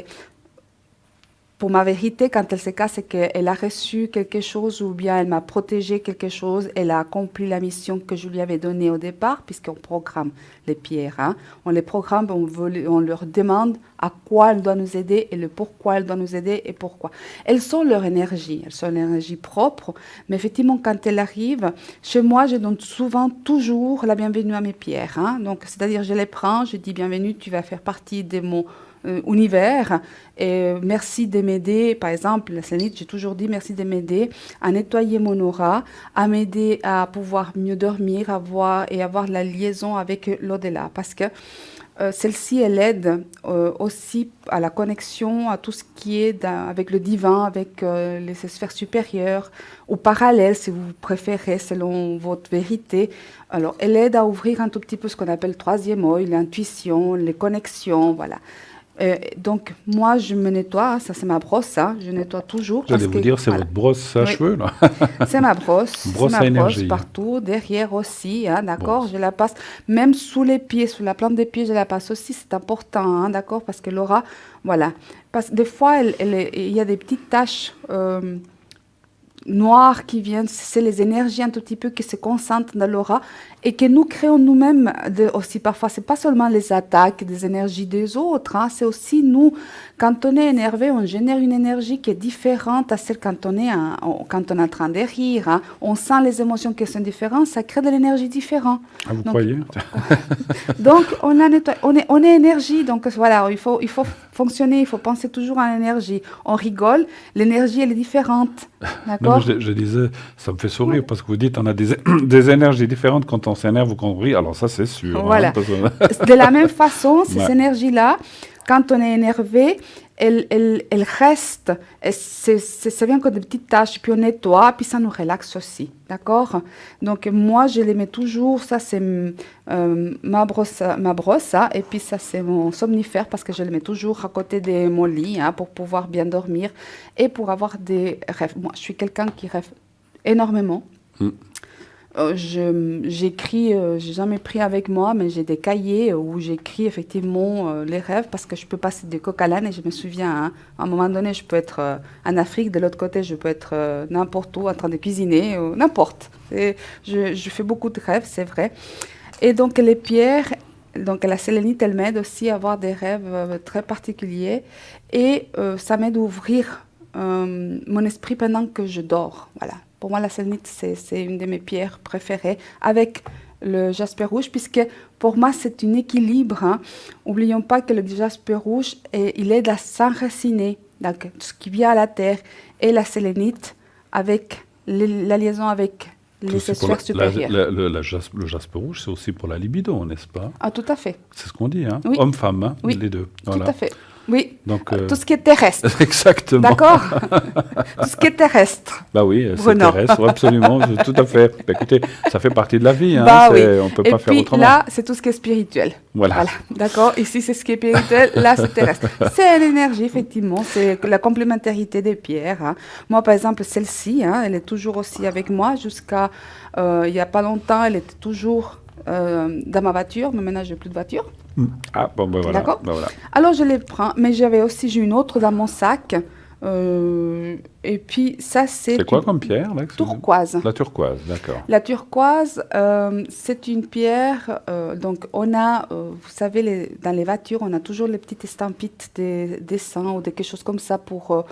pour ma vérité, quand elle se casse, c'est qu'elle a reçu quelque chose ou bien elle m'a protégé quelque chose, elle a accompli la mission que je lui avais donnée au départ, puisqu'on programme les pierres. Hein. On les programme, on leur demande à quoi elle doit nous aider et le pourquoi elle doit nous aider et pourquoi. Elles sont leur énergie, elles sont l'énergie propre, mais effectivement, quand elle arrive, chez moi, je donne souvent toujours la bienvenue à mes pierres. Hein. Donc, c'est-à-dire, je les prends, je dis bienvenue, tu vas faire partie de mon univers et merci de m'aider, par exemple la sélénite, j'ai toujours dit merci de m'aider à nettoyer mon aura, à m'aider à pouvoir mieux dormir, avoir la liaison avec l'au-delà, parce que celle-ci, elle aide aussi à la connexion, à tout ce qui est avec le divin, avec les sphères supérieures, ou parallèles, si vous préférez, selon votre vérité. Alors, elle aide à ouvrir un tout petit peu ce qu'on appelle le troisième œil, l'intuition, les connexions, voilà. Donc, moi, je me nettoie, ça c'est ma brosse, hein, je nettoie toujours. J'allais vous dire, c'est votre brosse à cheveux, là. C'est ma brosse, brosse à énergie. Partout, derrière aussi, hein, d'accord, je la passe, même sous les pieds, sous la plante des pieds, je la passe aussi, c'est important, hein, d'accord, parce que l'aura, voilà. Parce que des fois, il y a des petites taches noires qui viennent, c'est les énergies un tout petit peu qui se concentrent dans l'aura et que nous créons nous-mêmes aussi parfois. C'est pas seulement les attaques des énergies des autres, hein, c'est aussi nous, quand on est énervé, on génère une énergie qui est différente à celle quand on est en train de rire. Hein. On sent les émotions qui sont différentes, ça crée de l'énergie différente. Ah, vous croyez? Donc, on est énergie, donc voilà, il faut fonctionner, il faut penser toujours en énergie. On rigole, l'énergie, elle est différente. D'accord? Je disais, ça me fait sourire parce que vous dites on a des énergies différentes quand on s'énerve ou quand on rit, alors ça c'est sûr. Voilà. Hein, de la même façon, ces énergies-là, quand on est énervé, elles restent, ça vient comme des petites taches, puis on nettoie, puis ça nous relaxe aussi, d'accord? Donc moi, je les mets toujours, ça c'est ma brosse, hein, et puis ça c'est mon somnifère, parce que je les mets toujours à côté de mon lit, hein, pour pouvoir bien dormir, et pour avoir des rêves. Moi, je suis quelqu'un qui rêve énormément. J'écris, j'ai jamais pris avec moi, mais j'ai des cahiers où j'écris effectivement les rêves parce que je peux passer du coq à l'âne et je me souviens, hein, à un moment donné, je peux être en Afrique, de l'autre côté, je peux être n'importe où en train de cuisiner, n'importe. Je fais beaucoup de rêves, c'est vrai. Et donc les pierres, donc la sélénite, elle m'aide aussi à avoir des rêves très particuliers et ça m'aide à ouvrir mon esprit pendant que je dors, voilà. Pour moi, la sélénite, c'est une de mes pierres préférées, avec le jasper rouge, puisque pour moi, c'est un équilibre. Hein. N'oublions pas que le jasper rouge, il aide à s'enraciner, donc tout ce qui vient à la terre, et la sélénite, avec la liaison avec les sphères supérieures. Le jasper rouge, c'est aussi pour la libido, n'est-ce pas? Ah, tout à fait. C'est ce qu'on dit, hein, oui. Homme-femme, hein, oui. Les deux. Voilà. Tout à fait. Oui, donc, tout ce qui est terrestre. Exactement. D'accord. Tout ce qui est terrestre. Bah oui, c'est terrestre, absolument, tout à fait. Bah, écoutez, ça fait partie de la vie, hein, bah oui. On ne peut pas faire autrement. Et puis là, c'est tout ce qui est spirituel. Voilà. D'accord. Ici, c'est ce qui est spirituel, là, c'est terrestre. C'est l'énergie, effectivement, c'est la complémentarité des pierres. Hein. Moi, par exemple, celle-ci, hein, elle est toujours aussi avec moi jusqu'à, il n'y a pas longtemps, elle était toujours dans ma voiture, mais maintenant, je n'ai plus de voiture. Ah, bon, ben voilà. D'accord. Ben voilà. Alors, je les prends, mais j'ai une autre dans mon sac Et puis ça, c'est quoi comme pierre là, turquoise. La turquoise, d'accord. La turquoise, c'est une pierre. Donc on a, vous savez, dans les voitures, on a toujours les petites estampites des dessins ou de quelque chose comme ça pour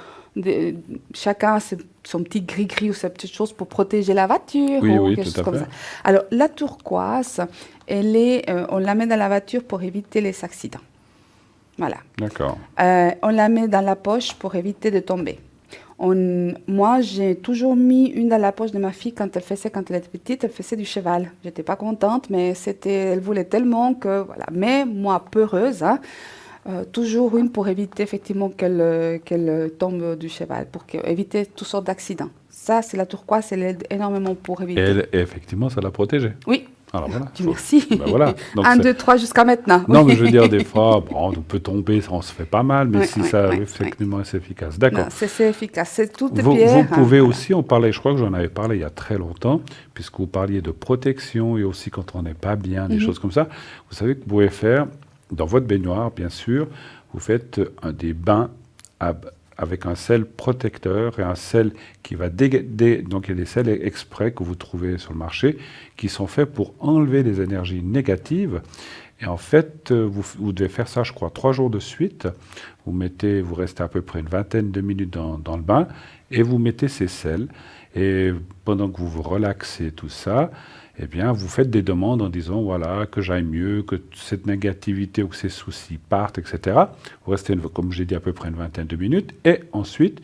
chacun a son petit gris-gris ou sa petite chose pour protéger la voiture ou quelque chose comme ça. Alors la turquoise, on la met dans la voiture pour éviter les accidents. Voilà. D'accord. On la met dans la poche pour éviter de tomber. Moi, j'ai toujours mis une dans la poche de ma fille quand elle était petite, elle faisait du cheval. J'étais pas contente, mais elle voulait tellement que, voilà. Mais moi, peureuse, toujours une pour éviter effectivement qu'elle tombe du cheval, pour éviter toutes sortes d'accidents. Ça, c'est la turquoise, elle aide énormément pour éviter. Et effectivement, ça l'a protégée. Oui. Alors voilà. Merci. Ben voilà. Donc 1, 2, 3 jusqu'à maintenant. Non, mais je veux dire, des fois, on peut tomber, on se fait pas mal, mais si ça effectivement c'est efficace. D'accord. C'est efficace, c'est toutes les pierres. pierres. Vous pouvez aussi, on parlait, je crois que j'en avais parlé il y a très longtemps, puisque vous parliez de protection et aussi quand on n'est pas bien, des choses comme ça. Vous savez que vous pouvez faire, dans votre baignoire, bien sûr, vous faites des bains avec un sel protecteur et un sel qui va donc il y a des sels exprès que vous trouvez sur le marché qui sont faits pour enlever les énergies négatives. Et en fait, vous devez faire ça, je crois, 3 jours de suite. Vous restez à peu près une vingtaine de minutes dans le bain et vous mettez ces sels. Et pendant que vous vous relaxez tout ça, eh bien, vous faites des demandes en disant, voilà, que j'aille mieux, que cette négativité ou que ces soucis partent, etc. Vous restez, comme j'ai dit, à peu près une vingtaine de minutes. Et ensuite,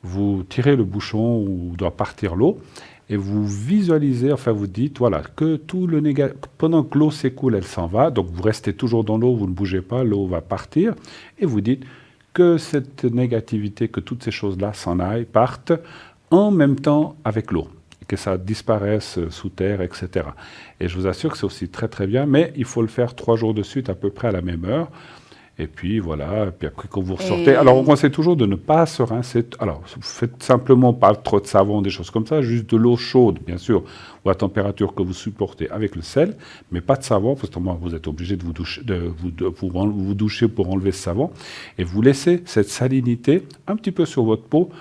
vous tirez le bouchon où doit partir l'eau et vous visualisez, enfin vous dites, voilà, que tout le négatif, pendant que l'eau s'écoule, elle s'en va. Donc, vous restez toujours dans l'eau, vous ne bougez pas, l'eau va partir. Et vous dites que cette négativité, que toutes ces choses-là s'en aillent, partent en même temps avec l'eau. Que ça disparaisse sous terre, etc. Et je vous assure que c'est aussi très très bien, mais il faut le faire 3 jours de suite à peu près à la même heure. Et puis voilà, et puis après quand vous ressortez, alors on conseille toujours de ne pas se rincer. Alors vous faites simplement pas trop de savon, des choses comme ça, juste de l'eau chaude, bien sûr, ou à température que vous supportez avec le sel, mais pas de savon, parce que vous êtes obligé de vous doucher pour enlever ce savon, et vous laissez cette salinité un petit peu sur votre peau.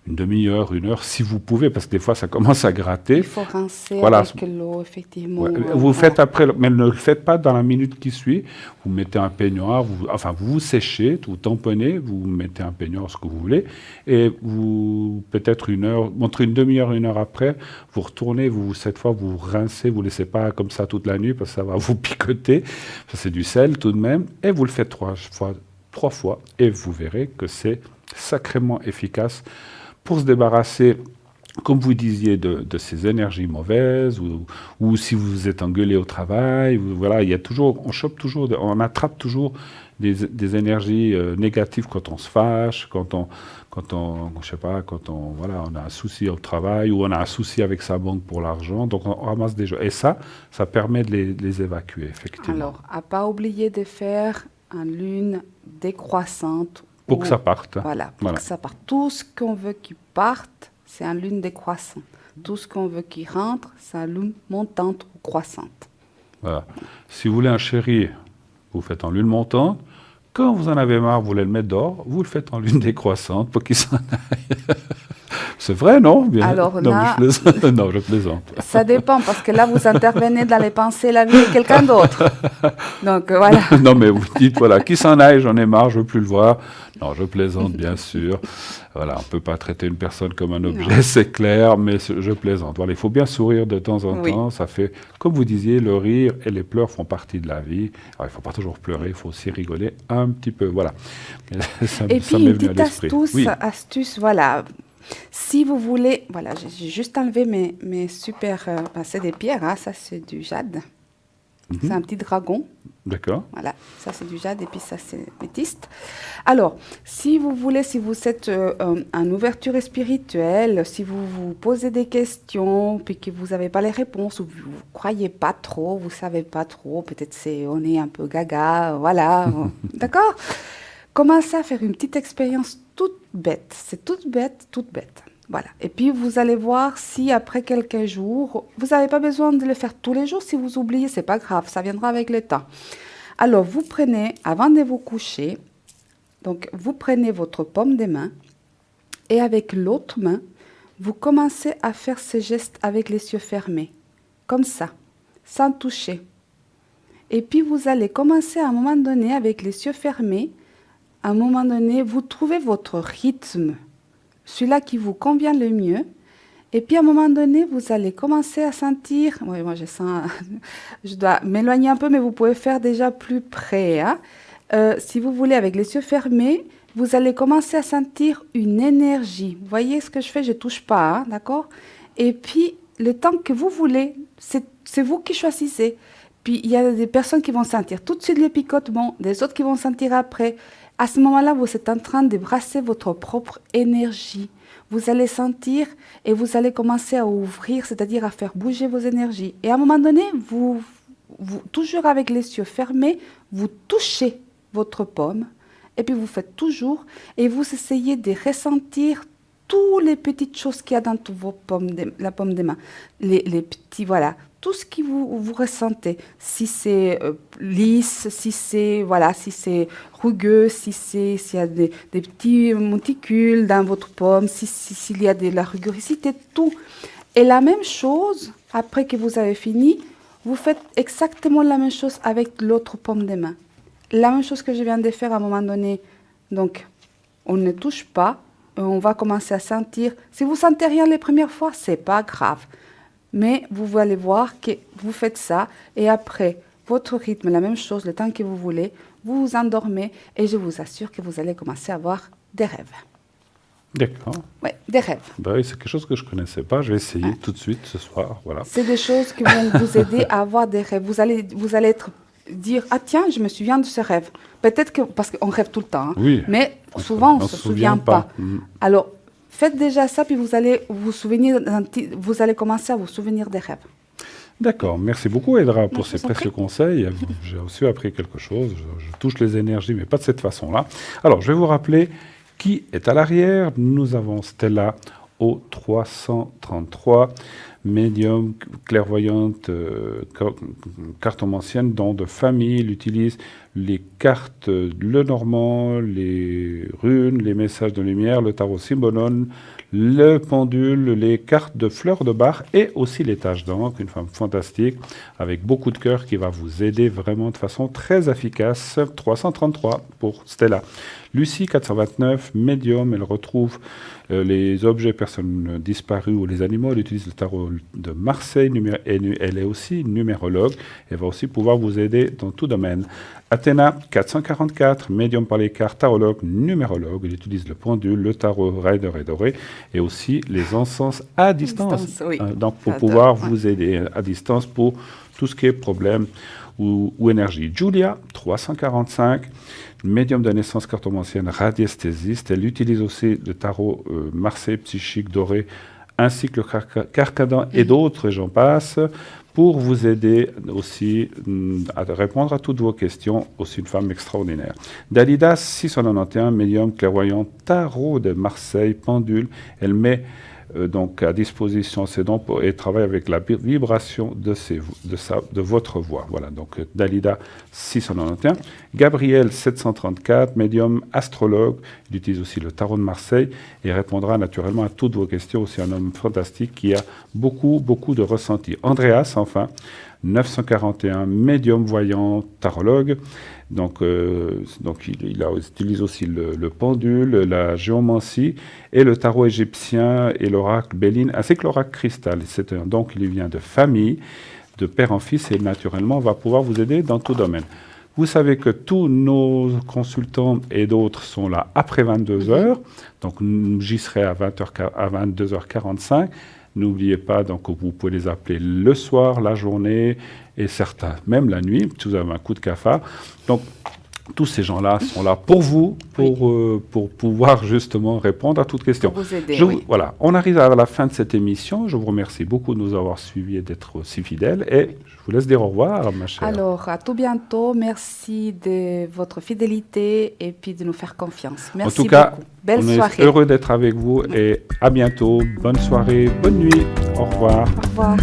Une demi-heure, 1 heure, si vous pouvez, parce que des fois, ça commence à gratter. Il faut rincer avec l'eau, effectivement. Ouais. Vous faites après, mais ne le faites pas dans la minute qui suit. Vous mettez un peignoir, vous séchez, vous tamponnez, vous mettez un peignoir, ce que vous voulez, et peut-être 1 heure, entre une demi-heure et 1 heure après, vous retournez, cette fois, vous rincez, vous ne laissez pas comme ça toute la nuit, parce que ça va vous picoter. Ça, c'est du sel tout de même, et vous le faites 3 fois, et vous verrez que c'est sacrément efficace pour se débarrasser, comme vous disiez, de ces énergies mauvaises, ou si vous vous êtes engueulé au travail, voilà, on attrape toujours des énergies négatives quand on se fâche, quand on a un souci au travail, ou on a un souci avec sa banque pour l'argent, donc on ramasse des choses. Et ça permet de les évacuer, effectivement. Alors, à pas oublier de faire une lune décroissante. Pour que ça parte. Voilà, que ça parte. Tout ce qu'on veut qui parte, c'est une lune décroissante. Tout ce qu'on veut qui rentre, c'est une lune montante ou croissante. Voilà. Si vous voulez un chéri, vous faites en lune montante. Quand vous en avez marre, vous voulez le mettre dehors, vous le faites en lune décroissante pour qu'il s'en aille. C'est vrai, non? Bien. Alors non, là, je plaisante. Ça dépend, parce que là, vous intervenez dans les pensées, la vie de quelqu'un d'autre. Donc, voilà. Non, mais vous dites, voilà, qui s'en aille, j'en ai marre, je ne veux plus le voir. Non, je plaisante, bien sûr. Voilà, on ne peut pas traiter une personne comme un objet, c'est clair, mais je plaisante. Voilà, il faut bien sourire de temps en temps. Ça fait, comme vous disiez, le rire et les pleurs font partie de la vie. Alors, il ne faut pas toujours pleurer, il faut aussi rigoler un petit peu. Voilà. Et puis, une petite astuce, voilà. Si vous voulez, voilà, j'ai juste enlevé mes super, c'est des pierres, hein, ça c'est du jade. C'est un petit dragon. D'accord. Voilà, ça c'est du jade et puis ça c'est métiste. Alors, si vous voulez, si vous êtes en ouverture spirituelle, si vous vous posez des questions puis que vous n'avez pas les réponses ou vous ne croyez pas trop, vous ne savez pas trop, peut-être on est un peu gaga, voilà, d'accord? Commencez à faire une petite expérience toute bête. C'est toute bête. Voilà. Et puis, vous allez voir si après quelques jours, vous n'avez pas besoin de le faire tous les jours. Si vous oubliez, ce n'est pas grave, ça viendra avec le temps. Alors, vous prenez, avant de vous coucher, donc vous prenez votre paume de main Et avec l'autre main, vous commencez à faire ces gestes avec les yeux fermés, comme ça, sans toucher. Et puis vous allez commencer à un moment donné, avec les yeux fermés, à un moment donné, vous trouvez votre rythme, celui-là qui vous convient le mieux. Et puis à un moment donné, vous allez commencer à sentir, oui, moi je sens, je dois m'éloigner un peu, mais vous pouvez faire déjà plus près. Hein. Si vous voulez, avec les yeux fermés, vous allez commencer à sentir une énergie. Vous voyez ce que je fais, je ne touche pas, hein, d'accord? Et puis, le temps que vous voulez, c'est vous qui choisissez. Puis, il y a des personnes qui vont sentir tout de suite le picotement, des autres qui vont sentir après. À ce moment-là, vous êtes en train de brasser votre propre énergie. Vous allez sentir et vous allez commencer à ouvrir, c'est-à-dire à faire bouger vos énergies. Et à un moment donné, vous toujours avec les yeux fermés, vous touchez votre paume. Et puis vous faites toujours, et vous essayez de ressentir toutes les petites choses qu'il y a dans vos la paume des mains. Les petits, voilà, tout ce que vous ressentez. Si c'est lisse, si c'est rugueux, s'il y a des petits monticules dans votre paume, s'il y a de la rugosité, tout. Et la même chose, après que vous avez fini, vous faites exactement la même chose avec l'autre paume des mains. La même chose que je viens de faire à un moment donné. Donc, on ne touche pas, on va commencer à sentir. Si vous sentez rien les premières fois, c'est pas grave. Mais vous allez voir que vous faites ça et après, votre rythme, la même chose, le temps que vous voulez, vous vous endormez et je vous assure que vous allez commencer à avoir des rêves. D'accord. Oui, des rêves. Bah oui, c'est quelque chose que je ne connaissais pas. Je vais essayer tout de suite ce soir. Voilà. C'est des choses qui vont vous aider à avoir des rêves. Vous allez être dire « Ah tiens, je me souviens de ce rêve ». Peut-être que, parce qu'on rêve tout le temps, hein, oui, mais souvent on ne se souvient pas. Alors, faites déjà ça, puis vous allez vous allez commencer à vous souvenir des rêves. D'accord. Merci beaucoup, Edra, pour ces précieux conseils. J'ai aussi appris quelque chose. Je touche les énergies, mais pas de cette façon-là. Alors, je vais vous rappeler qui est à l'arrière. Nous avons Stella au 333, médium, clairvoyante, cartomancienne, don de famille. Il utilise les cartes, le normand, les runes, les messages de lumière, le tarot symbolone, le pendule, les cartes de fleurs de Bach et aussi les taches d'encre. Une femme fantastique avec beaucoup de cœur qui va vous aider vraiment de façon très efficace. 333 pour Stella. Lucie, 429, médium, elle retrouve les objets, personnes disparues ou les animaux. Elle utilise le tarot de Marseille, elle est aussi numérologue. Elle va aussi pouvoir vous aider dans tout domaine. Athéna, 444, médium par les cartes, tarologue, numérologue. Elle utilise le pendule, le tarot rider et doré et aussi les encens à distance. Oui. Donc pour pouvoir vous aider à distance pour tout ce qui est problème ou énergie. Julia, 345, médium de naissance cartomancienne, radiesthésiste. Elle utilise aussi le tarot Marseille psychique doré, ainsi que le carcadan et d'autres, j'en passe, pour vous aider aussi à répondre à toutes vos questions. Aussi une femme extraordinaire. Dalida, 691, médium clairvoyant, tarot de Marseille, pendule. Elle met donc à disposition ses dons et travaille avec la vibration de votre voix. Voilà, donc Dalida 691. Gabriel 734, médium astrologue, il utilise aussi le tarot de Marseille et répondra naturellement à toutes vos questions. Aussi un homme fantastique qui a beaucoup de ressenti. Andreas, enfin, 941, médium voyant, tarologue. Donc il utilise aussi le pendule, la géomancie et le tarot égyptien et l'oracle Béline, ainsi que l'oracle cristal. C'est un don qui lui vient de famille, de père en fils, et naturellement va pouvoir vous aider dans tout domaine. Vous savez que tous nos consultants et d'autres sont là après 22h, donc j'y serai à 22h45. N'oubliez pas, donc vous pouvez les appeler le soir, la journée et certains, même la nuit, si vous avez un coup de cafard. Donc, tous ces gens-là sont là pour vous, pour pouvoir justement répondre à toutes questions. Pour vous aider, Voilà, on arrive à la fin de cette émission. Je vous remercie beaucoup de nous avoir suivis et d'être aussi fidèles. Et je vous laisse dire au revoir, ma chère. Alors, à tout bientôt. Merci de votre fidélité et puis de nous faire confiance. Merci beaucoup. En tout cas, belle soirée. Est heureux d'être avec vous et à bientôt. Bonne soirée, bonne nuit. Au revoir. Au revoir.